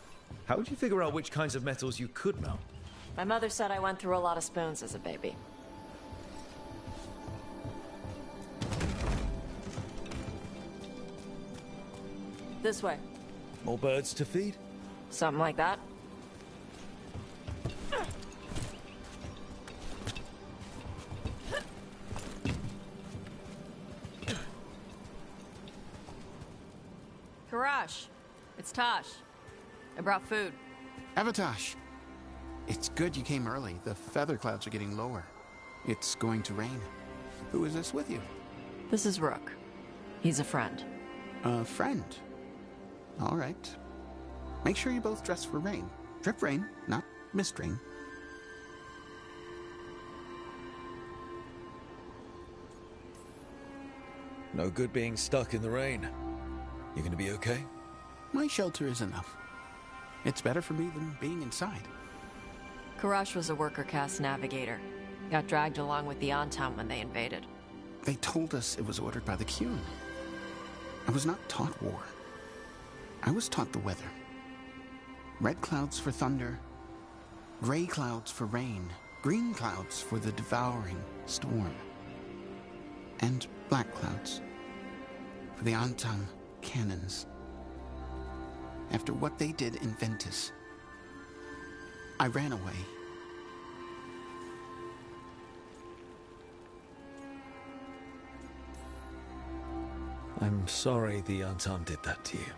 How would you figure out which kinds of metals you could melt? My mother said I went through a lot of spoons as a baby. This way. More birds to feed? Something like that. Karash, it's Tosh. I brought food. Avatosh, it's good you came early. The feather clouds are getting lower. It's going to rain. Who is this with you? This is Rook. He's a friend. A friend? All right. Make sure you both dress for rain. Drip rain, not mist rain. No good being stuck in the rain. You gonna be okay? My shelter is enough. It's better for me than being inside. Karash was a worker caste navigator. Got dragged along with the Antam when they invaded. They told us it was ordered by the Qun. I was not taught war. I was taught the weather. Red clouds for thunder, gray clouds for rain, green clouds for the devouring storm, and black clouds the Antam cannons. After what they did in Ventus, I ran away. I'm sorry the Antam did that to you.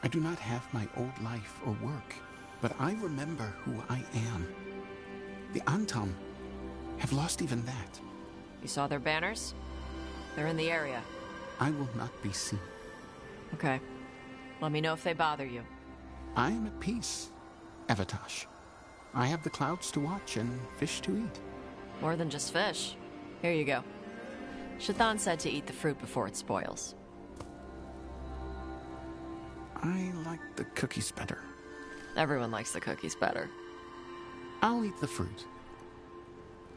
I do not have my old life or work, but I remember who I am. The Antam have lost even that. You saw their banners? They're in the area. I will not be seen. Okay. Let me know if they bother you. I am at peace, Evatash. I have the clouds to watch and fish to eat. More than just fish. Here you go. Shathan said to eat the fruit before it spoils. I like the cookies better. Everyone likes the cookies better. I'll eat the fruit.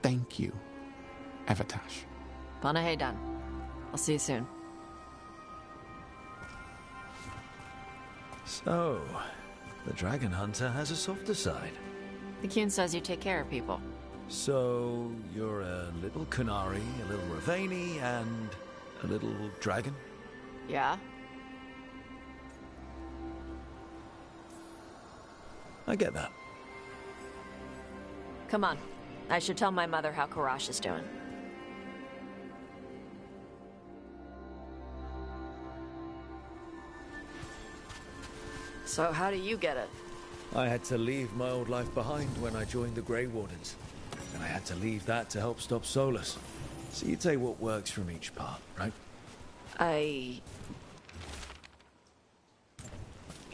Thank you, Evatash. Panahedan. I'll see you soon. So, the Dragon Hunter has a softer side. The Kyun says you take care of people. So, you're a little Kunari, a little Ravani, and a little dragon? Yeah? I get that. Come on. I should tell my mother how Karash is doing. So how do you get it? I had to leave my old life behind when I joined the Grey Wardens. And I had to leave that to help stop Solus. So you take what works from each part, right?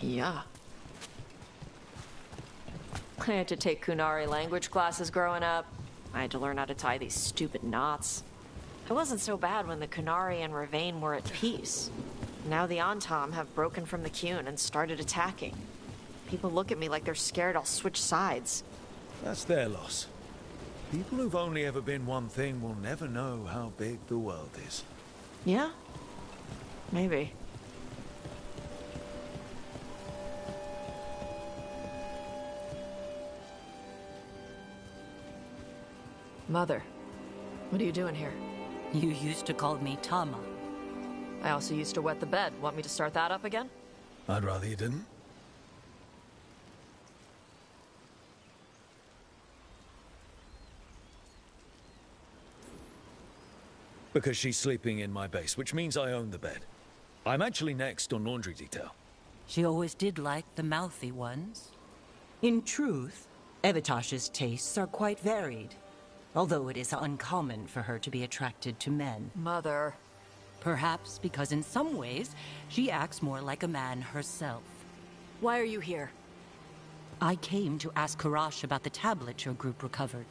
Yeah. I had to take Kunari language classes growing up. I had to learn how to tie these stupid knots. It wasn't so bad when the Kunari and Ravane were at peace. Now the Antam have broken from the Kyun and started attacking. People look at me like they're scared I'll switch sides. That's their loss. People who've only ever been one thing will never know how big the world is. Yeah? Maybe. Mother, what are you doing here? You used to call me Tama. I also used to wet the bed. Want me to start that up again? I'd rather you didn't. Because she's sleeping in my base, which means I own the bed. I'm actually next on laundry detail. She always did like the mouthy ones. In truth, Evitash's tastes are quite varied, although it is uncommon for her to be attracted to men. Mother. Perhaps because in some ways, she acts more like a man herself. Why are you here? I came to ask Karash about the tablet your group recovered.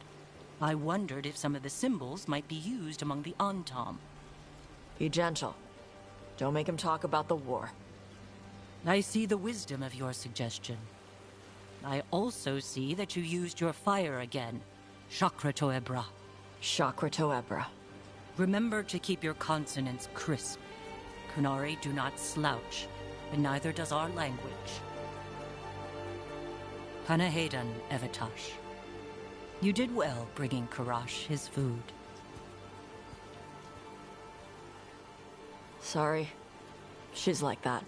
I wondered if some of the symbols might be used among the Antam. Be gentle. Don't make him talk about the war. I see the wisdom of your suggestion. I also see that you used your fire again. Chakra Toebra. Chakra Toebra. Remember to keep your consonants crisp. Kunari do not slouch, and neither does our language. Panahedan, Evitash. You did well bringing Karash his food. Sorry. She's like that.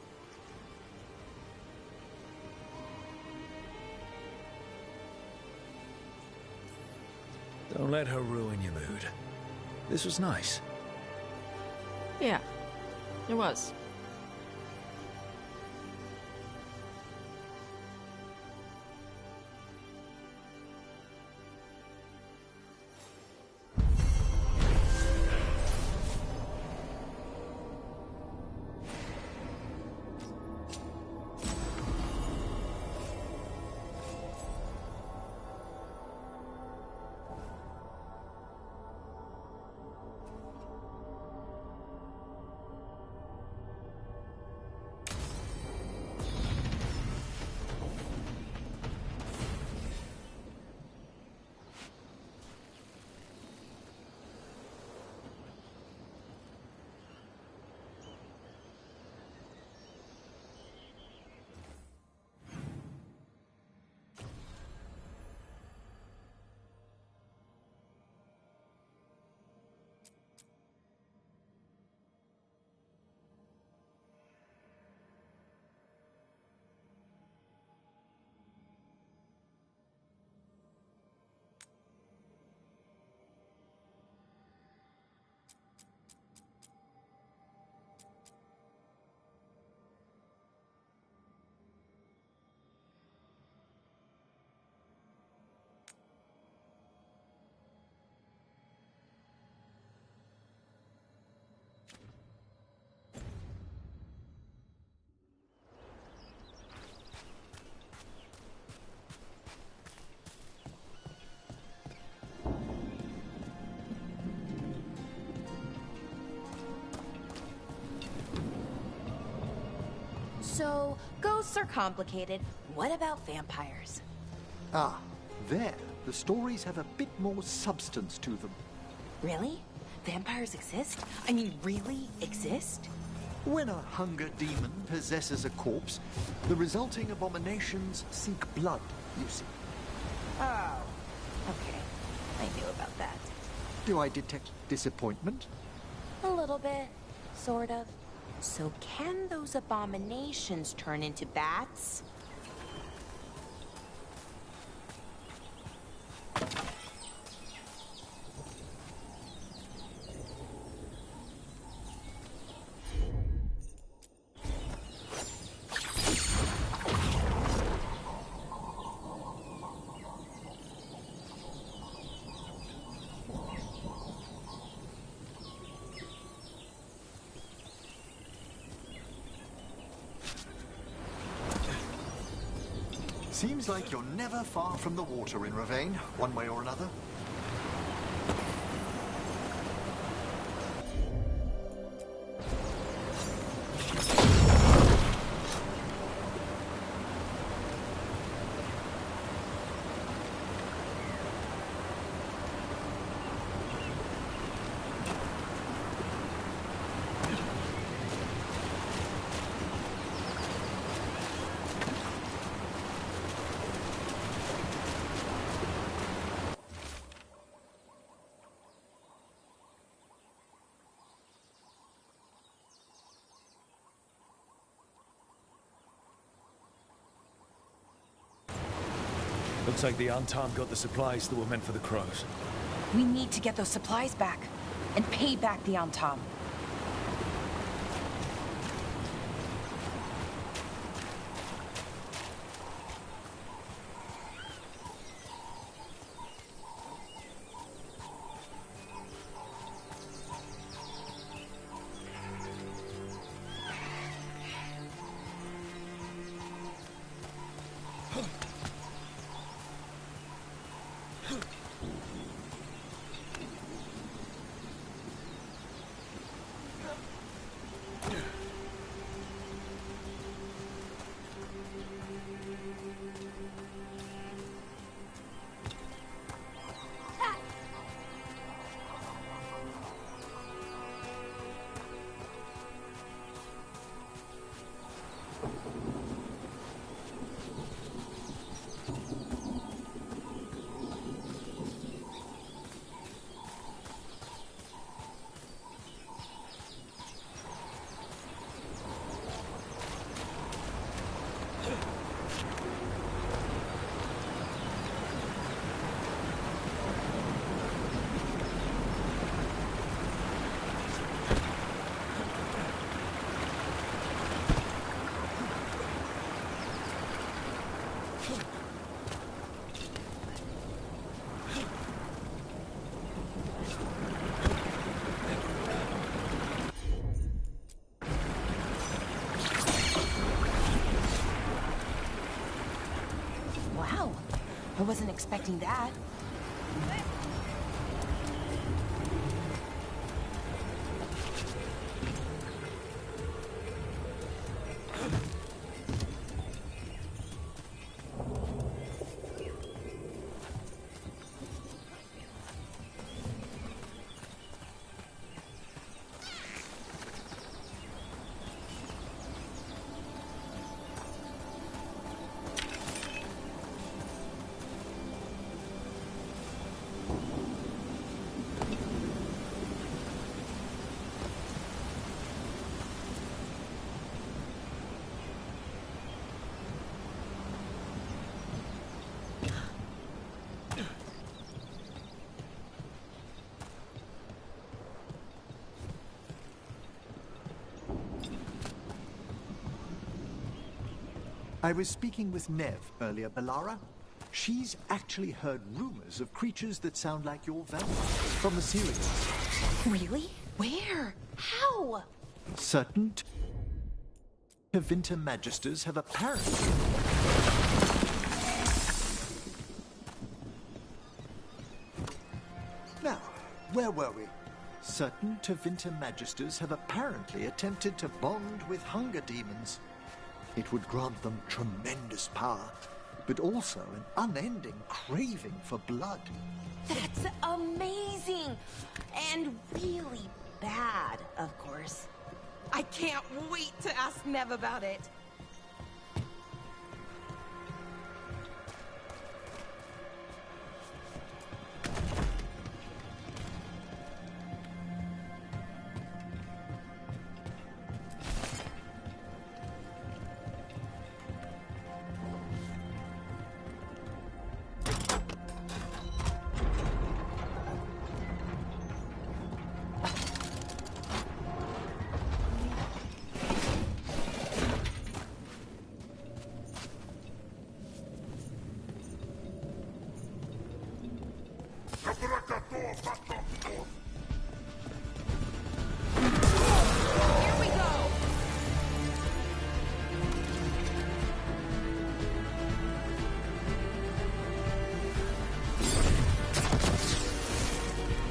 Don't let her ruin your mood. This was nice. Yeah, it was. So, ghosts are complicated. What about vampires? Ah, there. The stories have a bit more substance to them. Really? Vampires exist? I mean, really exist? When a hunger demon possesses a corpse, the resulting abominations seek blood, you see. Oh, okay. I knew about that. Do I detect disappointment? A little bit, sort of. So can those abominations turn into bats? Seems like you're never far from the water in Ravane, one way or another. Looks like the Antam got the supplies that were meant for the crows. We need to get those supplies back and pay back the Antam. Wow, I wasn't expecting that. I was speaking with Nev earlier, Balara. She's actually heard rumors of creatures that sound like your vampires from the ceiling. Really? Where? How? Certain Tevinter Magisters have apparently... Now, where were we? Certain Tevinter Magisters have apparently attempted to bond with hunger demons. It would grant them tremendous power, but also an unending craving for blood. That's amazing! And really bad, of course. I can't wait to ask Nev about it.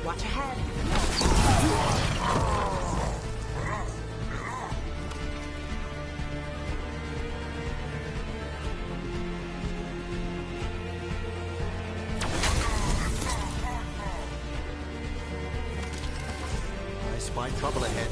Watch ahead. I spy trouble ahead.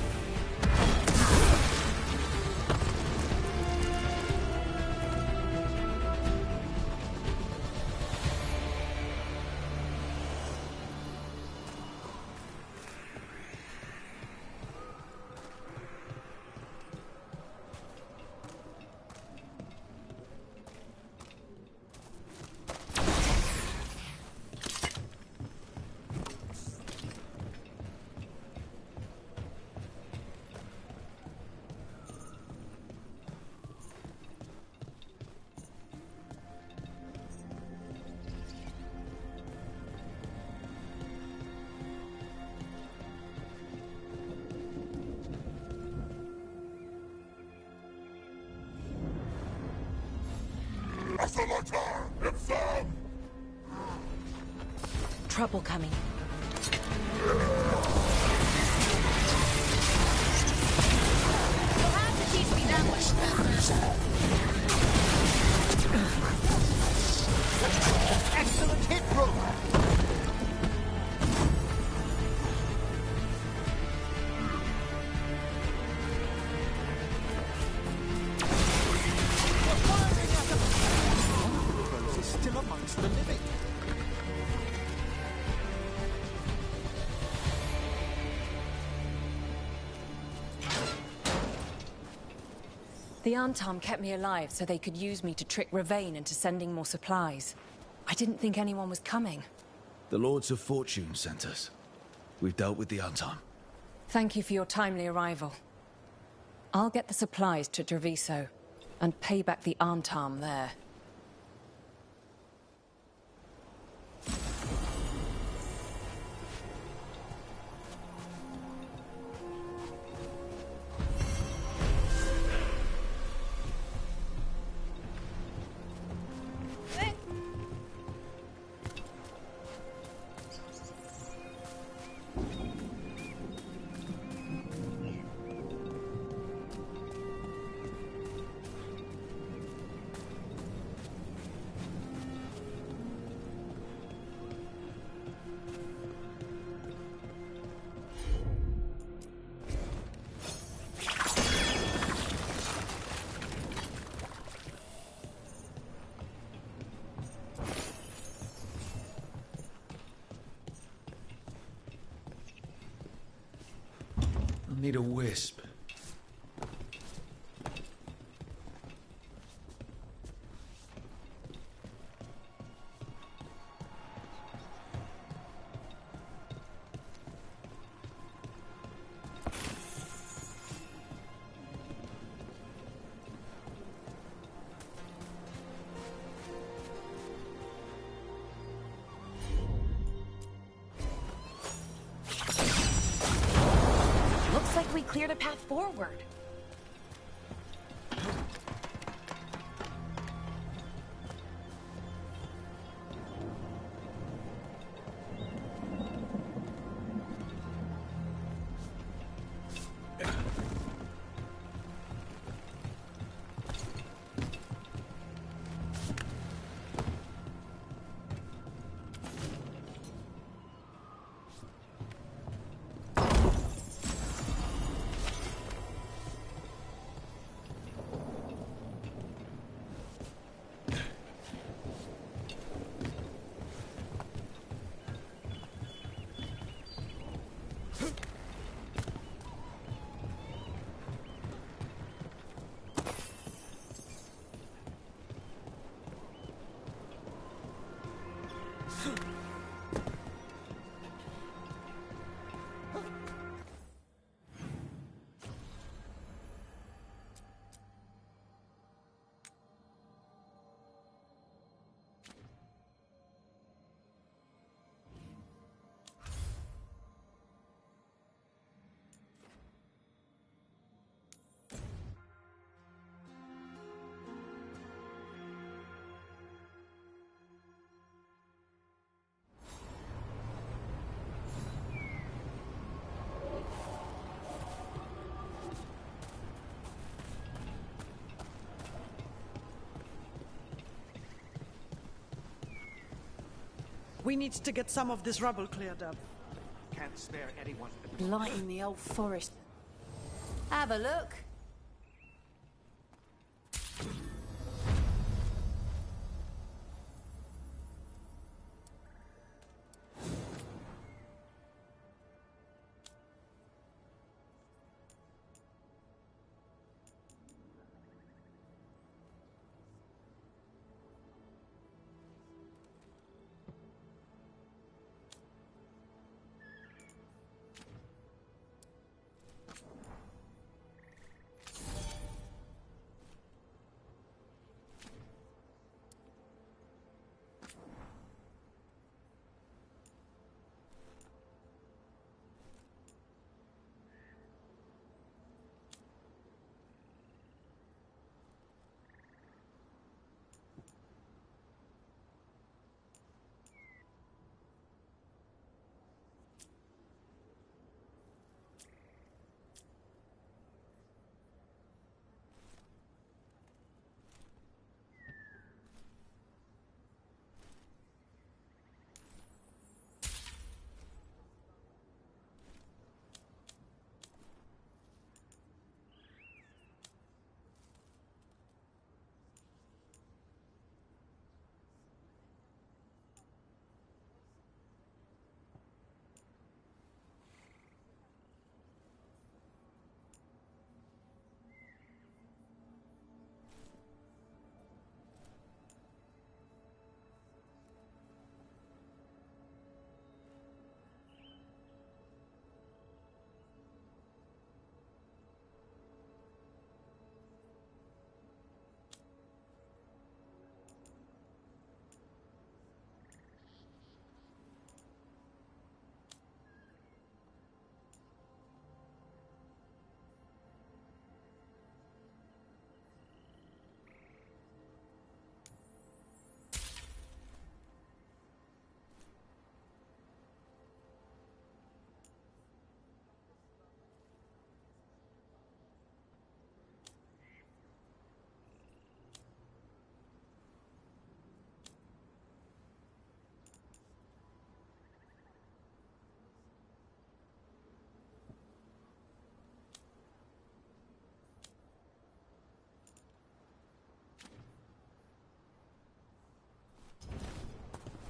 Trouble coming. You'll have to teach me that one. Excellent hit, Rook! Rose is still amongst the living. The Antam kept me alive so they could use me to trick Ravain into sending more supplies. I didn't think anyone was coming. The Lords of Fortune sent us. We've dealt with the Antam. Thank you for your timely arrival. I'll get the supplies to Treviso and pay back the Antam there. Need a wisp. Looks like we cleared a path forward. We need to get some of this rubble cleared up. Can't spare anyone. Lighting the old forest. Have a look.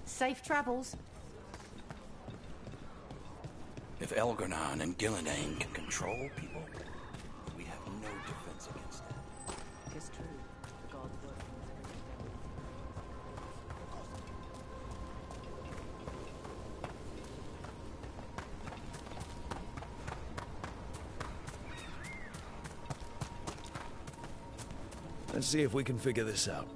Safe travels. If Algernon and Gillenane can control people, we have no defense against that. It's true. The gods work. Let's see if we can figure this out.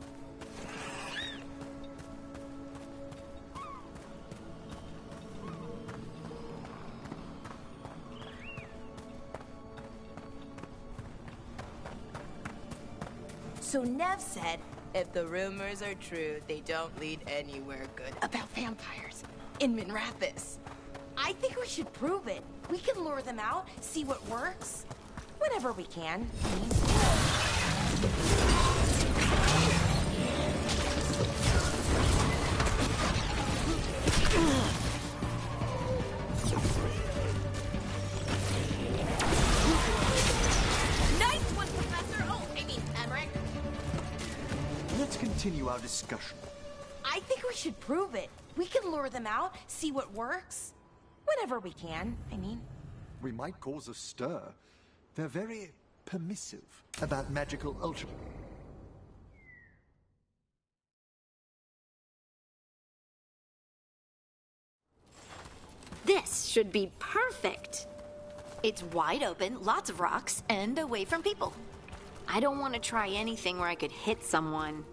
So Nev said, if the rumors are true, they don't lead anywhere good about vampires in Minrathis. I think we should prove it. We can lure them out, see what works. Whenever we can. Nice one, Professor! Oh, I mean, Emmerich. Let's continue our discussion. I think we should prove it. We can lure them out, see what works. Whenever we can, I mean. We might cause a stir. They're very permissive about magical ultra. This should be perfect. It's wide open, lots of rocks, and away from people. I don't want to try anything where I could hit someone.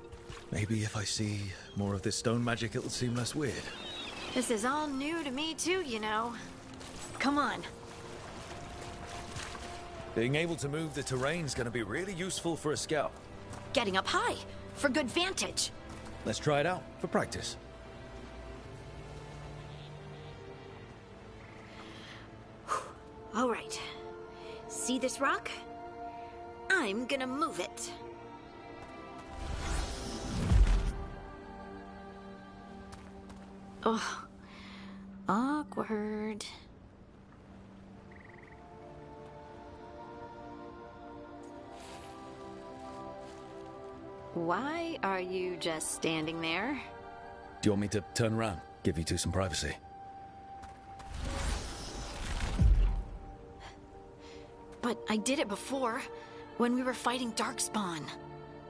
Maybe if I see more of this stone magic, it'll seem less weird. This is all new to me too, you know. Come on. Being able to move the terrain's gonna be really useful for a scout. Getting up high, for good vantage. Let's try it out, for practice. All right. See this rock? I'm gonna move it. Oh, awkward. Why are you just standing there? Do you want me to turn around? Give you two some privacy? But I did it before, when we were fighting Darkspawn.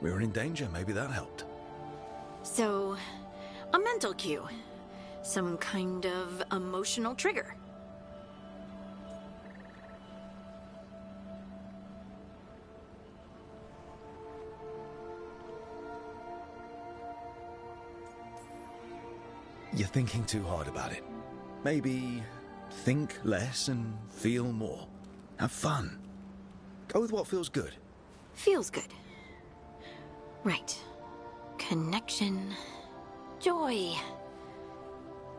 We were in danger, maybe that helped. So, a mental cue. Some kind of emotional trigger. You're thinking too hard about it. Maybe think less and feel more. Have fun. Go with what feels good. Feels good. Right. Connection. Joy.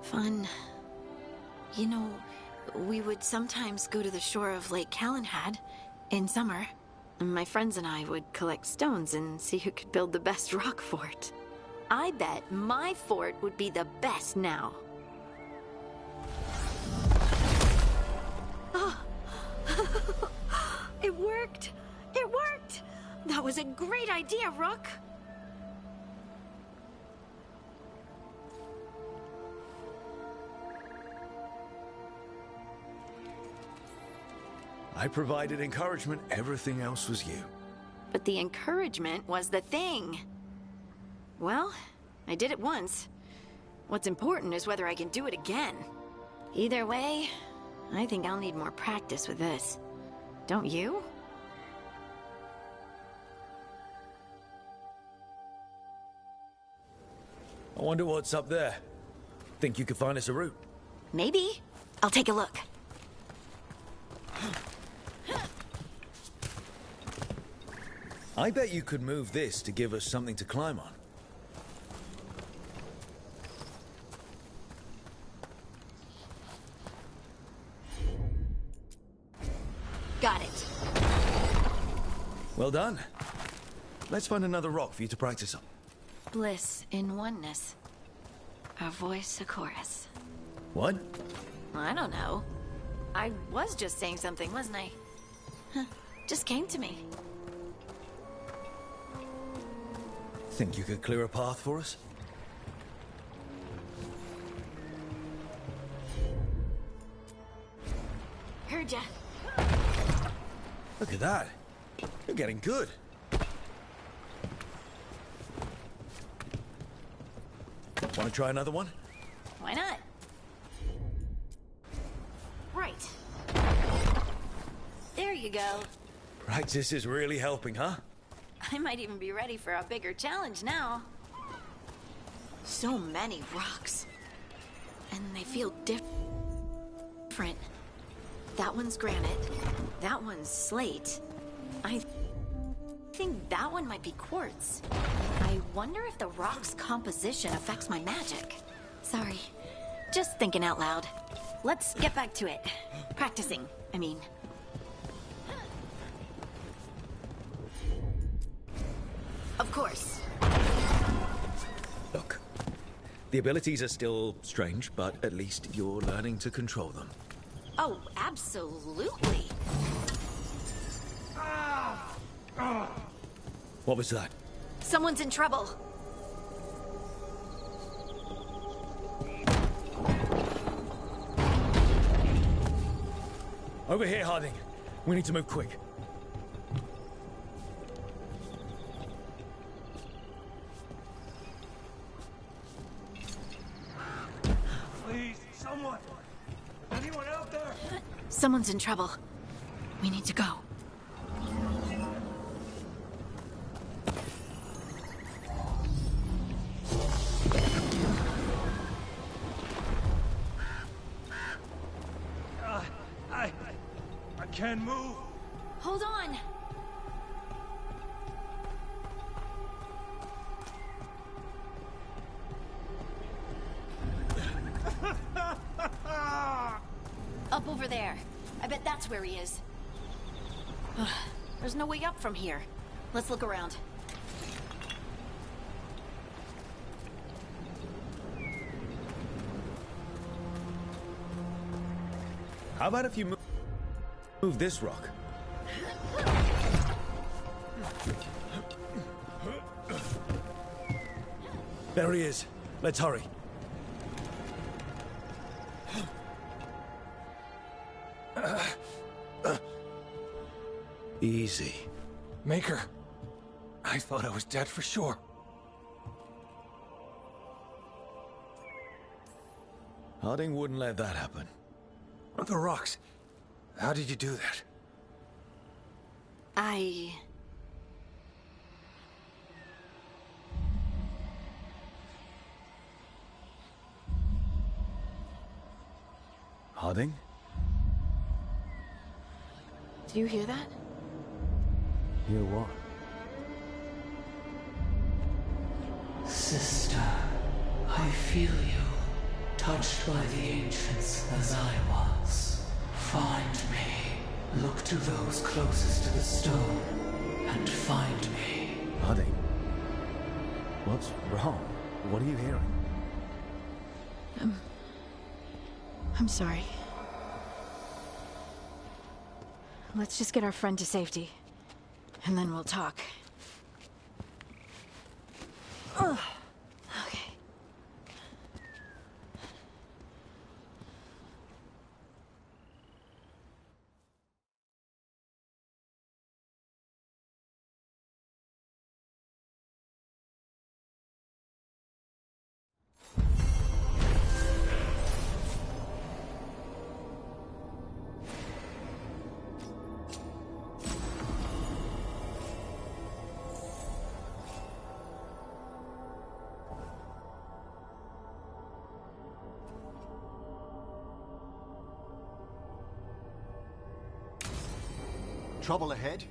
Fun. You know, we would sometimes go to the shore of Lake Calenhad in summer. My friends and I would collect stones and see who could build the best rock fort. I bet my fort would be the best now. Oh. It worked! It worked! That was a great idea, Rook! I provided encouragement, everything else was you. But the encouragement was the thing. Well, I did it once. What's important is whether I can do it again. Either way, I think I'll need more practice with this. Don't you? I wonder what's up there. Think you could find us a route? Maybe. I'll take a look. I bet you could move this to give us something to climb on. Got it. Well done. Let's find another rock for you to practice on. Bliss in oneness. A voice, a chorus. What? I don't know. I was just saying something, wasn't I? Huh. Just came to me. Think you could clear a path for us? Heard ya. Look at that. You're getting good. Want to try another one? Why not? Right. There you go. Practice is really helping, huh? I might even be ready for a bigger challenge now. So many rocks. And they feel different. That one's granite. That one's slate. I think that one might be quartz. I wonder if the rock's composition affects my magic. Sorry. Just thinking out loud. Let's get back to it. Practicing, I mean. Of course. Look, the abilities are still strange, but at least you're learning to control them. Oh, absolutely. What was that? Someone's in trouble. Over here, Harding. We need to move quick. Please, someone! Anyone out there? Someone's in trouble. We need to go. I can't move. Hold on. Up over there. I bet that's where he is. There's no way up from here. Let's look around. How about if you move this rock? There he is. Let's hurry. Easy. Maker, I thought I was dead for sure. Harding wouldn't let that happen. The rocks. How did you do that? Harding? Do you hear that? Hear what? Sister, I feel you, touched by the ancients as I was. Find me. Look to those closest to the stone, and find me. Harding? What's wrong? What are you hearing? I'm sorry. Let's just get our friend to safety, and then we'll talk. Ugh. Okay. Trouble ahead?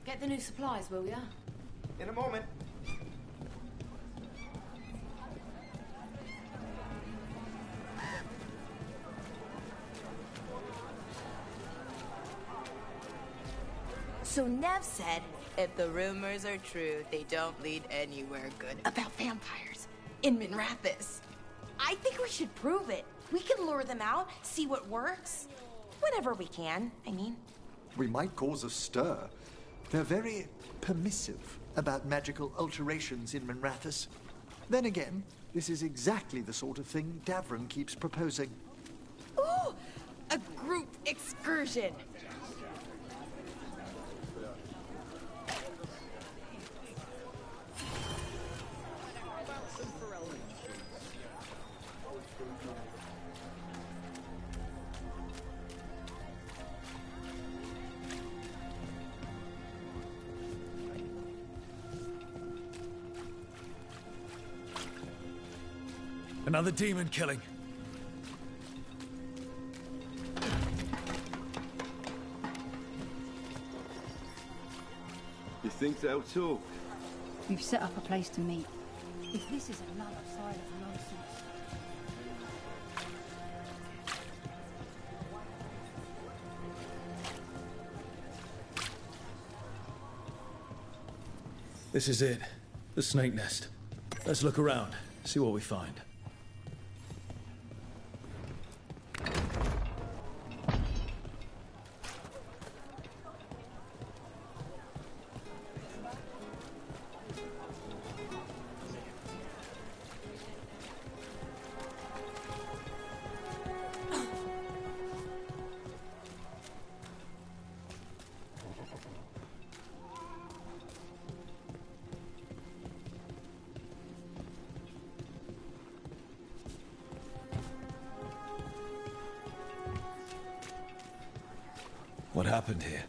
Get the new supplies, will ya? In a moment. So Nev said, if the rumors are true, they don't lead anywhere good about vampires in Minrathous. I think we should prove it. We can lure them out, see what works. Whatever we can, I mean. We might cause a stir. They're very permissive about magical alterations in Minrathous. Then again, this is exactly the sort of thing Davron keeps proposing. Ooh, a group excursion. Another demon killing. You think they'll talk? We've set up a place to meet. If this is another side of nonsense... This is it. The snake nest. Let's look around, see what we find. What happened here?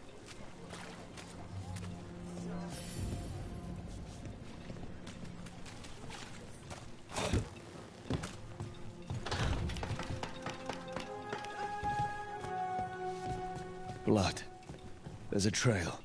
Blood. There's a trail.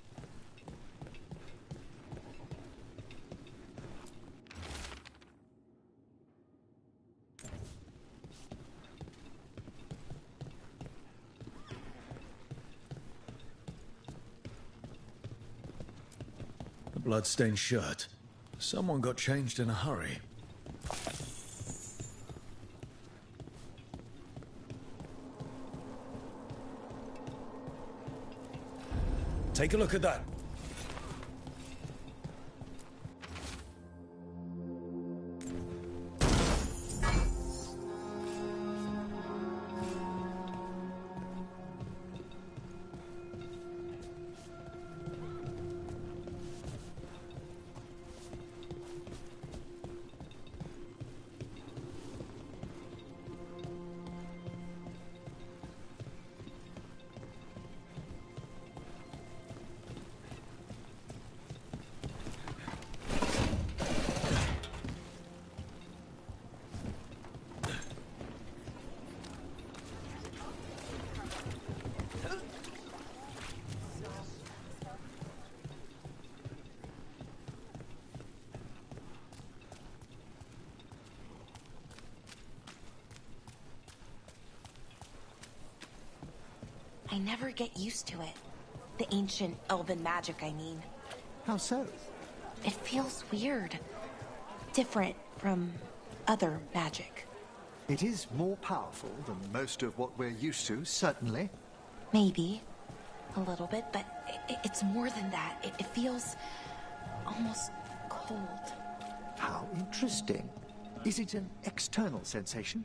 A blood-stained shirt. Someone got changed in a hurry. Take a look at that. I never get used to it. The ancient elven magic, I mean. How so? It feels weird. Different from other magic. It is more powerful than most of what we're used to, certainly. Maybe. A little bit, but it's more than that. It feels almost cold. How interesting. Is it an external sensation?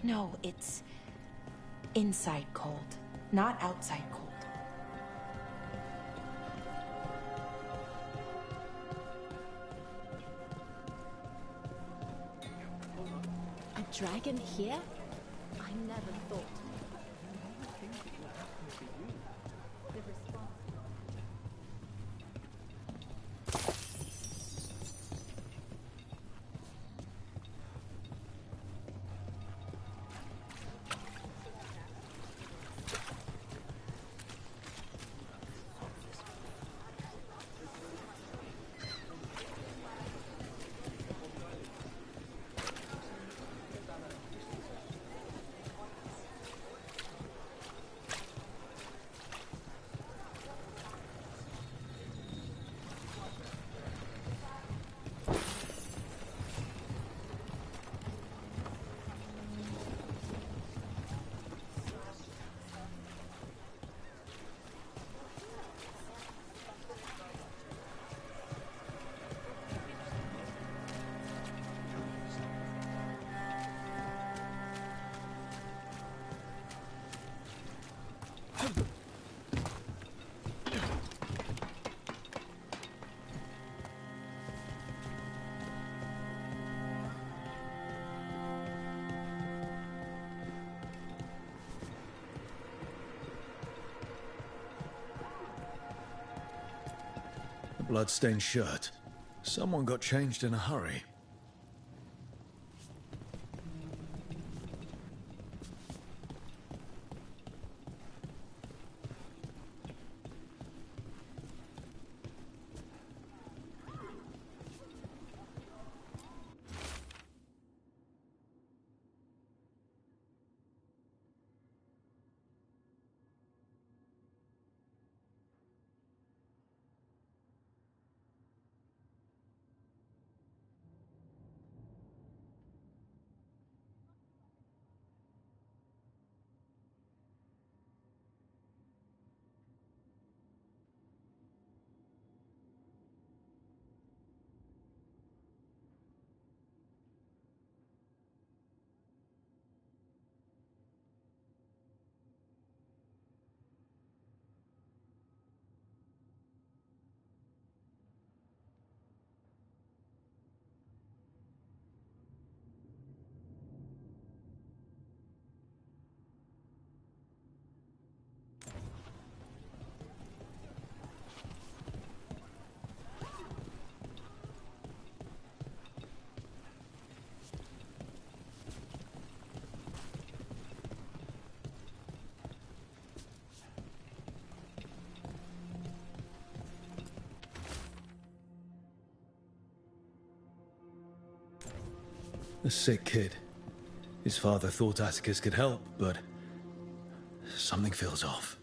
No, it's inside cold, not outside cold. A dragon here? I never thought. Bloodstained shirt. Someone got changed in a hurry. A sick kid. His father thought Atticus could help, but something feels off.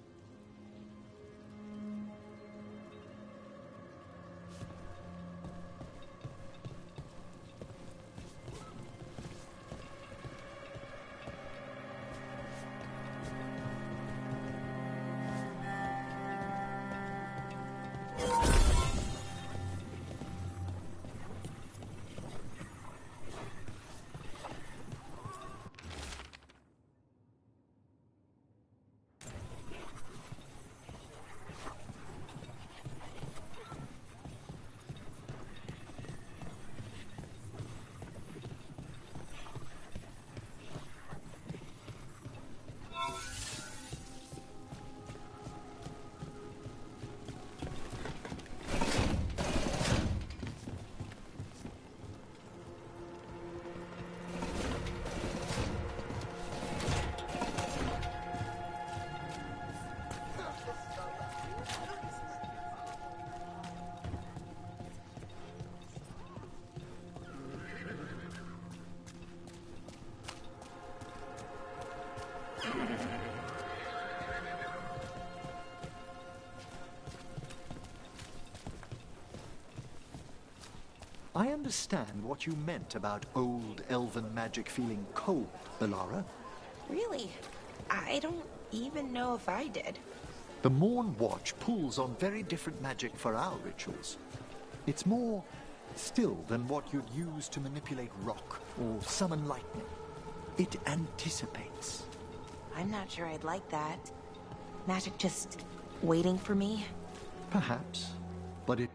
I understand what you meant about old elven magic feeling cold, Elara. Really? I don't even know if I did. The Morn Watch pulls on very different magic for our rituals. It's more still than what you'd use to manipulate rock or summon lightning. It anticipates. I'm not sure I'd like that. Magic just waiting for me? Perhaps, but it...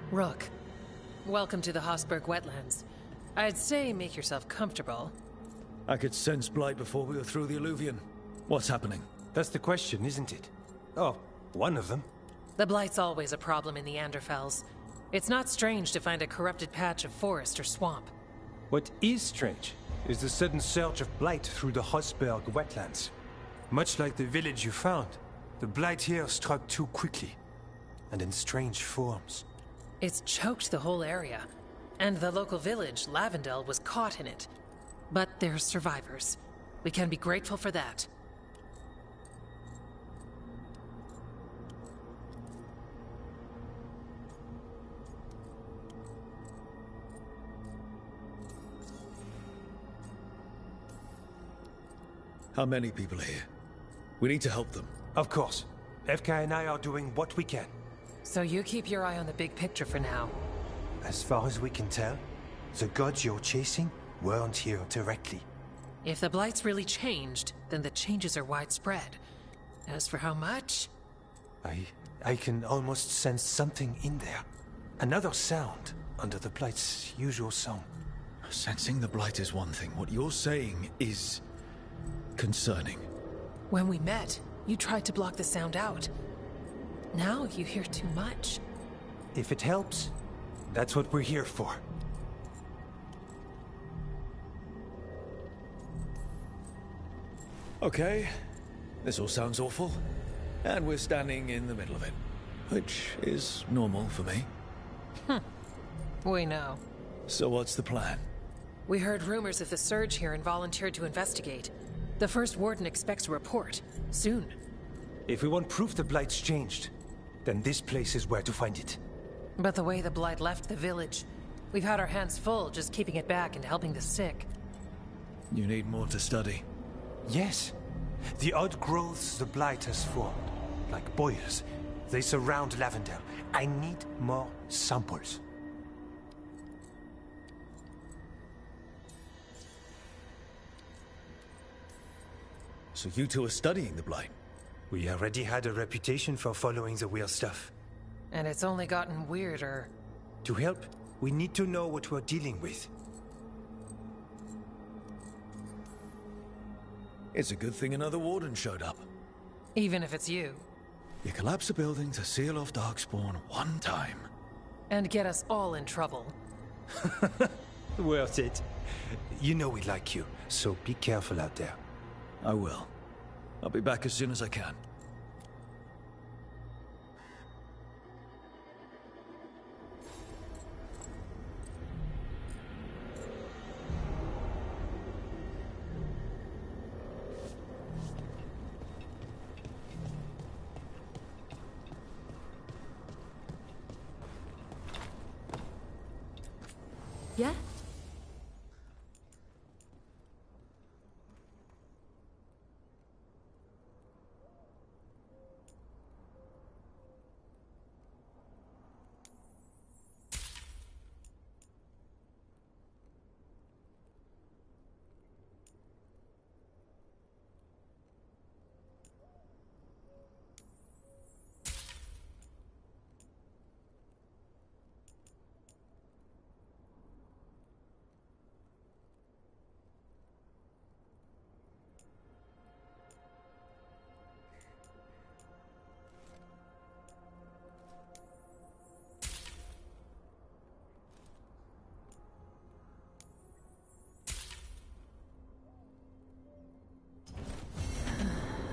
Rook, welcome to the Hosberg wetlands. I'd say make yourself comfortable. I could sense blight before we were through the alluvion. What's happening? That's the question, isn't it? Oh, one of them. The blight's always a problem in the Anderfels. It's not strange to find a corrupted patch of forest or swamp. What is strange is the sudden surge of blight through the Hosberg wetlands. Much like the village you found, the blight here struck too quickly, and in strange forms. It's choked the whole area, and the local village, Lavendel, was caught in it. But they're survivors. We can be grateful for that. How many people are here? We need to help them. Of course. FK and I are doing what we can. So you keep your eye on the big picture for now. As far as we can tell, the gods you're chasing weren't here directly. If the blight's really changed, then the changes are widespread. As for how much... I can almost sense something in there. Another sound under the blight's usual song. Sensing the blight is one thing. What you're saying is... concerning. When we met, you tried to block the sound out. Now you hear too much. If it helps, that's what we're here for. Okay, this all sounds awful. And we're standing in the middle of it. Which is normal for me. We know. So what's the plan? We heard rumors of the surge here and volunteered to investigate. The first warden expects a report. Soon. If we want proof the blight's changed, then this place is where to find it. But the way the blight left the village, we've had our hands full just keeping it back and helping the sick. You need more to study. Yes. The odd growths the blight has formed, like boils, they surround Lavendel. I need more samples. So you two are studying the blight? We already had a reputation for following the weird stuff. And it's only gotten weirder. To help, we need to know what we're dealing with. It's a good thing another warden showed up. Even if it's you. You collapse a building to seal off Darkspawn one time. And get us all in trouble. Worth it. You know we like you, so be careful out there. I will. I'll be back as soon as I can. Yeah?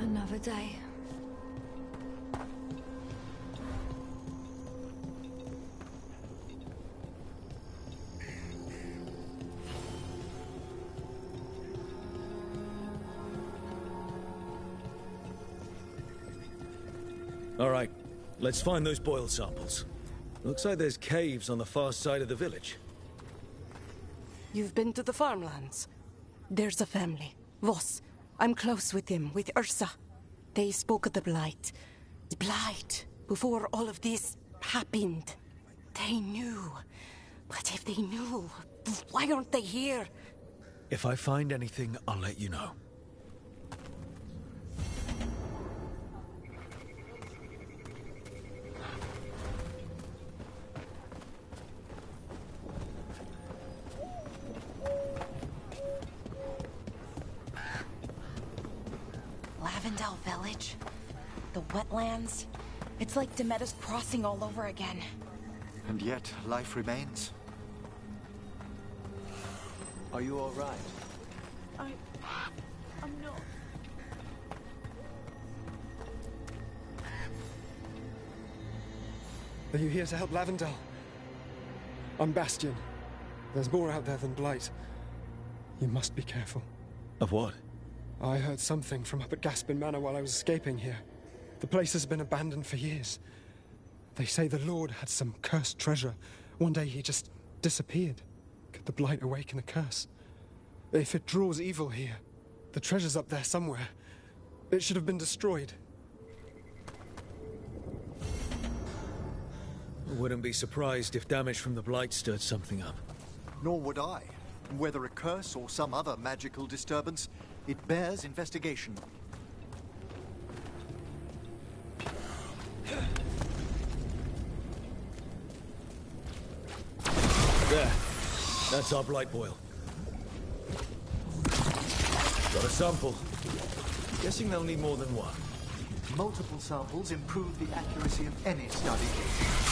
Another day. All right, let's find those boil samples. Looks like there's caves on the far side of the village. You've been to the farmlands? There's a family, Voss. I'm close with them, with Ursa. They spoke of the Blight. The Blight, before all of this happened. They knew. But if they knew, why aren't they here? If I find anything, I'll let you know. Lavendel Village? The wetlands? It's like Demeter's Crossing all over again. And yet, life remains. Are you all right? I'm not. Are you here to help Lavendel? I'm Bastion. There's more out there than Blight. You must be careful. Of what? I heard something from up at Gaspin Manor while I was escaping here. The place has been abandoned for years. They say the Lord had some cursed treasure. One day he just disappeared. Could the Blight awaken the curse? If it draws evil here, the treasure's up there somewhere. It should have been destroyed. I wouldn't be surprised if damage from the Blight stirred something up. Nor would I. Whether a curse or some other magical disturbance, it bears investigation. There. That's our Blight boil. Got a sample. Guessing they'll need more than one. Multiple samples improve the accuracy of any study.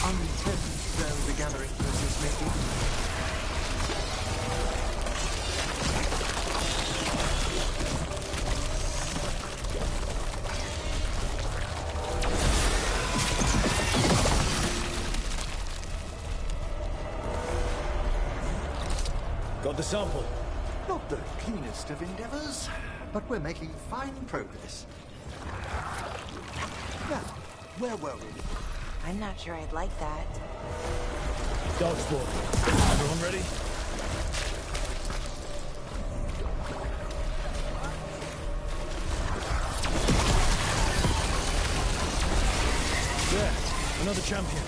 Untested, though the gathering process may be. Got the sample. Not the cleanest of endeavors, but we're making fine progress. Now, where were we? I'm not sure I'd like that. Darkspawn. Everyone ready? There. Another champion.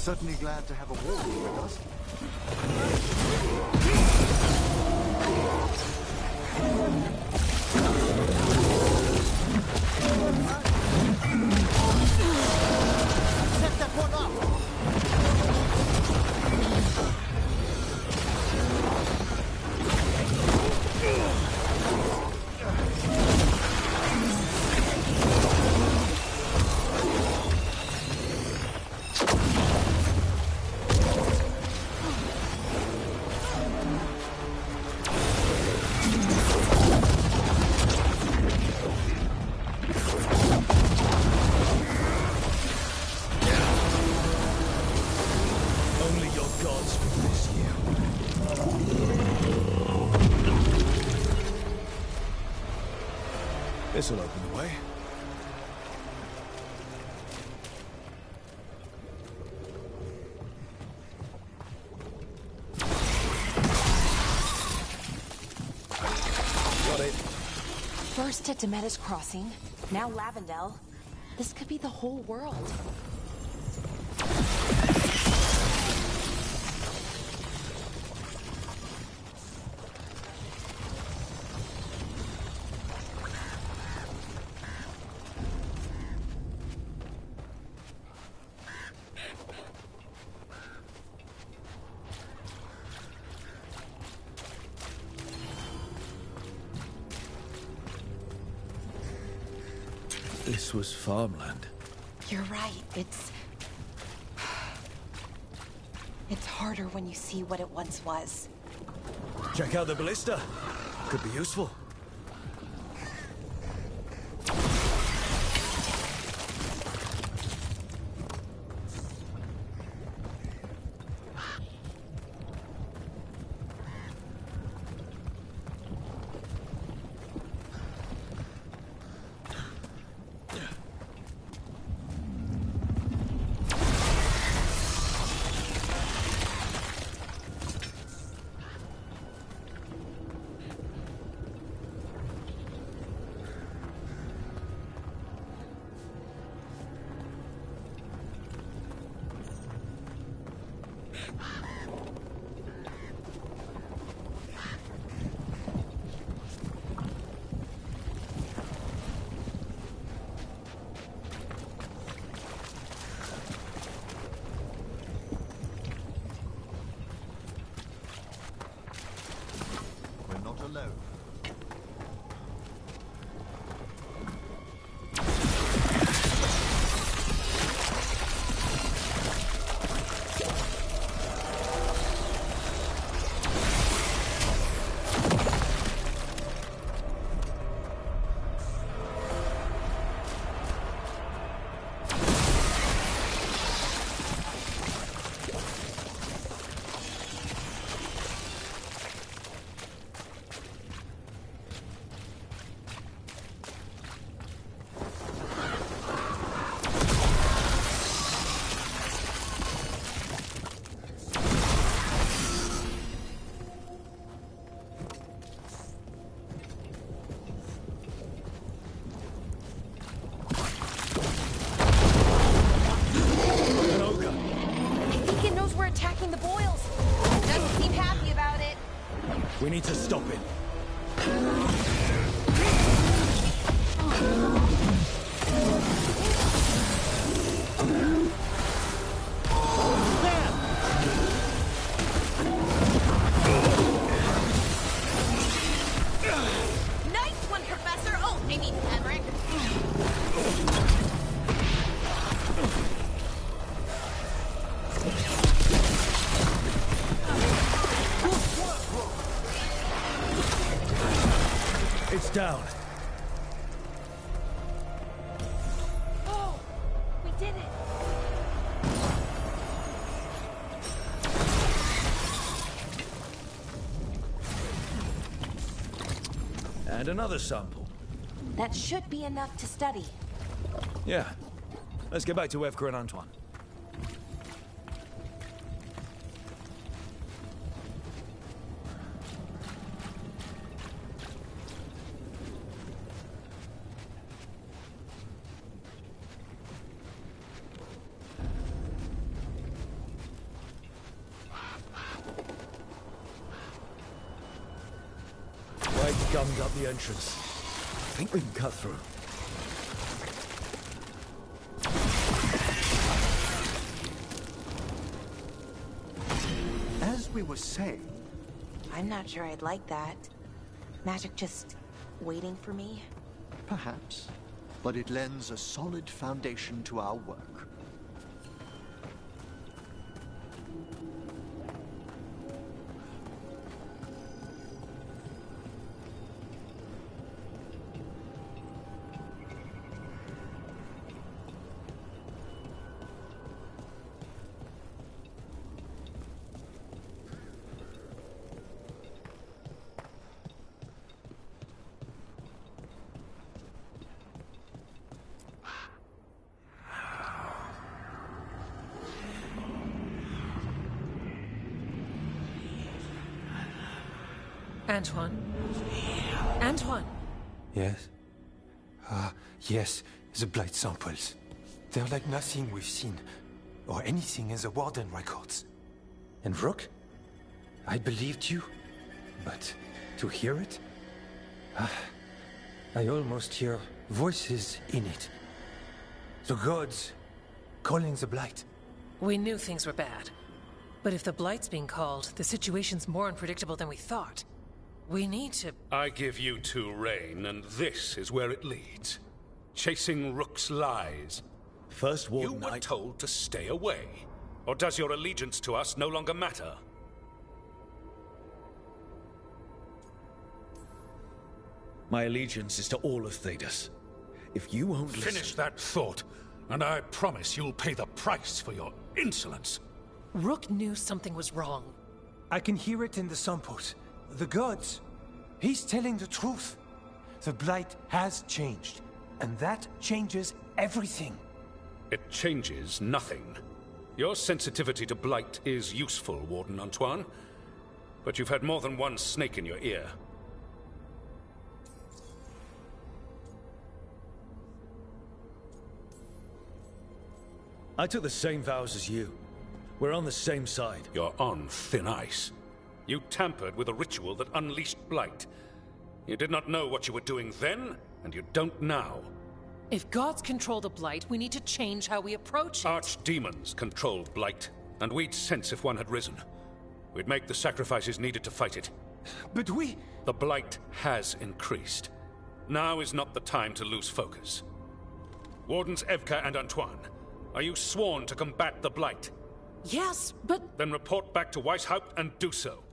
Certainly glad to have a warrior with us. Set that one up! This'll open the way. Got it. First at Demeter's Crossing, now Lavendel. This could be the whole world. This was farmland. You're right, it's harder when you see what it once was. Check out the ballista. Could be useful. We need to stop it. Nice one, Professor! Oh, I mean, Emmerich. It's down. Oh, we did it. And another sample. That should be enough to study. Yeah. Let's get back to Evka and Antoine. gummed up the entrance. I think we can cut through. As we were saying... I'm not sure I'd like that. Magic just waiting for me. Perhaps. But it lends a solid foundation to our work. Antoine? Antoine! Yes? Yes, the blight samples. They're like nothing we've seen, or anything in the Warden records. And Rook? I believed you, but to hear it? I almost hear voices in it. The gods calling the blight. We knew things were bad. But if the blight's being called, the situation's more unpredictable than we thought. We need to... I give you two reign, and this is where it leads. Chasing Rook's lies. First Warden, you were told to stay away. Or does your allegiance to us no longer matter? My allegiance is to all of Thedas. If you won't listen... Finish that thought, and I promise you'll pay the price for your insolence. Rook knew something was wrong. I can hear it in the samples. The gods. He's telling the truth. The blight has changed, and that changes everything. It changes nothing. Your sensitivity to blight is useful, Warden Antoine. But you've had more than one snake in your ear. I took the same vows as you. We're on the same side. You're on thin ice. You tampered with a ritual that unleashed blight. You did not know what you were doing then, and you don't now. If gods control the blight, we need to change how we approach it. Archdemons control blight, and we'd sense if one had risen. We'd make the sacrifices needed to fight it. But we... The blight has increased. Now is not the time to lose focus. Wardens Evka and Antoine, are you sworn to combat the blight? Yes, but... Then report back to Weishaupt and do so.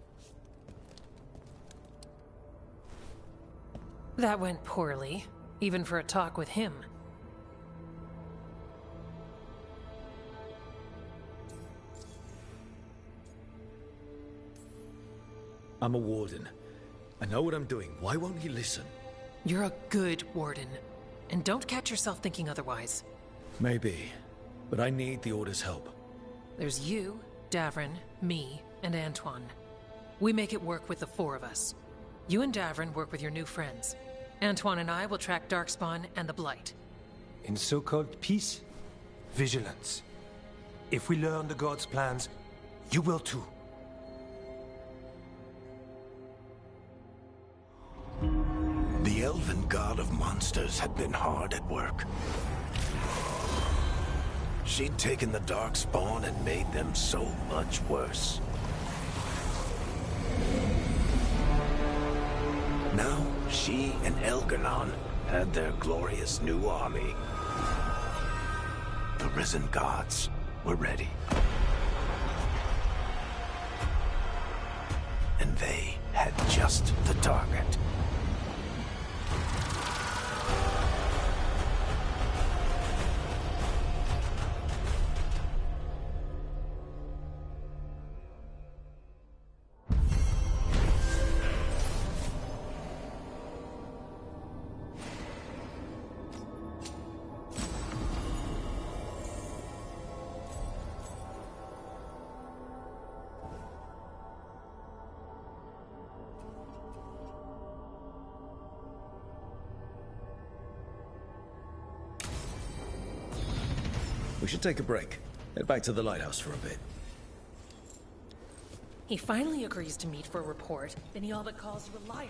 That went poorly, even for a talk with him. I'm a warden. I know what I'm doing. Why won't he listen? You're a good warden. And don't catch yourself thinking otherwise. Maybe. But I need the Order's help. There's you, Davrin, me, and Antoine. We make it work with the four of us. You and Davrin work with your new friends. Antoine and I will track Darkspawn and the Blight. In so-called peace, vigilance. If we learn the gods' plans, you will too. The elven god of monsters had been hard at work. She'd taken the Darkspawn and made them so much worse. Now, she and Elgar'nan had their glorious new army. The risen gods were ready. And they had just the target. We should take a break. Head back to the lighthouse for a bit. He finally agrees to meet for a report, then he all but calls you a liar.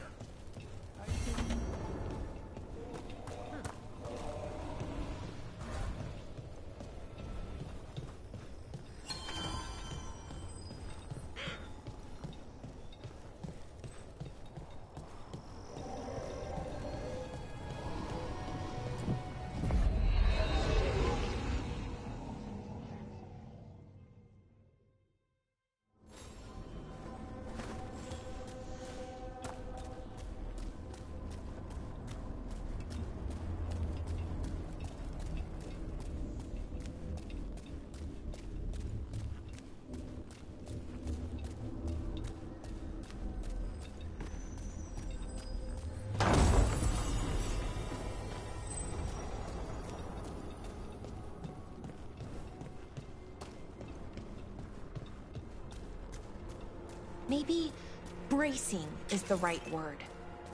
Maybe bracing is the right word.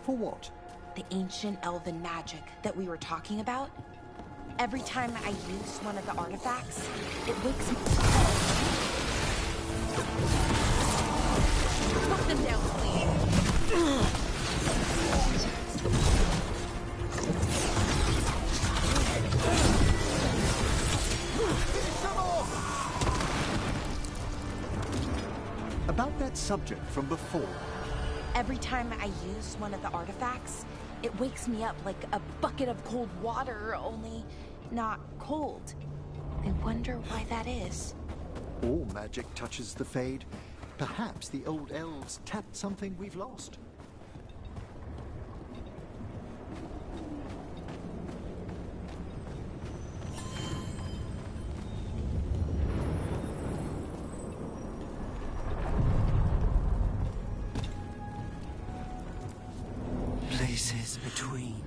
For what? The ancient elven magic that we were talking about. Every time I use one of the artifacts, it wakes me. Put them down, please. About that subject from before. Every time I use one of the artifacts, it wakes me up like a bucket of cold water, only not cold. I wonder why that is. All magic touches the Fade. Perhaps the old elves tapped something we've lost. Places between.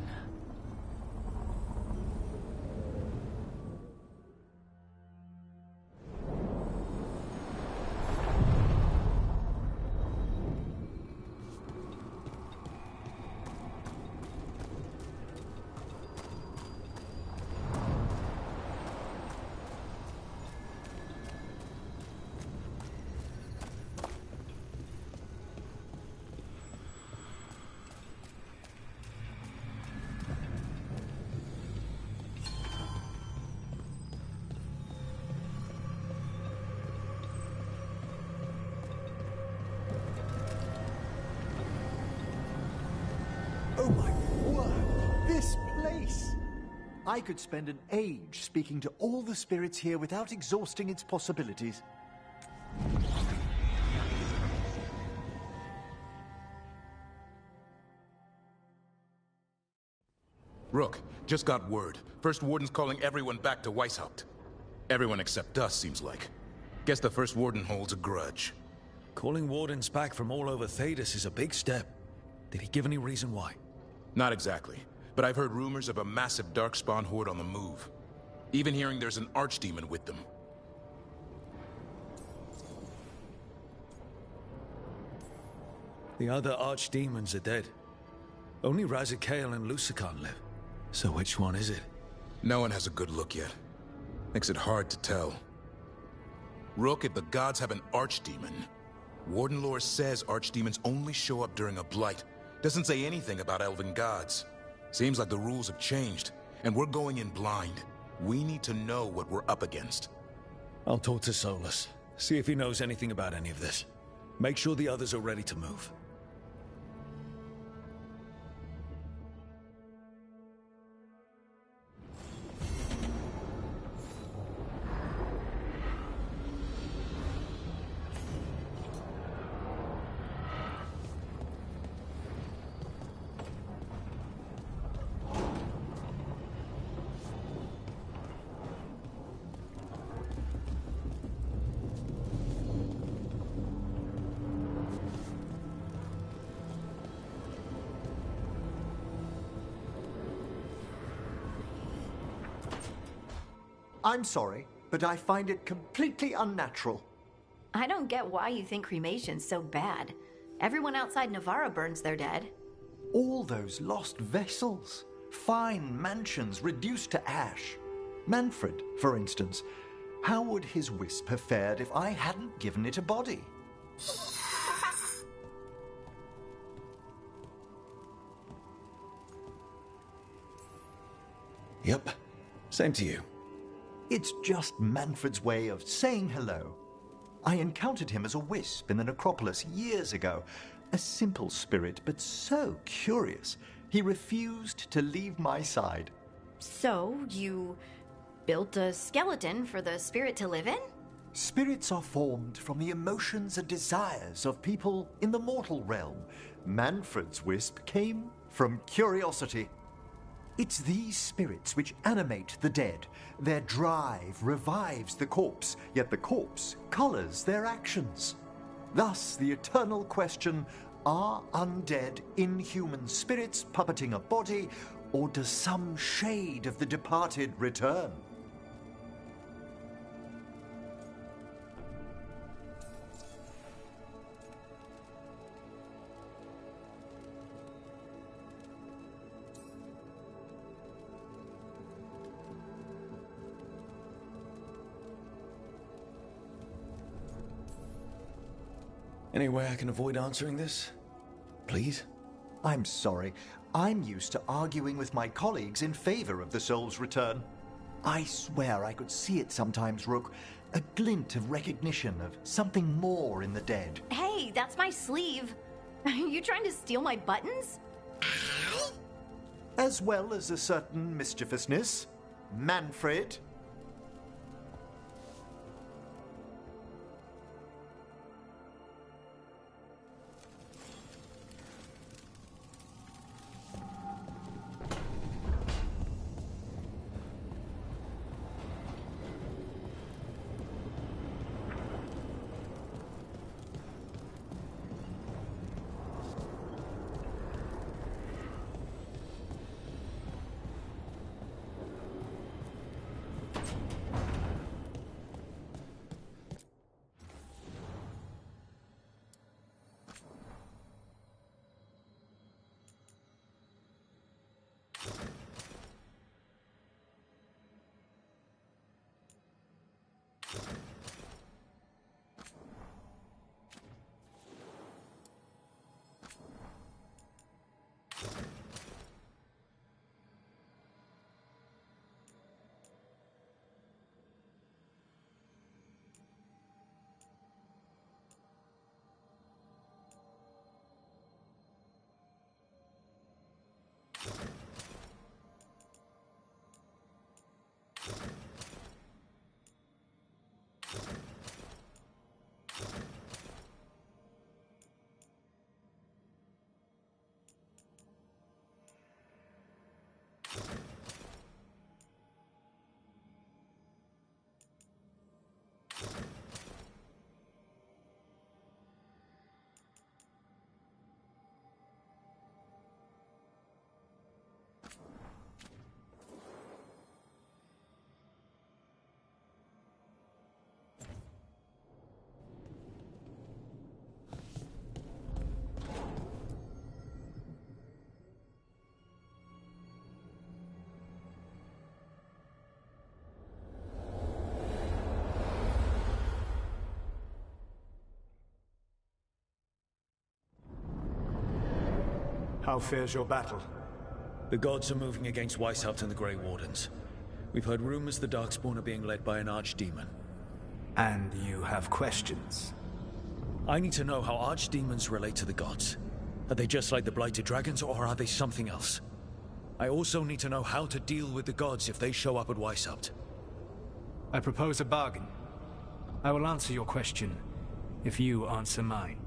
Oh my word! This place! I could spend an age speaking to all the spirits here without exhausting its possibilities. Rook, just got word. First Warden's calling everyone back to Weishaupt. Everyone except us, seems like. Guess the First Warden holds a grudge. Calling Wardens back from all over Thedas is a big step. Did he give any reason why? Not exactly, but I've heard rumors of a massive Darkspawn horde on the move. Even hearing there's an archdemon with them. The other archdemons are dead. Only Razikale and Lusicon live. So which one is it? No one has a good look yet. Makes it hard to tell. Rook, if the gods have an archdemon, Warden lore says archdemons only show up during a blight. Doesn't say anything about elven gods. Seems like the rules have changed, and we're going in blind. We need to know what we're up against. I'll talk to Solus. See if he knows anything about any of this. Make sure the others are ready to move. I'm sorry, but I find it completely unnatural. I don't get why you think cremation's so bad. Everyone outside Navarra burns their dead. All those lost vessels. Fine mansions reduced to ash. Manfred, for instance. How would his wisp have fared if I hadn't given it a body? Yep. Same to you. It's just Manfred's way of saying hello. I encountered him as a wisp in the necropolis years ago. A simple spirit, but so curious. He refused to leave my side. So, you built a skeleton for the spirit to live in? Spirits are formed from the emotions and desires of people in the mortal realm. Manfred's wisp came from curiosity. It's these spirits which animate the dead. Their drive revives the corpse, yet the corpse colors their actions. Thus, the eternal question, are undead, inhuman spirits puppeting a body, or does some shade of the departed return? Any way I can avoid answering this? Please? I'm sorry. I'm used to arguing with my colleagues in favor of the soul's return. I swear I could see it sometimes, Rook. A glint of recognition of something more in the dead. Hey, that's my sleeve. Are you trying to steal my buttons? As well as a certain mischievousness. Manfred. How fares your battle? The gods are moving against Weishaupt and the Grey Wardens. We've heard rumors the Darkspawn are being led by an archdemon. And you have questions? I need to know how archdemons relate to the gods. Are they just like the Blighted Dragons, or are they something else? I also need to know how to deal with the gods if they show up at Weishaupt. I propose a bargain. I will answer your question if you answer mine.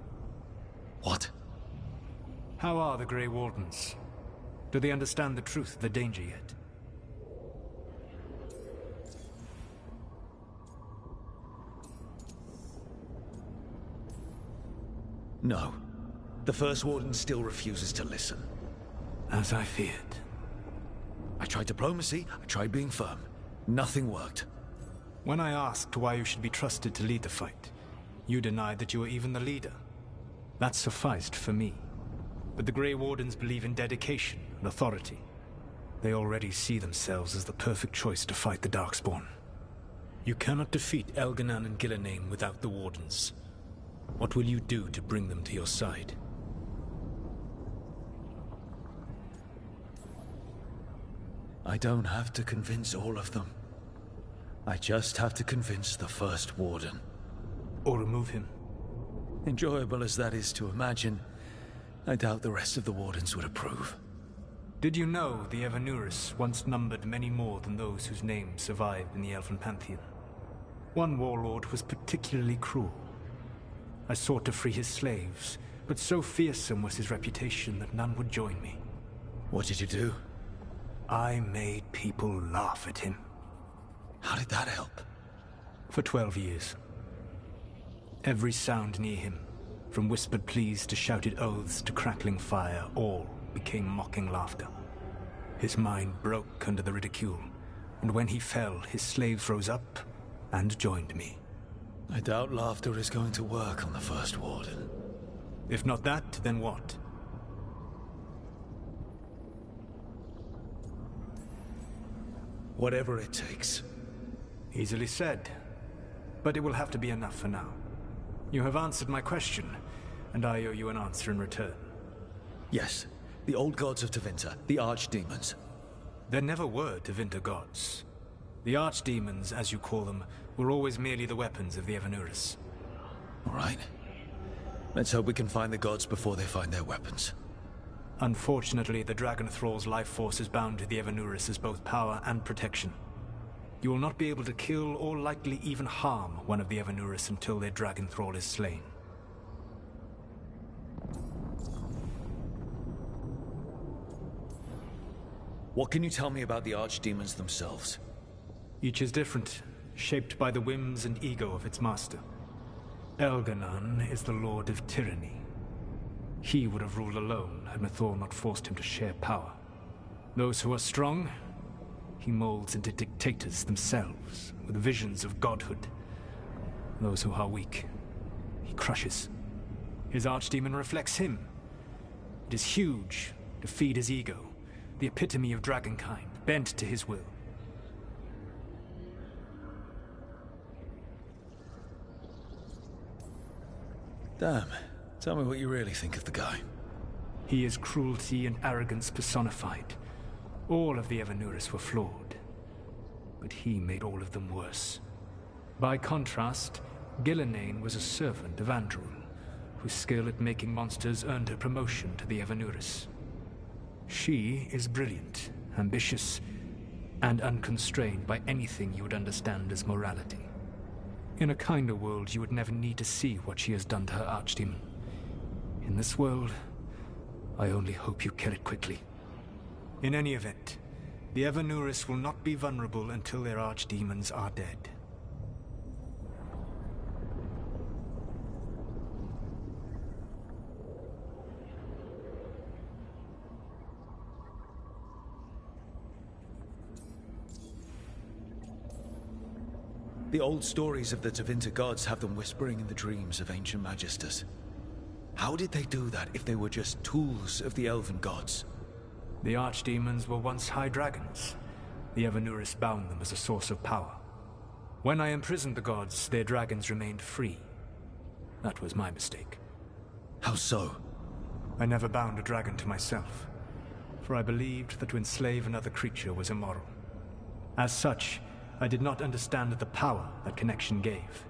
What? How are the Grey Wardens? Do they understand the truth of the danger yet? No. The First Warden still refuses to listen. As I feared. I tried diplomacy, I tried being firm. Nothing worked. When I asked why you should be trusted to lead the fight, you denied that you were even the leader. That sufficed for me. But the Grey Wardens believe in dedication and authority. They already see themselves as the perfect choice to fight the Darkspawn. You cannot defeat Elganan and Gillename without the Wardens. What will you do to bring them to your side? I don't have to convince all of them. I just have to convince the First Warden. Or remove him. Enjoyable as that is to imagine, I doubt the rest of the Wardens would approve. Did you know the Evanuris once numbered many more than those whose names survive in the Elven Pantheon? One warlord was particularly cruel. I sought to free his slaves, but so fearsome was his reputation that none would join me. What did you do? I made people laugh at him. How did that help? For 12 years. Every sound near him, from whispered pleas to shouted oaths to crackling fire, all became mocking laughter. His mind broke under the ridicule, and when he fell, his slaves rose up and joined me. I doubt laughter is going to work on the First Warden. If not that, then what? Whatever it takes. Easily said, but it will have to be enough for now. You have answered my question, and I owe you an answer in return. Yes, the old gods of Tevinter, the archdemons. There never were Tevinter gods. The archdemons, as you call them, were always merely the weapons of the Evanurus. All right. Let's hope we can find the gods before they find their weapons. Unfortunately, the Dragon Thrall's life force is bound to the Evanurus as both power and protection. You will not be able to kill or likely even harm one of the Evanurus until their Dragon Thrall is slain. What can you tell me about the archdemons themselves? Each is different, shaped by the whims and ego of its master. Elganon is the Lord of Tyranny. He would have ruled alone had Mythal not forced him to share power. Those who are strong, he molds into dictators themselves, with visions of godhood. Those who are weak, he crushes. His archdemon reflects him. It is huge, to feed his ego, the epitome of dragonkind, bent to his will. Damn. Tell me what you really think of the guy. He is cruelty and arrogance personified. All of the Evanurus were flawed, but he made all of them worse. By contrast, Gillenane was a servant of Andrul, whose skill at making monsters earned her promotion to the Evanurus. She is brilliant, ambitious, and unconstrained by anything you would understand as morality. In a kinder world, you would never need to see what she has done to her archdemon. In this world, I only hope you kill it quickly. In any event, the Evanurus will not be vulnerable until their archdemons are dead. The old stories of the Tevinter gods have them whispering in the dreams of ancient magisters. How did they do that if they were just tools of the elven gods? The archdemons were once high dragons. The Evanurus bound them as a source of power. When I imprisoned the gods, their dragons remained free. That was my mistake. How so? I never bound a dragon to myself, for I believed that to enslave another creature was immoral. As such, I did not understand the power that connection gave.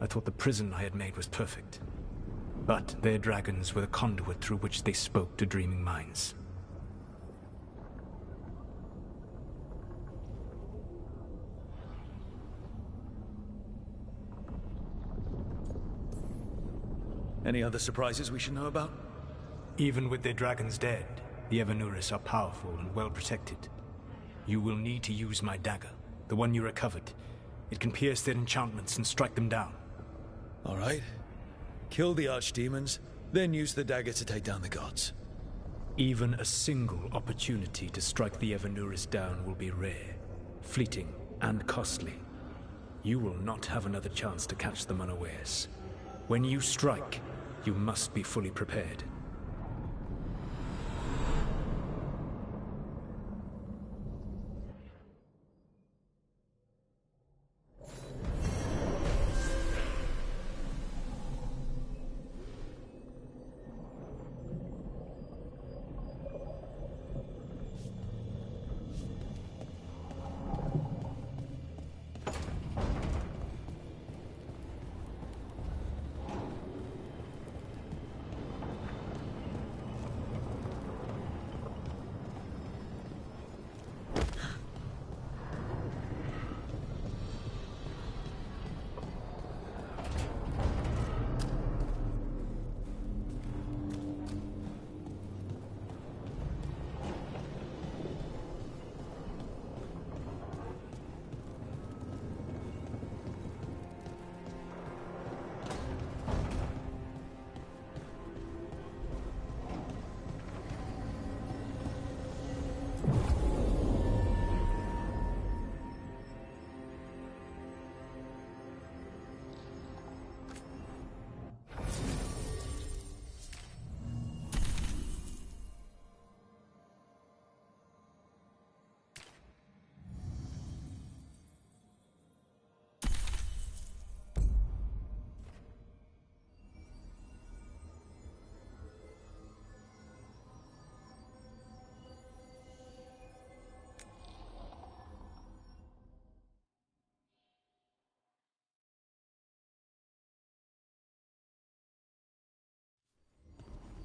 I thought the prison I had made was perfect. But their dragons were the conduit through which they spoke to dreaming minds. Any other surprises we should know about? Even with their dragons dead, the Evanurus are powerful and well protected. You will need to use my dagger, the one you recovered. It can pierce their enchantments and strike them down. All right. Kill the archdemons, then use the dagger to take down the gods. Even a single opportunity to strike the Evanurus down will be rare, fleeting, and costly. You will not have another chance to catch them unawares. When you strike, you must be fully prepared.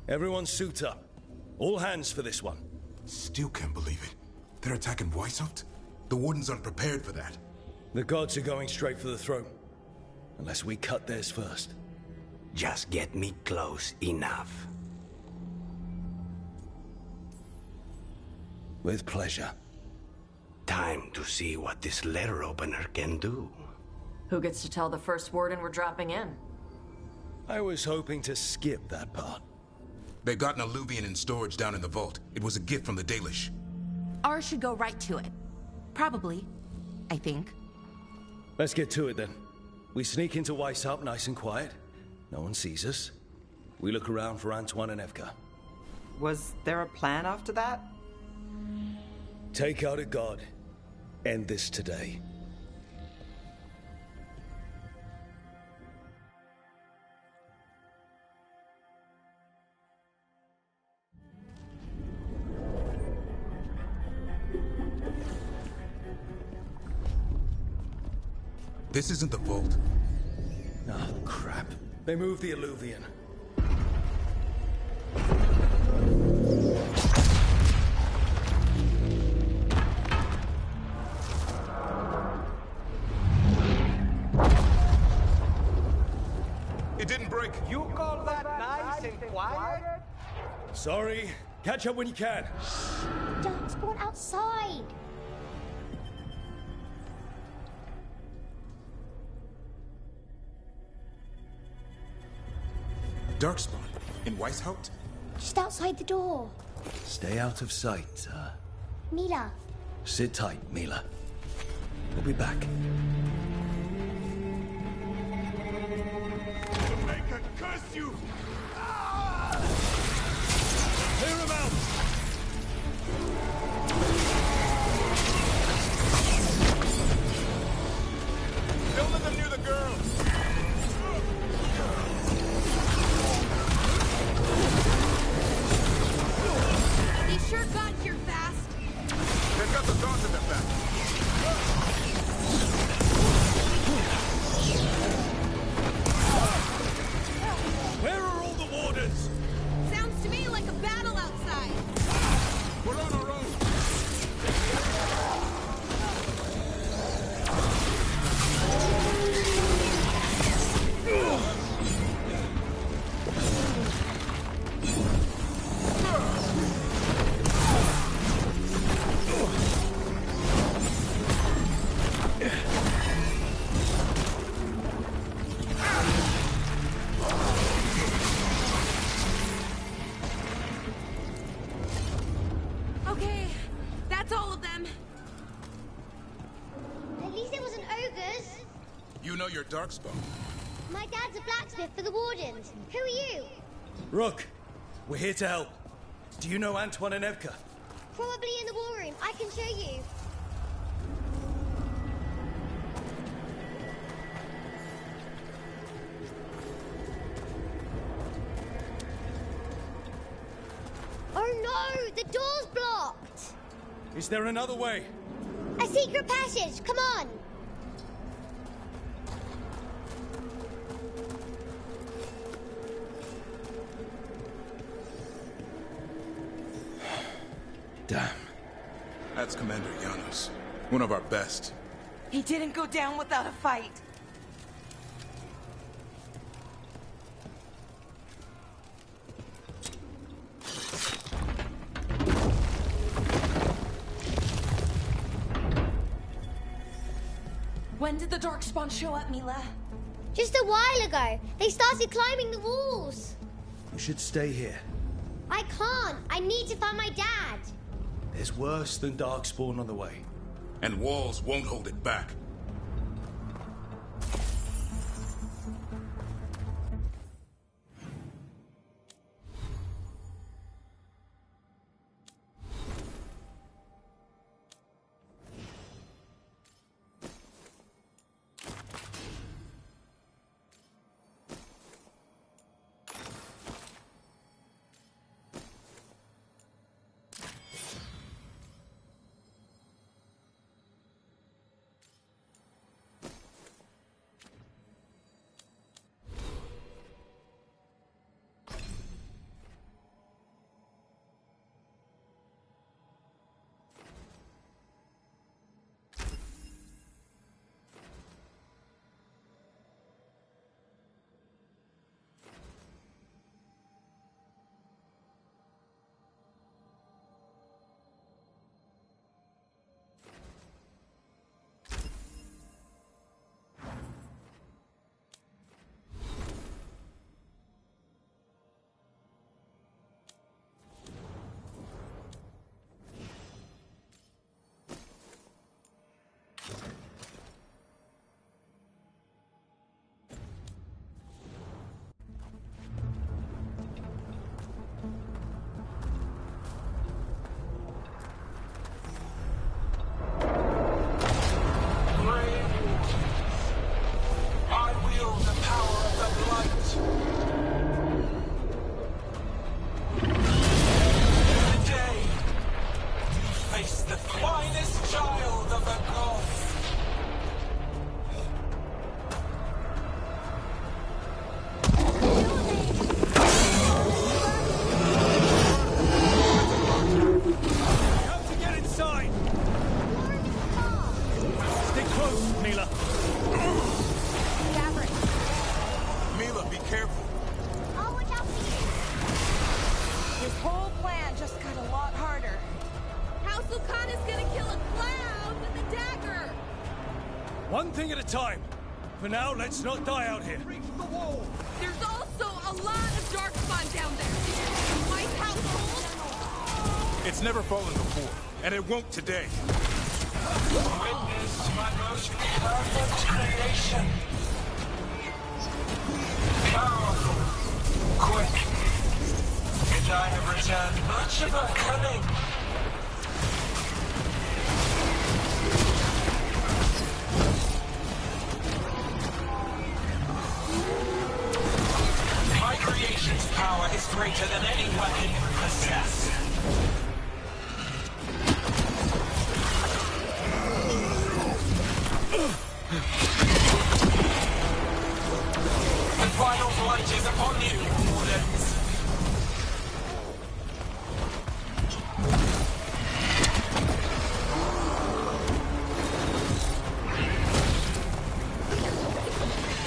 Everyone suit up. All hands for this one. Still can't believe it. They're attacking Weishaupt? The Wardens aren't prepared for that. The gods are going straight for the throne. Unless we cut theirs first. Just get me close enough. With pleasure. Time to see what this letter opener can do. Who gets to tell the first warden we're dropping in? I was hoping to skip that part. They've got an alluvian in storage down in the vault. It was a gift from the Dalish. Ours should go right to it. Probably. I think. Let's get to it then. We sneak into Weishaupt nice and quiet. No one sees us. We look around for Antoine and Evka. Was there a plan after that? Take out a god. End this today. This isn't the vault. Oh, crap. They moved the alluvian. It didn't break. You call that nice and quiet? Sorry. Catch up when you can. Don't spawn outside. Darkspawn? In Weishaupt? Just outside the door. Stay out of sight, Mila. Sit tight, Mila. We'll be back. Maker, curse you! Clear him out! Don't let them near the girl! He sure got here fast. They've got the guards in their back. Where are all the wardens? Sounds to me like a battle outside. We're on our own. Okay, that's all of them. At least it wasn't ogres. You know your Darkspawn. My dad's a blacksmith for the Wardens. Who are you? Rook, we're here to help. Do you know Antoine and Evka? Probably in the war room. I can show you. Oh no! The door's blocked! Is there another way? A secret passage! Come on! Damn. That's Commander Janos. One of our best. He didn't go down without a fight. When did the Darkspawn show up, Mila? Just a while ago. They started climbing the walls. You should stay here. I can't. I need to find my dad. There's worse than Darkspawn on the way. And walls won't hold it back. child of the gods. Have to get inside! Stay close, Mila. Mila, be careful. His whole plan just got a lot harder. House Lucana's gonna kill a clown with a dagger! One thing at a time. For now, let's not die out here. There's also a lot of darkspawn down there. White household? It's never fallen before, and it won't today. Witness my most perfect creation. Powerful, quick, and I have returned much of her cunning. My creation's power is greater than any weapon you possess. The final blight is upon you, Wardens.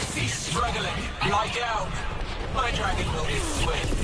Cease struggling. Lie down. My dragon will be swift.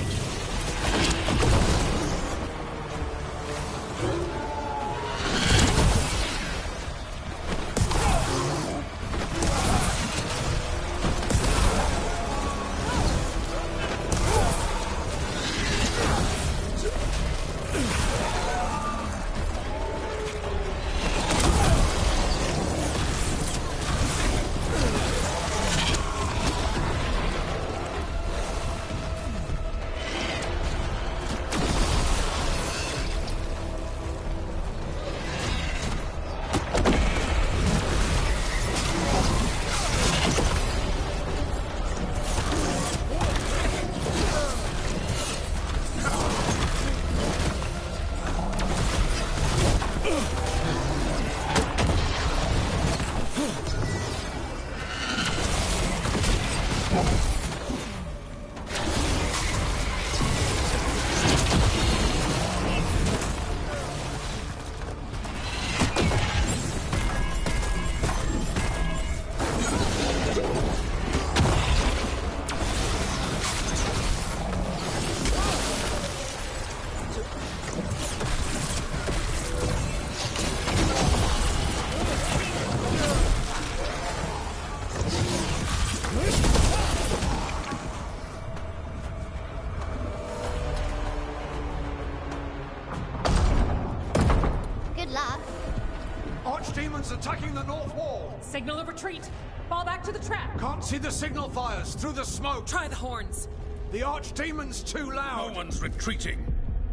Archdemons attacking the north wall! Signal of retreat! Fall back to the trap! Can't see the signal fires through the smoke! Try the horns! The Archdemons too loud! No one's retreating.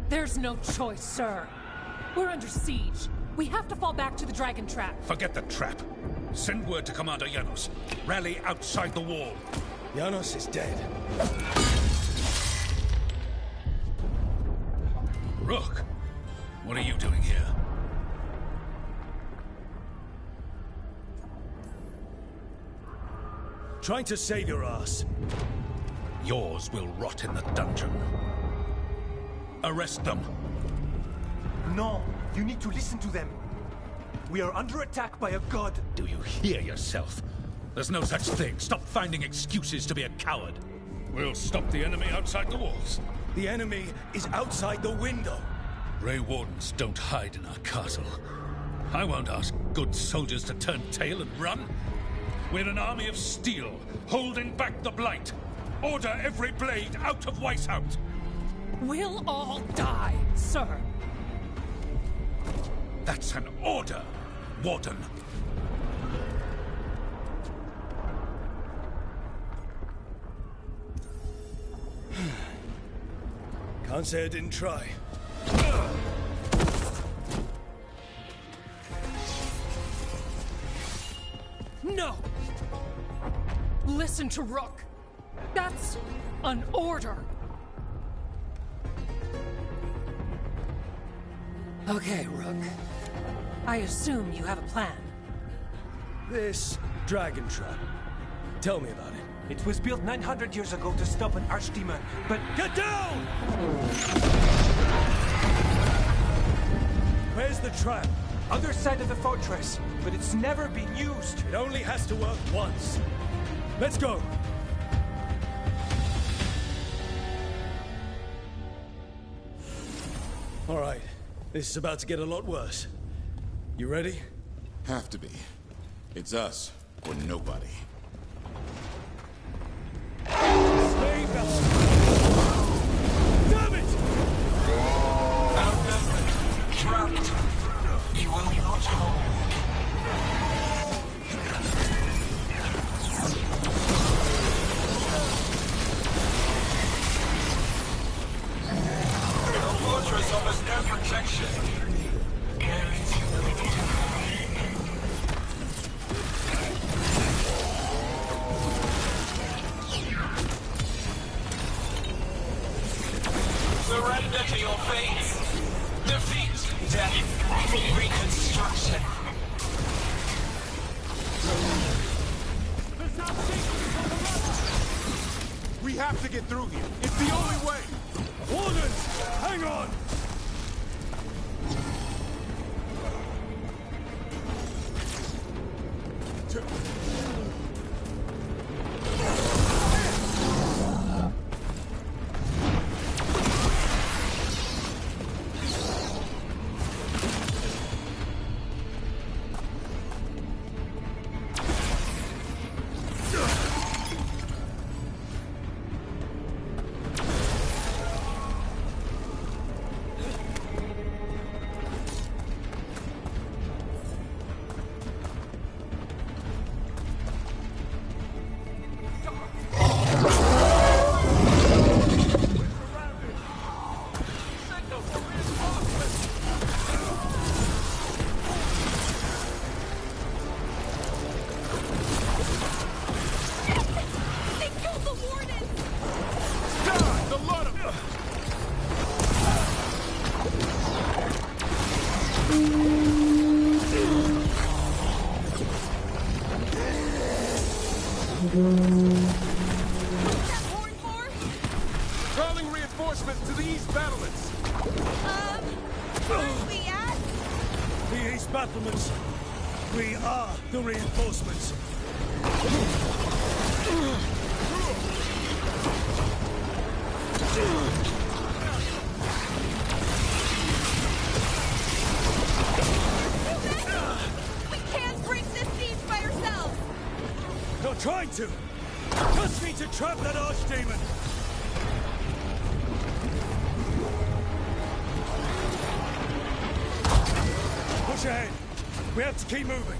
There's no choice, sir. We're under siege. We have to fall back to the dragon trap. Forget the trap. Send word to Commander Janos. Rally outside the wall. Janos is dead. Rook, what are you doing here? Trying to save your ass. Yours will rot in the dungeon. Arrest them. No, you need to listen to them. We are under attack by a god. Do you hear yourself? There's no such thing. Stop finding excuses to be a coward. We'll stop the enemy outside the walls. The enemy is outside the window. Grey Wardens don't hide in our castle. I won't ask good soldiers to turn tail and run. We're an army of steel, holding back the blight. Order every blade out of Weishaupt. We'll all die, sir. That's an order, Warden. Can't say I didn't try. No! Listen to Rook. That's an order. Okay, Rook. I assume you have a plan. This dragon trap. Tell me about it. It was built 900 years ago to stop an archdemon, but... Get down! Where's the trap? Other side of the fortress, but it's never been used. It only has to work once. Let's go! All right, this is about to get a lot worse. You ready? Have to be. It's us, or nobody. Stay back! Damn it! Outnumbered, trapped. You will not hold. The fortress offers no protection. Surrender to your fate. Defeat, death, reconstruction. We have to get through here. It's the only way. Wardens, hang on! Calling reinforcements to the east battlements. Where are we at? The east battlements. We are the reinforcements. We can't break this siege by ourselves. Not trying to. Just need to trap that archdemon. Push ahead. We have to keep moving.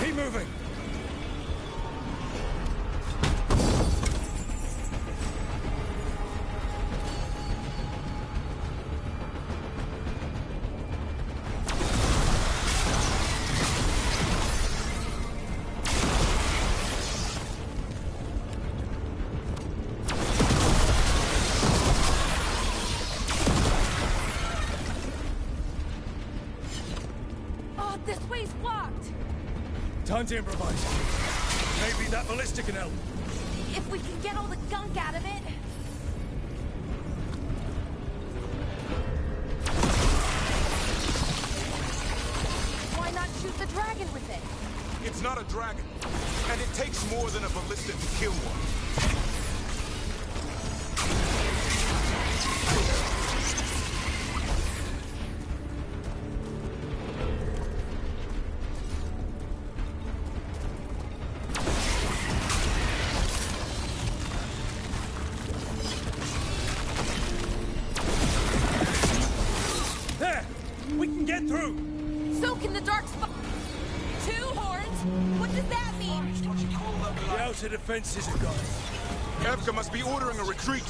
Keep moving! Oh, this way's blocked. Time to improvise. Maybe that ballista can help. If we can get all the gunk out of it. with the dragon with it? It's not a dragon, and it takes more than a ballista to kill one. There! We can get through! So can the dark spot. 2 horns? What does that mean? The outer defenses are gone. Evka must be ordering a retreat.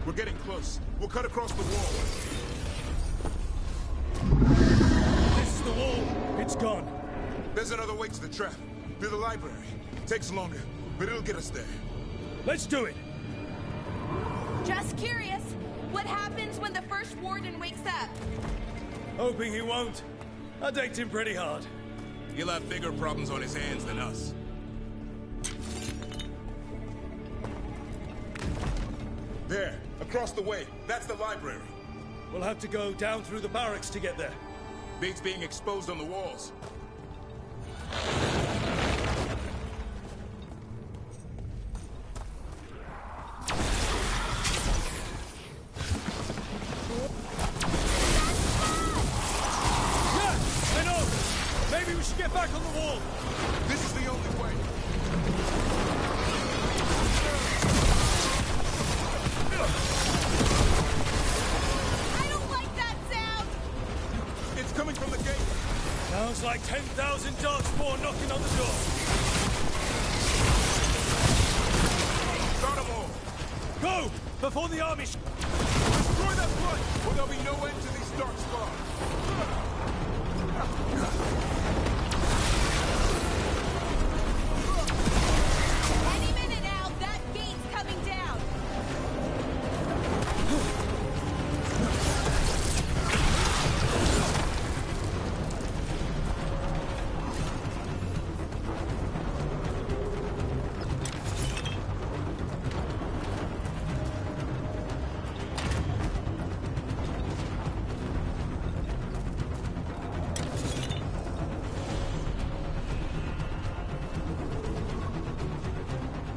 We're getting close. We'll cut across the wall. This is the wall. It's gone. There's another way to the trap. Through the library. Takes longer, but it'll get us there. Let's do it. Just curious, what happens when the first warden wakes up? Hoping he won't. I decked him pretty hard. He'll have bigger problems on his hands than us. There, across the way. That's the library. We'll have to go down through the barracks to get there. Big's being exposed on the walls. Yeah, I know! Maybe we should get back on the wall. This is the only way. I don't like that sound! It's coming from the gate. Sounds like 10,000 darkspawn knocking on the door. Start them all. Go! Before the army Destroy that front, or there'll be no end to these dark spawns. Any minute now, that gate's coming down.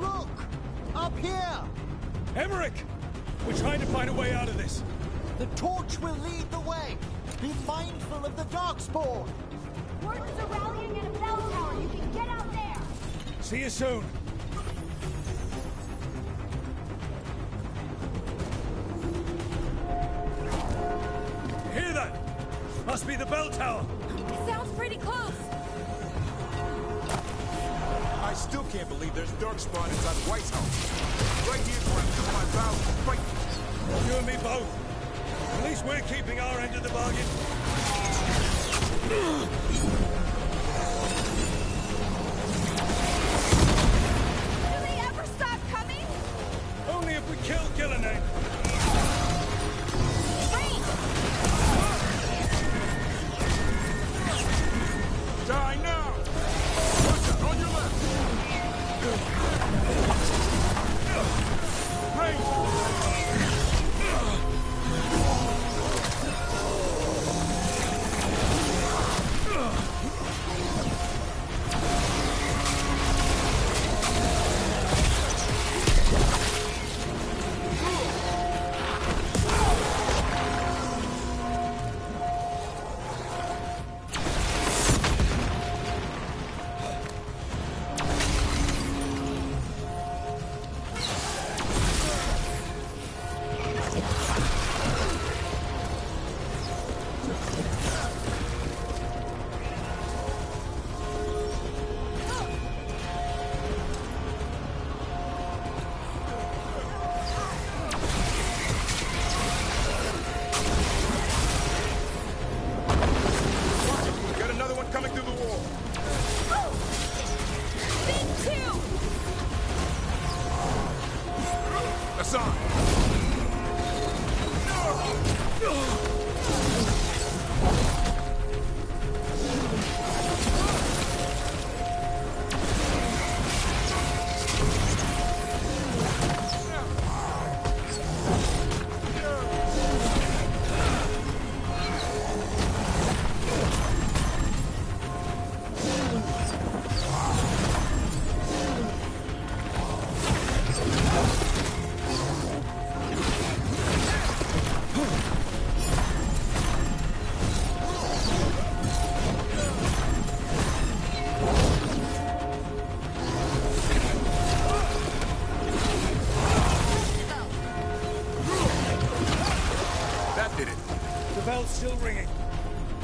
Look! Up here! Emmerich! We're trying to find a way out of this. The torch will lead the way. Be mindful of the darkspawn. Wardens are rallying at a bell tower. You can get out there. See you soon. Hear that? Must be the bell tower. Sounds pretty close. I still can't believe there's darkspawn inside White's house. Right here's where I took my vow to fight. You and me both. At least we're keeping our end of the bargain. Do they ever stop coming? Only if we kill Gillenane. Die now! Russia, on your left! Rain!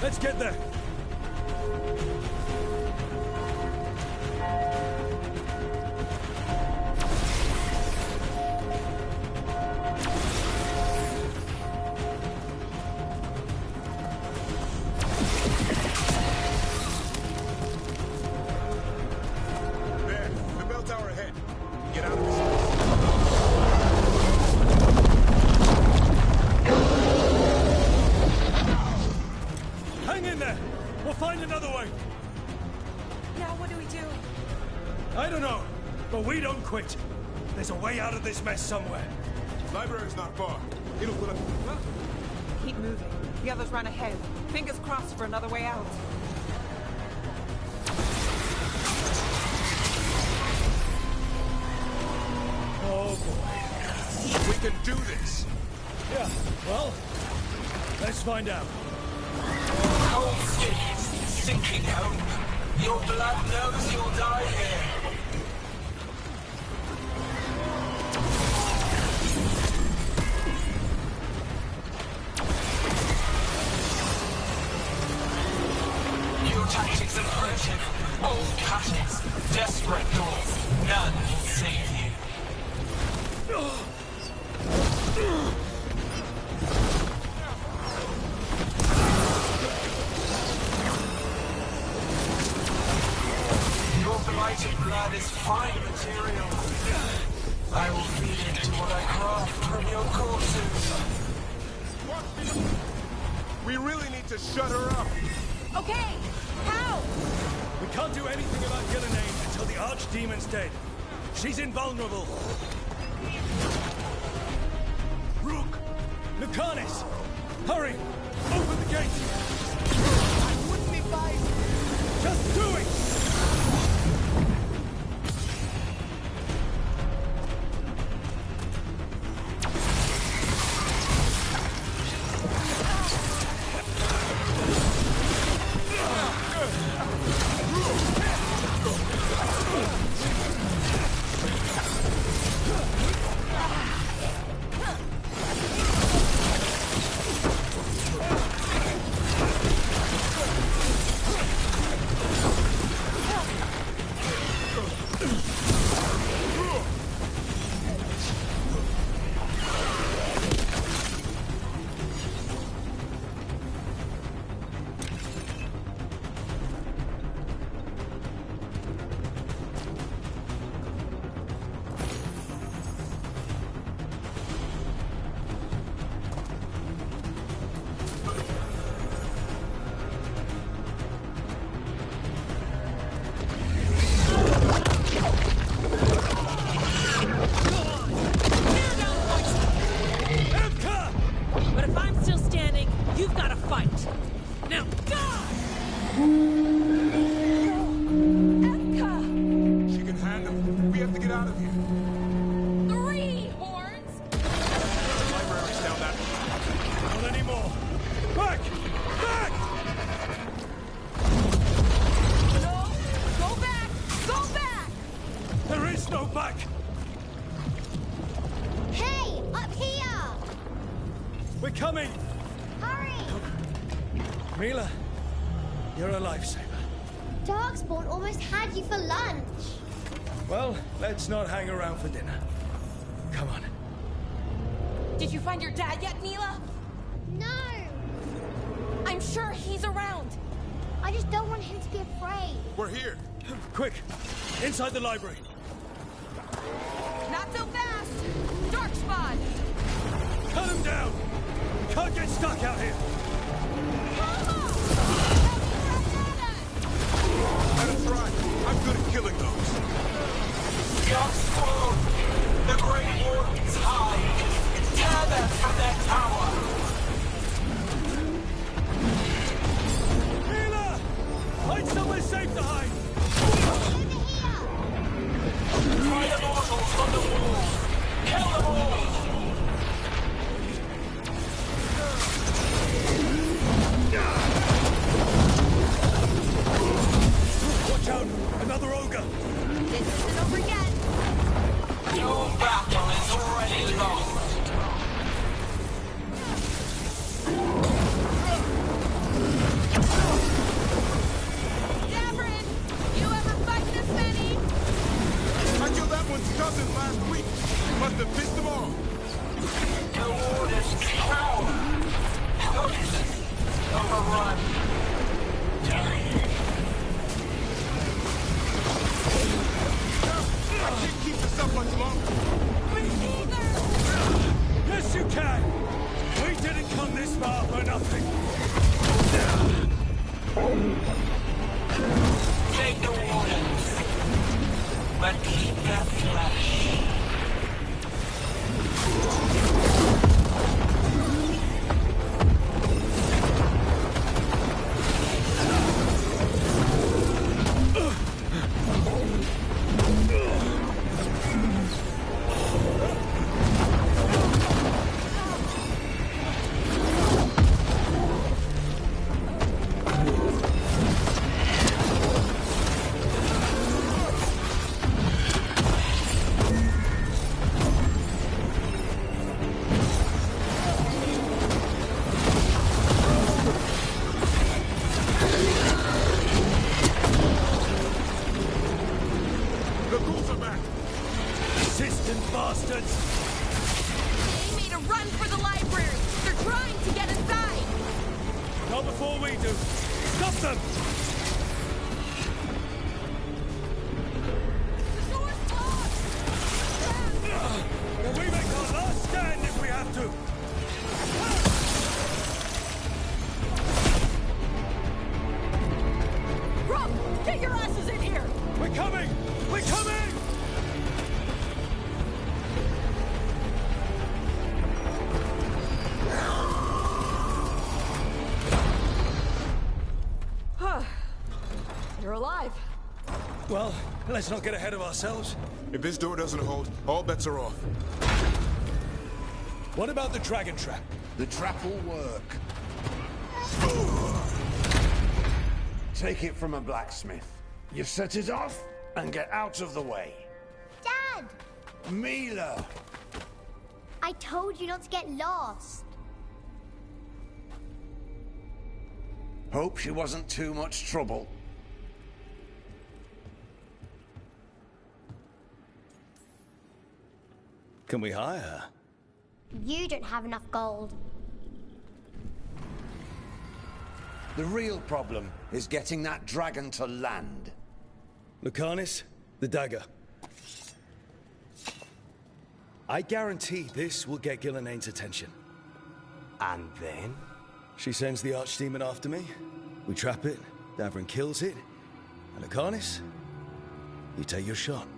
Let's get there. There, the bell tower ahead. Get out of this. Hang in there! We'll find another way! Now what do we do? I don't know, but we don't quit. There's a way out of this mess somewhere. Library's not far. It'll put up. Keep moving. The others run ahead. Fingers crossed for another way out. Oh boy. We can do this. Yeah, well, let's find out. Cold skin, sinking hope. Your blood knows you'll die here. Your tactics are primitive. Old patterns, desperate thoughts. None will save you. Your blighted blood is fine material. I will feed it to what I craft from your corpses. We really need to shut her up. Okay, how? We can't do anything about Gillenane until the Archdemon's dead. She's invulnerable. Rook! Lucanus! Hurry! Open the gate! I wouldn't advise. Just do it! But if I'm still standing, you've got to fight. Now, die! She can handle it. We have to get out of here. 3 horns! The library's down that way. Not anymore. Back! Back! No! Go back! Go back! There is no back! Hey, up here! We're coming! Hurry! Mila, you're a lifesaver. Darkspawn almost had you for lunch. Well, let's not hang around for dinner. Come on. Did you find your dad yet, Mila? No! I'm sure he's around. I just don't want him to be afraid. We're here. Quick! Inside the library. Not so fast! Darkspawn! Cut him down! We can't get stuck out here! Let us try. I'm good at killing those. Darkspawn! The Great Warden's hide! Tear them from their tower! Mila! Find somewhere safe to hide! Find the mortals on the wall! Kill them all! Watch out! Another ogre! This isn't over yet! Your battle is already lost! Take the wardens, but keep that flesh. Well, let's not get ahead of ourselves. If this door doesn't hold, all bets are off. What about the dragon trap? The trap will work. Take it from a blacksmith. You set it off and get out of the way. Dad! Mila! I told you not to get lost. Hope she wasn't too much trouble. Can we hire her? You don't have enough gold. The real problem is getting that dragon to land. Lucanis, the dagger. I guarantee this will get Gillenane's attention. And then? She sends the archdemon after me. We trap it, Davrin kills it. And Lucanis, you take your shot.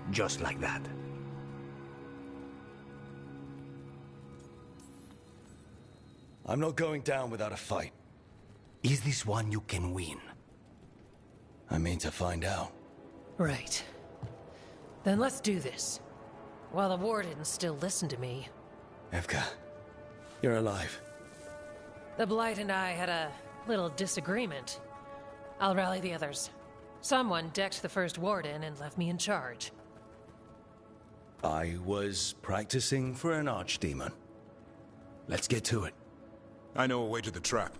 Just like that. I'm not going down without a fight. Is this one you can win? I mean to find out. Right. Then let's do this. While the wardens still listen to me. Evka, you're alive. The Blight and I had a little disagreement. I'll rally the others. Someone decked the first warden and left me in charge. I was practicing for an archdemon. Let's get to it. I know a way to the trap.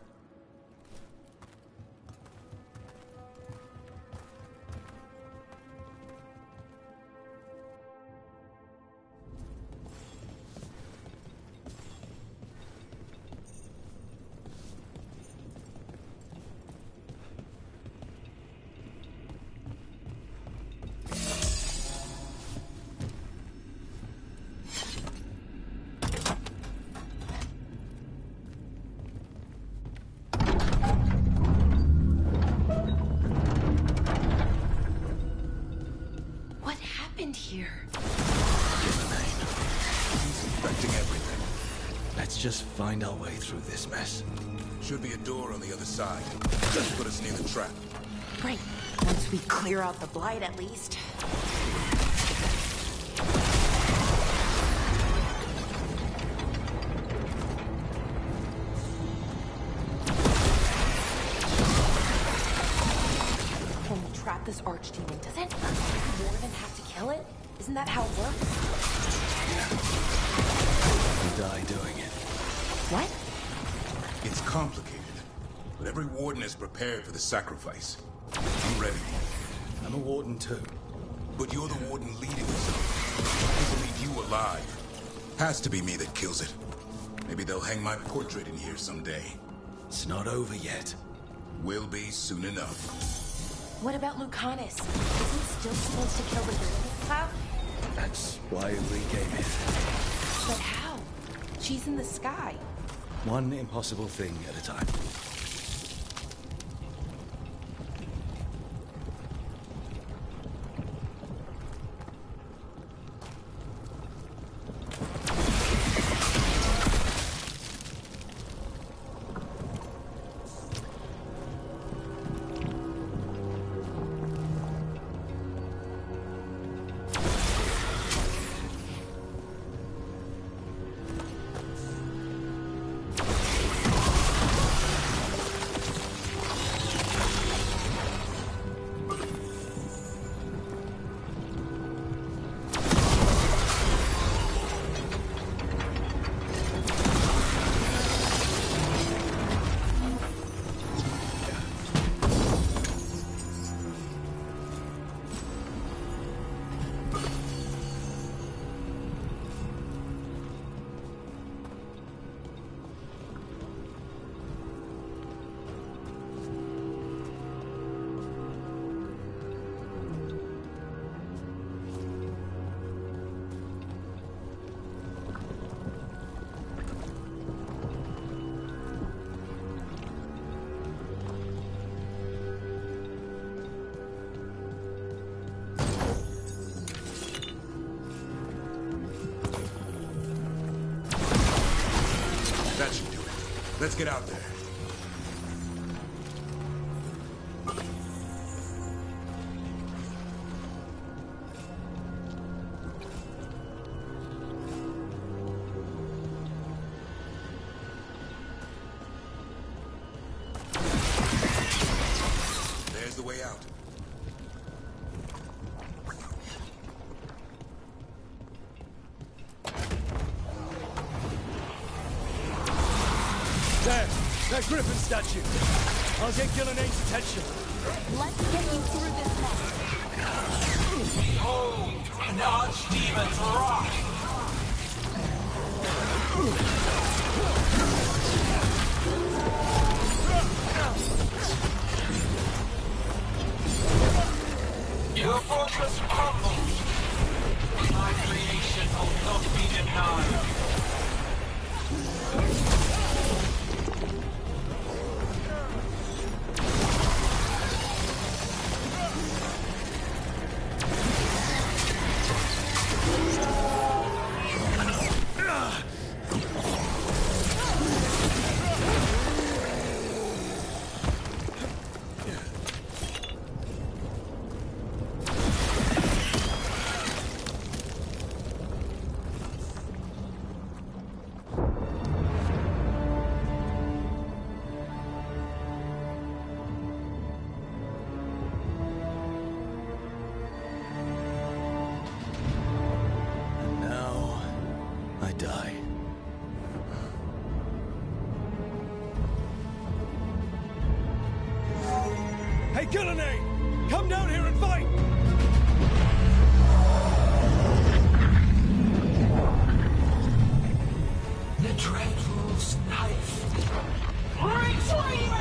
Just find our way through this mess. Should be a door on the other side. Just put us near the trap. Right. Once we clear out the Blight, at least. When we trap this archdemon, doesn't more than have to kill it? Isn't that how it works? You die doing it. What? It's complicated, but every warden is prepared for the sacrifice. I'm ready. I'm a warden too. But you're the warden leading us. People leave you alive. Has to be me that kills it. Maybe they'll hang my portrait in here someday. It's not over yet. Will be soon enough. What about Lucanis? Isn't still supposed to kill the building cloud? That's why we came here. But how? She's in the sky. One impossible thing at a time. Let's get out there. There's the way out. There! That Griffin statue! I'll get Gillenay's attention. Let's get you through this mess. Behold, an archdemon's wrath! Your fortress crumbles. My creation will not be denied. Die. Hey, Gillenay! Come down here and fight! The Dreadful's knife. Retreat!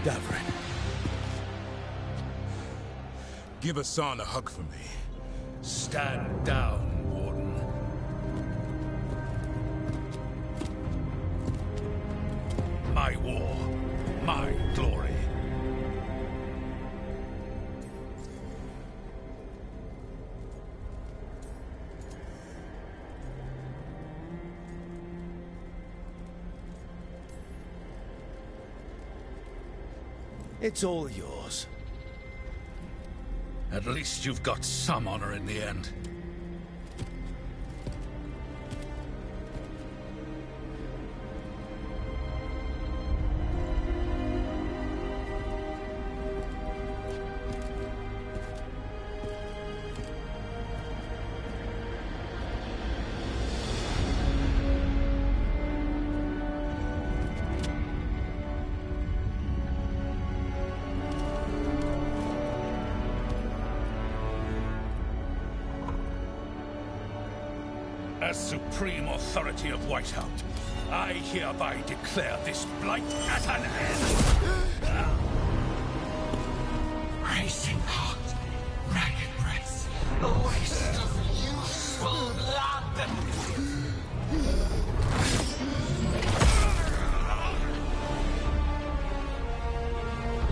Davrin. Give Hassan a hug for me. Stand down, Warden. My war, my glory. It's all yours. At least you've got some honor in the end. As supreme authority of Whitehound, I hereby declare this blight at an end. Racing heart, ragged breath, a waste of useful blood.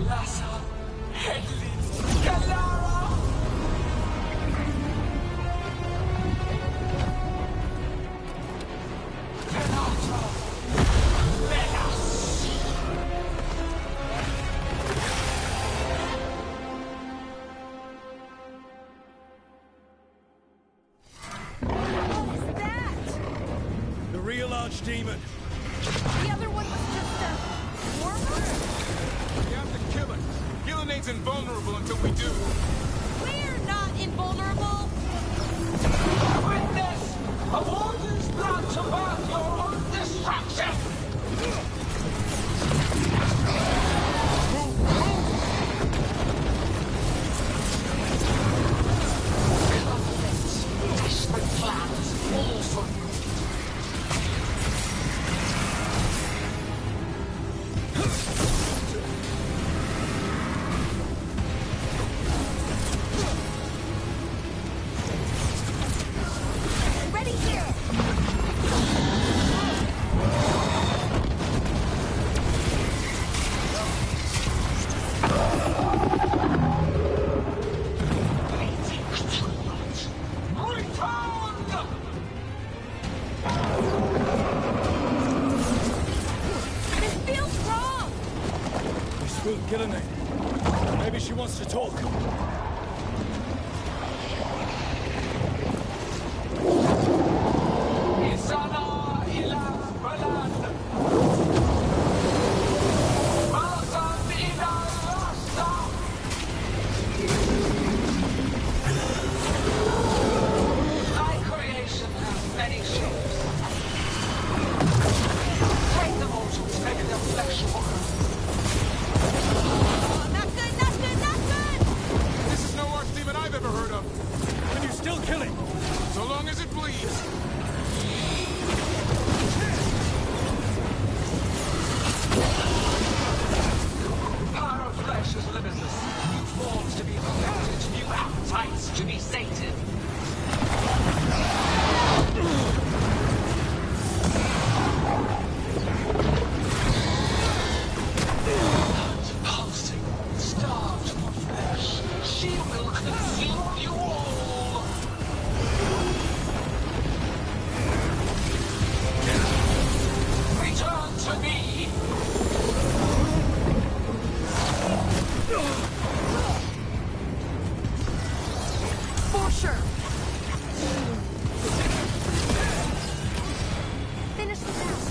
Lassa, Headley, Galara. The real Archdemon. The other one was just a warmer? We have to kill it. Gillenay's invulnerable until we do. We're not invulnerable? Witness! A warden's plan to birth your own destruction! Desperate plans, all for you. Ready here! This feels wrong! We spoke Gillenay. Maybe she wants to talk. Isana ilas balan. Malsan ila rasta. Thy creation has many shapes. Take the mortals, make their flesh work. Not good, not good, not good! This is no archdemon I've ever heard of. Can you still kill him? So long as it bleeds. Power of flesh is limitless. New forms to be perfected, new appetites to be sated. Blood pulsing, starved for flesh. She will consume you all. Return to me. For sure. Finish the task.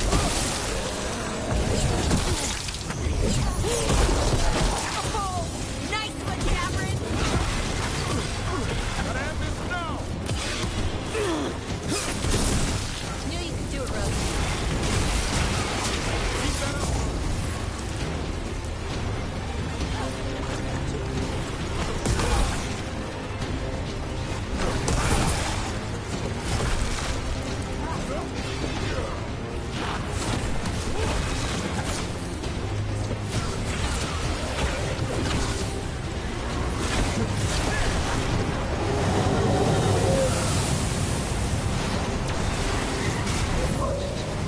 Oh, nice one, Cameron. Gotta have this now. Knew you could do it, Rose. Keep that up.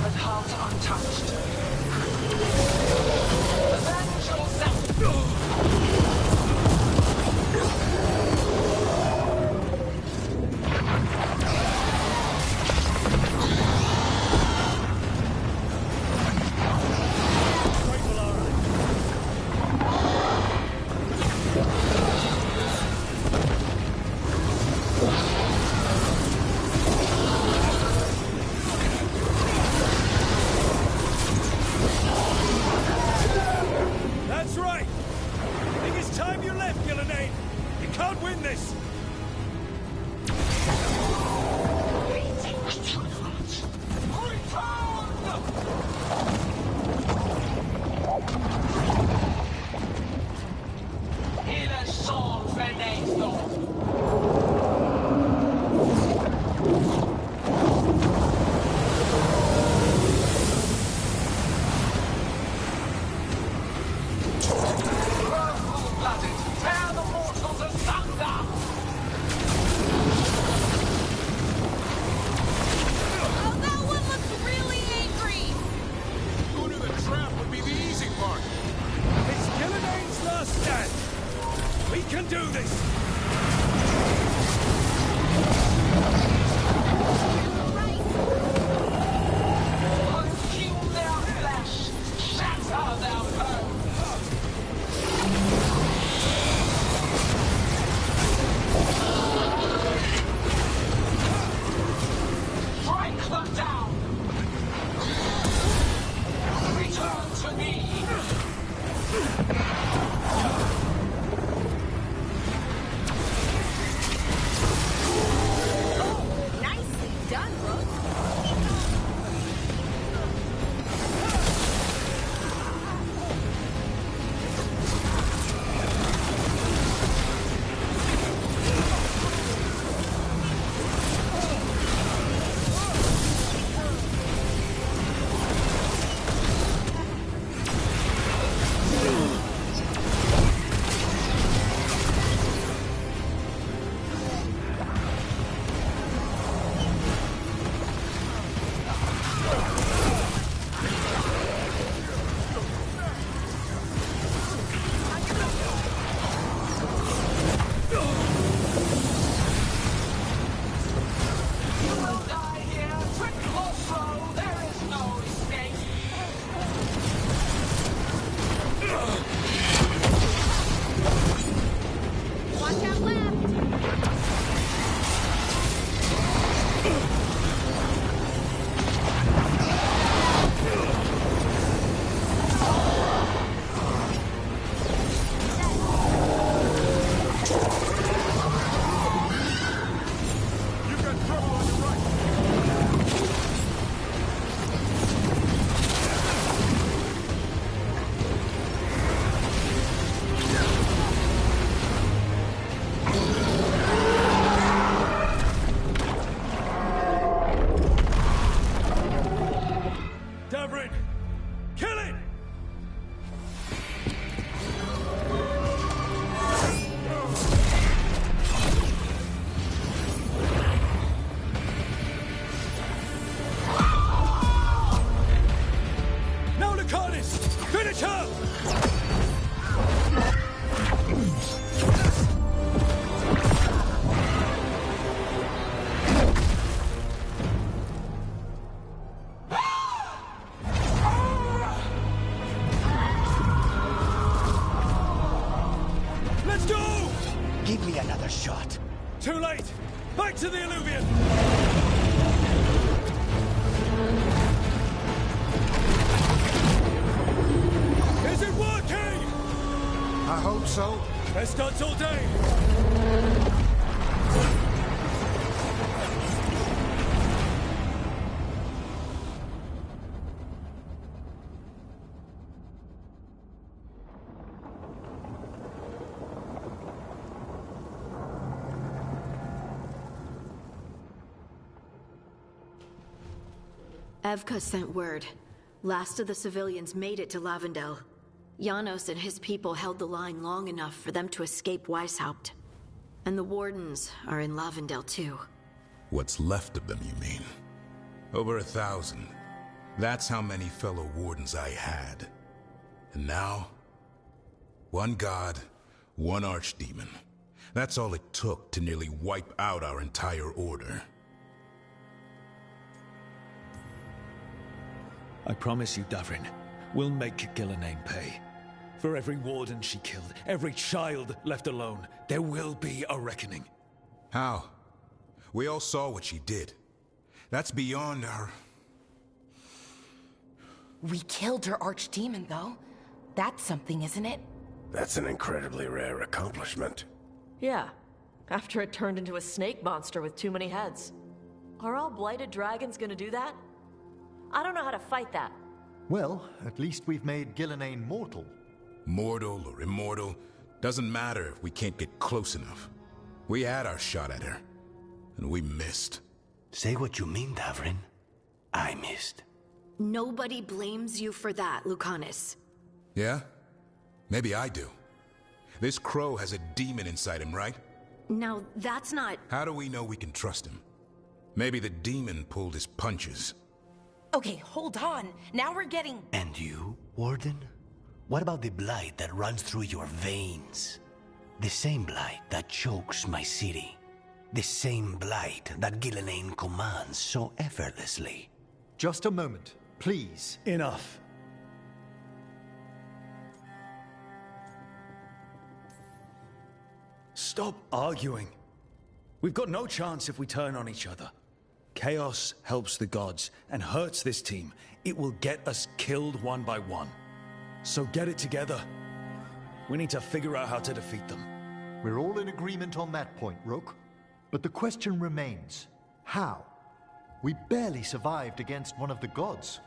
But heart untouched. Avenge yourself! done, Rook. Give me another shot. Too late! Back to the Illuvian! Is it working? I hope so. Best odds all day! Evka sent word. Last of the civilians made it to Lavendel. Janos and his people held the line long enough for them to escape Weishaupt. And the Wardens are in Lavendel too. What's left of them, you mean? Over 1,000. That's how many fellow Wardens I had. And now, one god, one archdemon. That's all it took to nearly wipe out our entire order. I promise you, Davrin, we'll make Gillenane pay. For every warden she killed, every child left alone, there will be a reckoning. How? We all saw what she did. That's beyond our... We killed her archdemon, though. That's something, isn't it? That's an incredibly rare accomplishment. Yeah, after it turned into a snake monster with too many heads. Are all blighted dragons gonna do that? I don't know how to fight that. Well, at least we've made Gillenane mortal. Mortal or immortal, doesn't matter if we can't get close enough. We had our shot at her, and we missed. Say what you mean, Davrin. I missed. Nobody blames you for that, Lucanus. Yeah? Maybe I do. This crow has a demon inside him, right? Now, that's not... How do we know we can trust him? Maybe the demon pulled his punches. Okay, hold on. Now we're getting... And you, Warden? What about the blight that runs through your veins? The same blight that chokes my city. The same blight that Gillenane commands so effortlessly. Just a moment, please. Enough. Stop arguing. We've got no chance if we turn on each other. Chaos helps the gods and hurts this team. It will get us killed one by one. So get it together. We need to figure out how to defeat them. We're all in agreement on that point, Rook. But the question remains, how? We barely survived against one of the gods.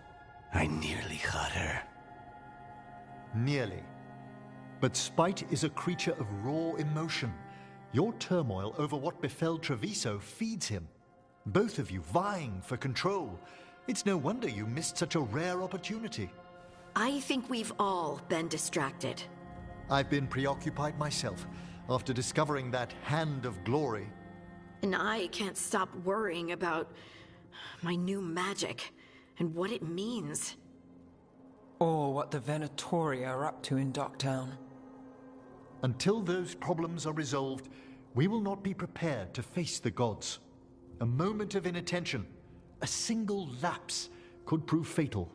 I nearly had her. Nearly. But spite is a creature of raw emotion. Your turmoil over what befell Treviso feeds him. Both of you vying for control. It's no wonder you missed such a rare opportunity. I think we've all been distracted. I've been preoccupied myself after discovering that hand of glory. And I can't stop worrying about my new magic and what it means. Or what the Venatori are up to in Docktown. Until those problems are resolved, we will not be prepared to face the gods. A moment of inattention, a single lapse, could prove fatal,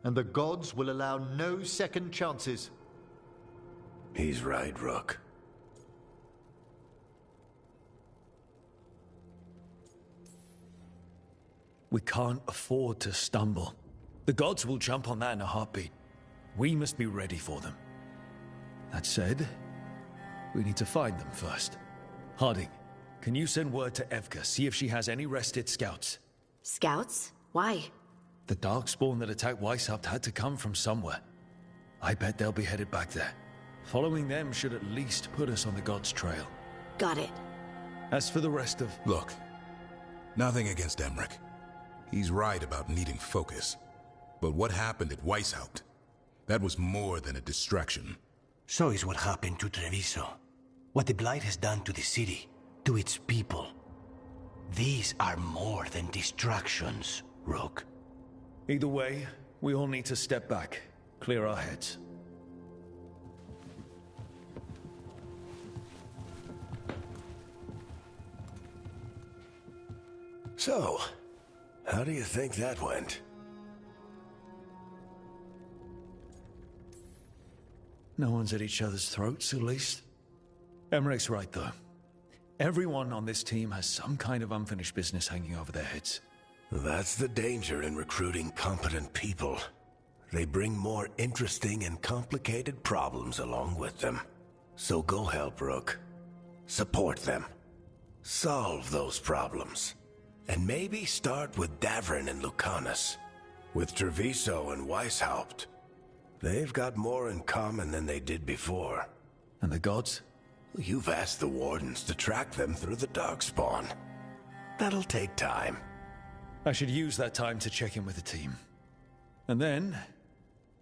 and the gods will allow no second chances. He's right, Rook. We can't afford to stumble. The gods will jump on that in a heartbeat. We must be ready for them. That said, we need to find them first. Harding, can you send word to Evka, see if she has any rested scouts? Scouts? Why? The Darkspawn that attacked Weishaupt had to come from somewhere. I bet they'll be headed back there. Following them should at least put us on the gods' trail. Got it. As for the rest of... Look, nothing against Emmerich. He's right about needing focus. But what happened at Weishaupt? That was more than a distraction. So is what happened to Treviso. What the Blight has done to the city, to its people. These are more than distractions, Rook. Either way, we all need to step back, clear our heads. So, how do you think that went? No one's at each other's throats, at least. Emmerich's right, though. Everyone on this team has some kind of unfinished business hanging over their heads. That's the danger in recruiting competent people. They bring more interesting and complicated problems along with them. So go help, Rook. Support them. Solve those problems. And maybe start with Davrin and Lucanus. With Treviso and Weishaupt. They've got more in common than they did before. And the gods? You've asked the Wardens to track them through the Darkspawn. That'll take time. I should use that time to check in with the team. And then,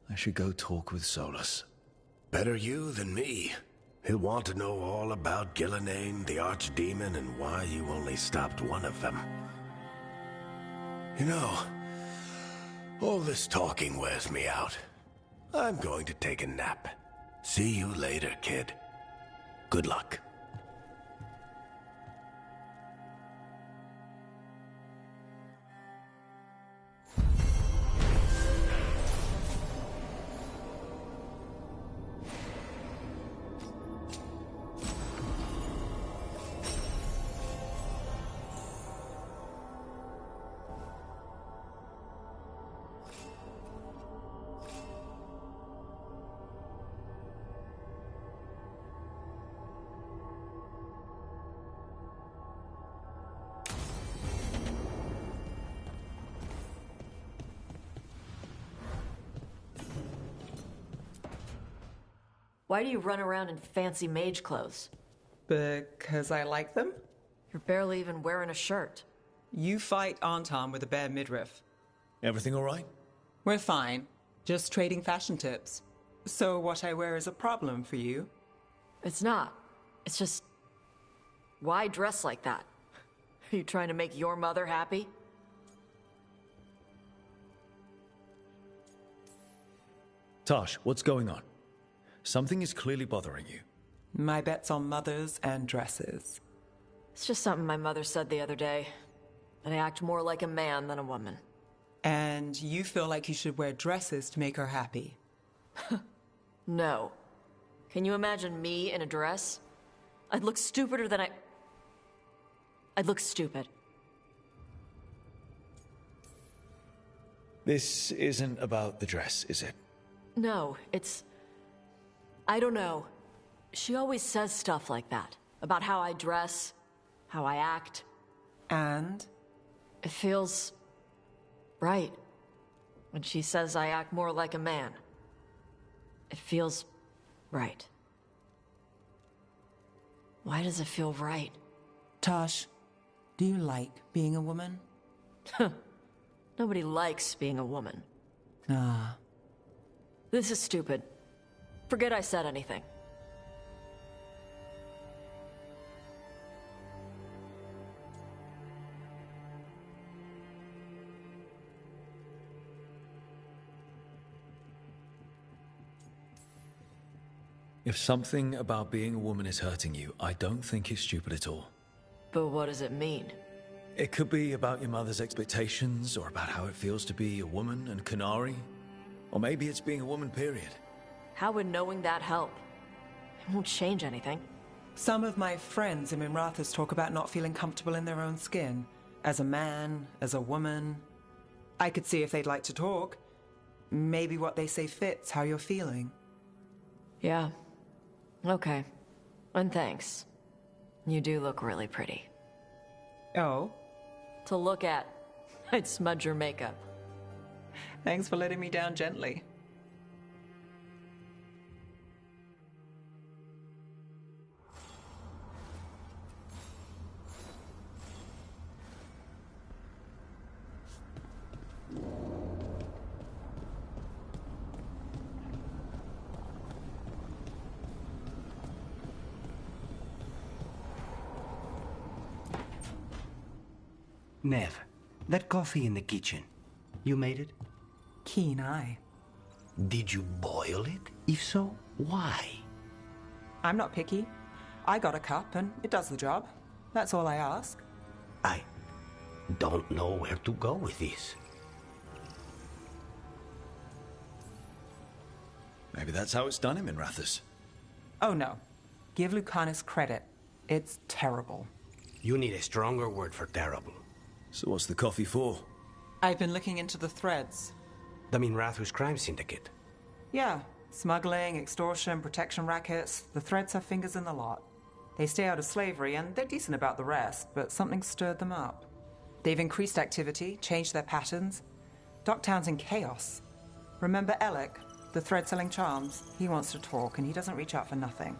I should go talk with Solus. Better you than me. He'll want to know all about Gillenane, the Archdemon, and why you only stopped one of them. You know, all this talking wears me out. I'm going to take a nap. See you later, kid. Good luck. Why do you run around in fancy mage clothes? Because I like them? You're barely even wearing a shirt. You fight Anton with a bare midriff. Everything all right? We're fine. Just trading fashion tips. So what I wear is a problem for you? It's not. It's just... Why dress like that? Are you trying to make your mother happy? Tosh, what's going on? Something is clearly bothering you. My bet's on mothers and dresses. It's just something my mother said the other day. That I act more like a man than a woman. And you feel like you should wear dresses to make her happy? No. Can you imagine me in a dress? I'd look stupider than I'd look stupid. This isn't about the dress, is it? No, it's... I don't know. She always says stuff like that. About how I dress, how I act. And? It feels right. When she says I act more like a man. It feels right. Why does it feel right? Tosh, do you like being a woman? Nobody likes being a woman. Ah. This is stupid. Forget I said anything. If something about being a woman is hurting you, I don't think it's stupid at all. But what does it mean? It could be about your mother's expectations, or about how it feels to be a woman and Qunari. Or maybe it's being a woman, period. How would knowing that help? It won't change anything. Some of my friends in Minrathous talk about not feeling comfortable in their own skin. As a man, as a woman. I could see if they'd like to talk. Maybe what they say fits how you're feeling. Yeah. Okay. And thanks. You do look really pretty. Oh? To look at. I'd smudge your makeup. Thanks for letting me down gently. Nev, that coffee in the kitchen, you made it? Keen eye. Did you boil it? If so, why? I'm not picky. I got a cup and it does the job. That's all I ask. I don't know where to go with this. Maybe that's how it's done in Minrathous. Oh no. Give Lucanus credit. It's terrible. You need a stronger word for terrible. So what's the coffee for? I've been looking into the threads. The Minrathous crime syndicate? Yeah. Smuggling, extortion, protection rackets. The threads have fingers in the lot. They stay out of slavery and they're decent about the rest, but something stirred them up. They've increased activity, changed their patterns. Docktown's in chaos. Remember Alec, the thread-selling charms? He wants to talk and he doesn't reach out for nothing.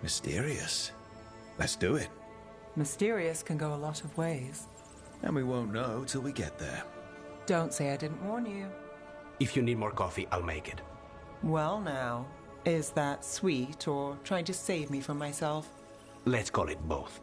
Mysterious. Let's do it. Mysterious can go a lot of ways. And we won't know till we get there. Don't say I didn't warn you. If you need more coffee, I'll make it. Well now, is that sweet or trying to save me from myself? Let's call it both.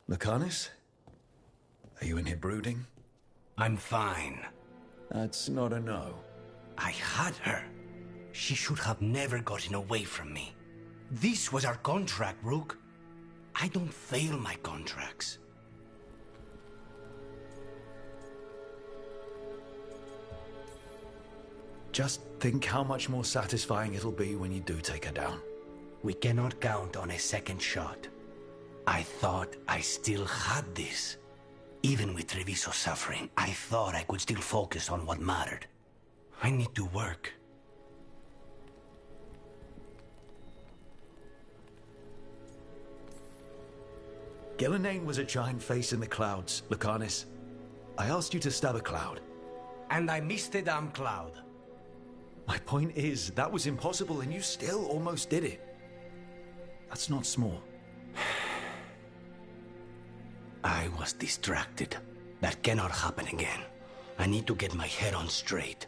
Lucanus? Are you in here brooding? I'm fine. That's not a no. I had her. She should have never gotten away from me. This was our contract, Rook. I don't fail my contracts. Just think how much more satisfying it'll be when you do take her down. We cannot count on a second shot. I thought I still had this. Even with Treviso suffering, I thought I could still focus on what mattered. I need to work. Gillenane was a giant face in the clouds, Lucanus. I asked you to stab a cloud. And I missed the damn cloud. My point is, that was impossible and you still almost did it. That's not small. I was distracted. That cannot happen again. I need to get my head on straight.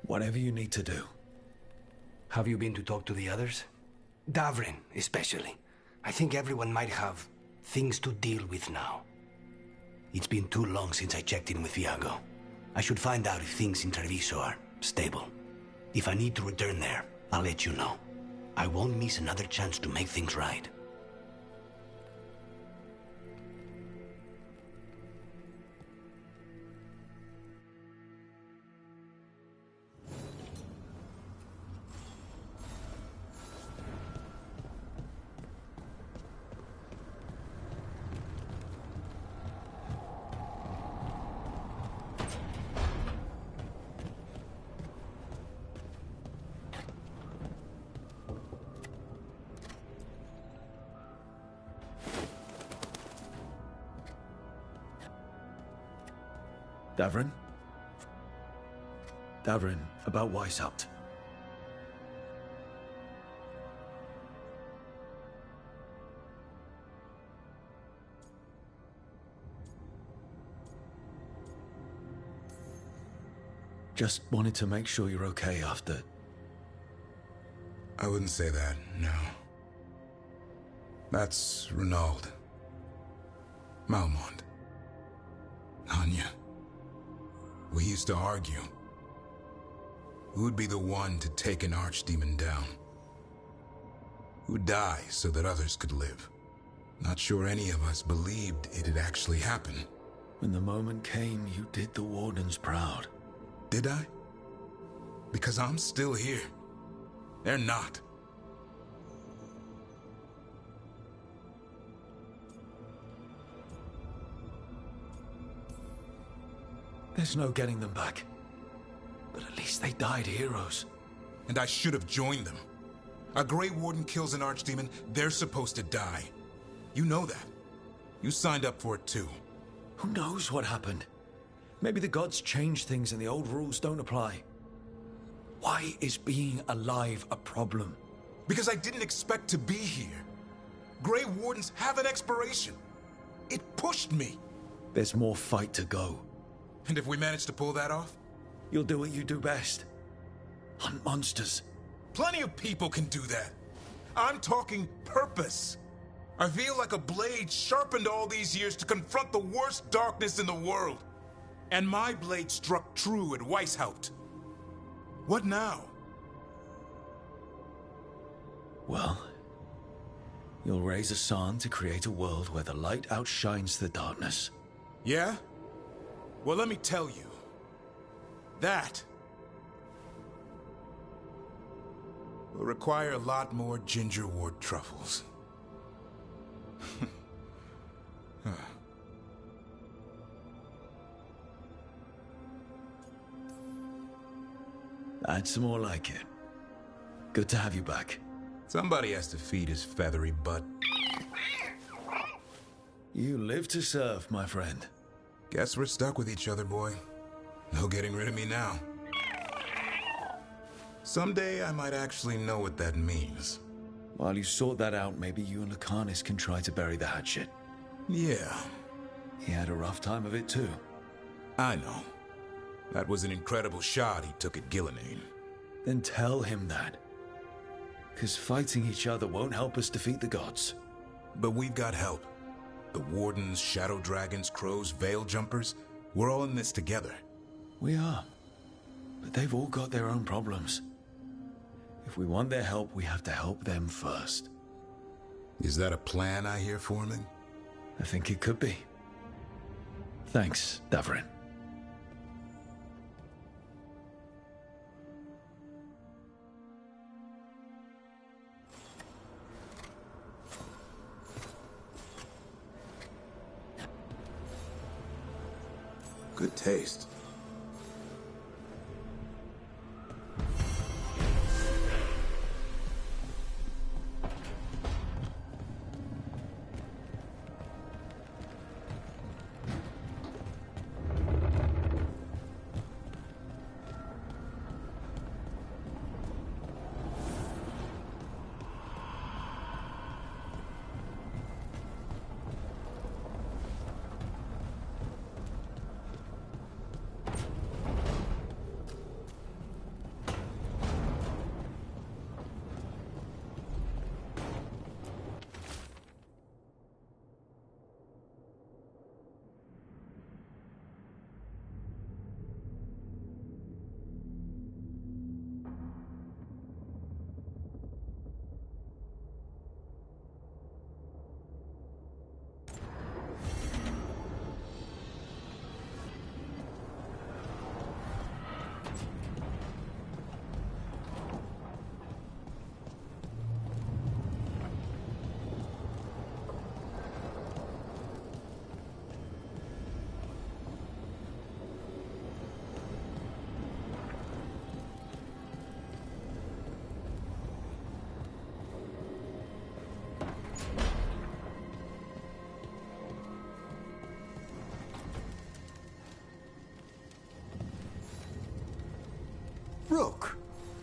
Whatever you need to do. Have you been to talk to the others? Davrin, especially. I think everyone might have things to deal with now. It's been too long since I checked in with Viago. I should find out if things in Treviso are stable. If I need to return there, I'll let you know. I won't miss another chance to make things right. Davrin? Davrin, about Weishaupt. Just wanted to make sure you're okay after... I wouldn't say that, no. That's Renaud. Malmont. Anya. We used to argue. Who'd be the one to take an archdemon down? Who'd die so that others could live? Not sure any of us believed it'd actually happen. When the moment came, you did the Wardens proud. Did I? Because I'm still here. They're not. There's no getting them back. But at least they died heroes. And I should have joined them. A Grey Warden kills an archdemon, they're supposed to die. You know that. You signed up for it too. Who knows what happened? Maybe the gods changed things and the old rules don't apply. Why is being alive a problem? Because I didn't expect to be here. Grey Wardens have an expiration. It pushed me. There's more fight to go. And if we manage to pull that off? You'll do what you do best. Hunt monsters. Plenty of people can do that. I'm talking purpose. I feel like a blade sharpened all these years to confront the worst darkness in the world. And my blade struck true at Weishaupt. What now? Well, you'll raise a San to create a world where the light outshines the darkness. Yeah? Well, let me tell you. That will require a lot more gingerwort truffles. That's more like it. Good to have you back. Somebody has to feed his feathery butt. You live to serve, my friend. Guess we're stuck with each other, boy. No getting rid of me now. Someday I might actually know what that means. While you sort that out, maybe you and Lucanus can try to bury the hatchet. Yeah. He had a rough time of it too. I know. That was an incredible shot he took at Gillenane. Then tell him that. 'Cause fighting each other won't help us defeat the gods. But we've got help. The Wardens, Shadow Dragons, Crows, Veil Jumpers, we're all in this together. We are. But they've all got their own problems. If we want their help, we have to help them first. Is that a plan I hear forming? I think it could be. Thanks, Davrin. Good taste.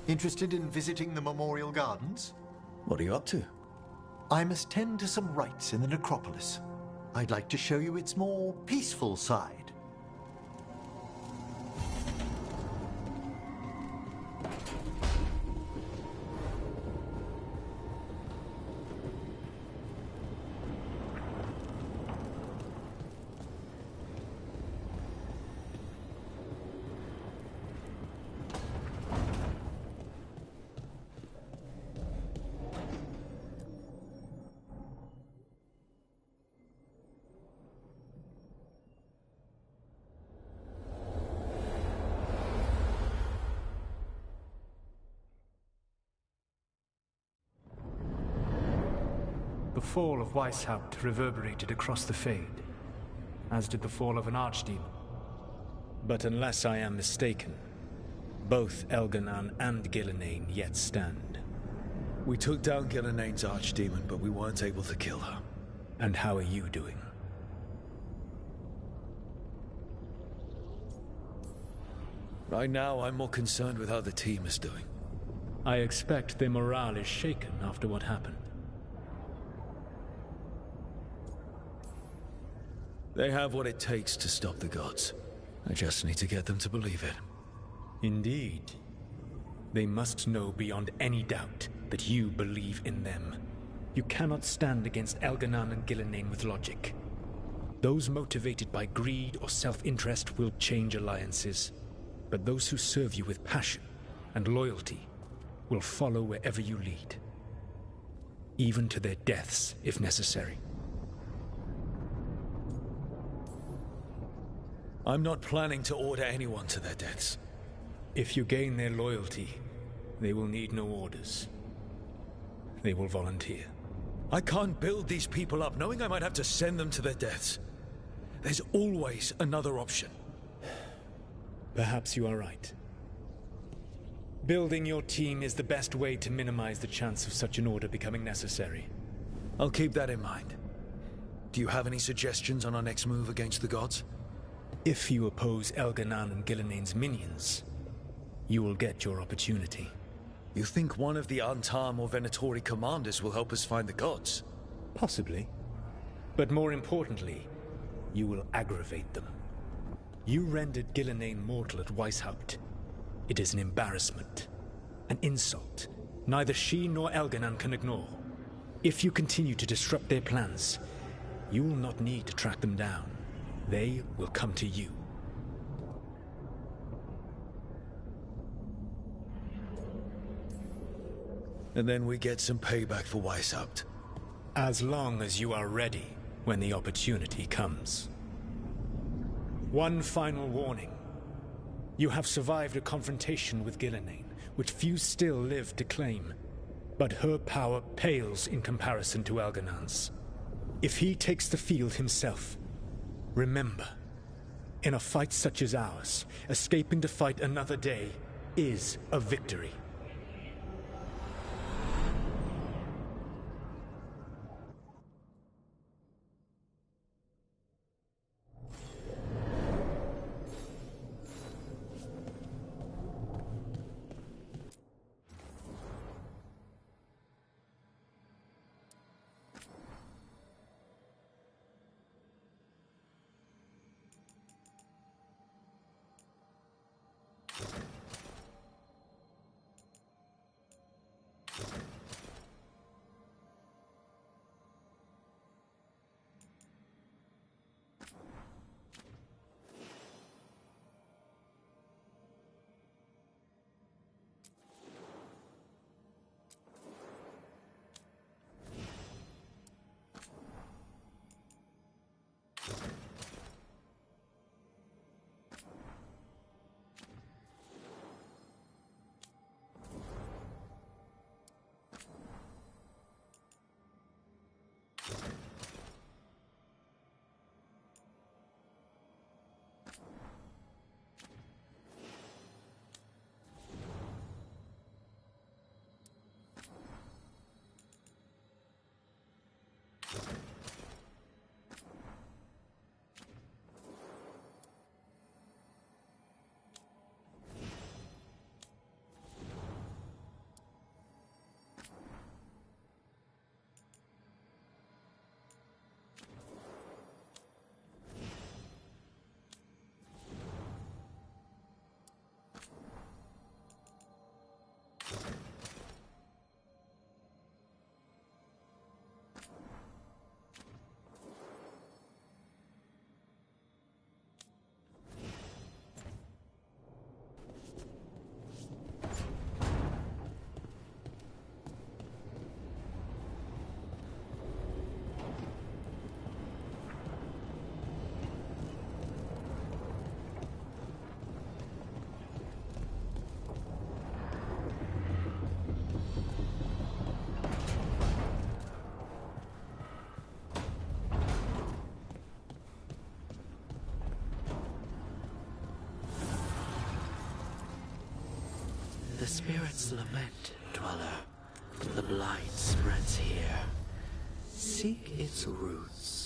Interested in visiting the Memorial Gardens? What are you up to? I must tend to some rites in the necropolis. I'd like to show you its more peaceful side. The fall of Weishaupt reverberated across the Fade, as did the fall of an archdemon. But unless I am mistaken, both Elganan and Gillenane yet stand. We took down Gillenane's archdemon, but we weren't able to kill her. And how are you doing? Right now, I'm more concerned with how the team is doing. I expect their morale is shaken after what happened. They have what it takes to stop the gods. I just need to get them to believe it. Indeed. They must know beyond any doubt that you believe in them. You cannot stand against Elganan and Gillenane with logic. Those motivated by greed or self-interest will change alliances. But those who serve you with passion and loyalty will follow wherever you lead. Even to their deaths, if necessary. I'm not planning to order anyone to their deaths. If you gain their loyalty, they will need no orders. They will volunteer. I can't build these people up knowing I might have to send them to their deaths. There's always another option. Perhaps you are right. Building your team is the best way to minimize the chance of such an order becoming necessary. I'll keep that in mind. Do you have any suggestions on our next move against the gods? If you oppose Elganan and Gillenane's minions, you will get your opportunity. You think one of the Antam or Venatori commanders will help us find the gods? Possibly. But more importantly, you will aggravate them. You rendered Gillenane mortal at Weishaupt. It is an embarrassment, an insult, neither she nor Elganan can ignore. If you continue to disrupt their plans, you will not need to track them down. They will come to you. And then we get some payback for Weishaupt. As long as you are ready when the opportunity comes. One final warning. You have survived a confrontation with Gillenane, which few still live to claim. But her power pales in comparison to Elganan's. If he takes the field himself, remember, in a fight such as ours, escaping to fight another day is a victory. The spirits lament, Dweller. The blight spreads here. Seek its roots.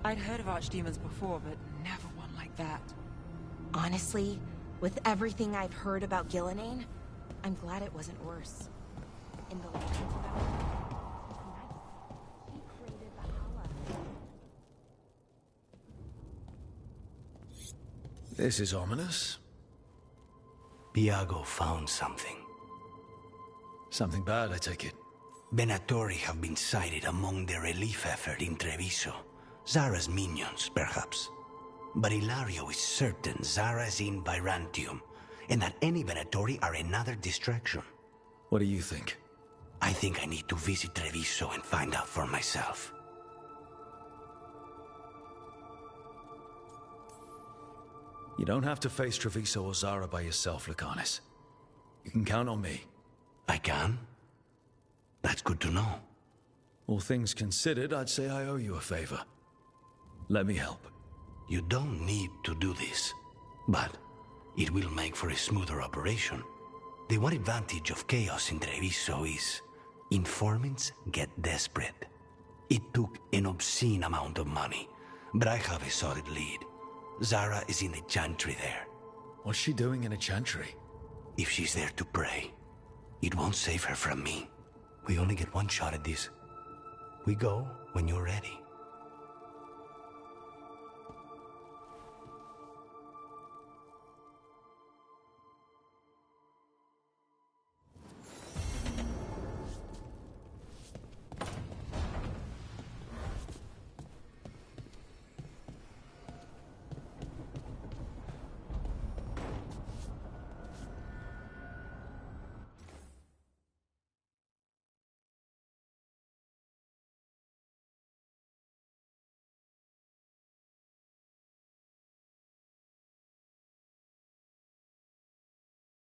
I'd heard of archdemons before, but never one like that. Honestly, with everything I've heard about Gillenane, I'm glad it wasn't worse. In the legends about he created Valhalla. This is ominous. Viago found something. Something bad, I take it. Venatori have been sighted among the relief effort in Treviso. Zara's minions, perhaps. But Ilario is certain Zara is in Byzantium, and that any Venatori are another distraction. What do you think? I think I need to visit Treviso and find out for myself. You don't have to face Treviso or Zara by yourself, Lucanis. You can count on me. I can? That's good to know. All things considered, I'd say I owe you a favor. Let me help. You don't need to do this, but it will make for a smoother operation. The one advantage of chaos in Treviso is informants get desperate. It took an obscene amount of money, but I have a solid lead. Zara is in the chantry there. What's she doing in a chantry? If she's there to pray, it won't save her from me. We only get one shot at this. We go when you're ready.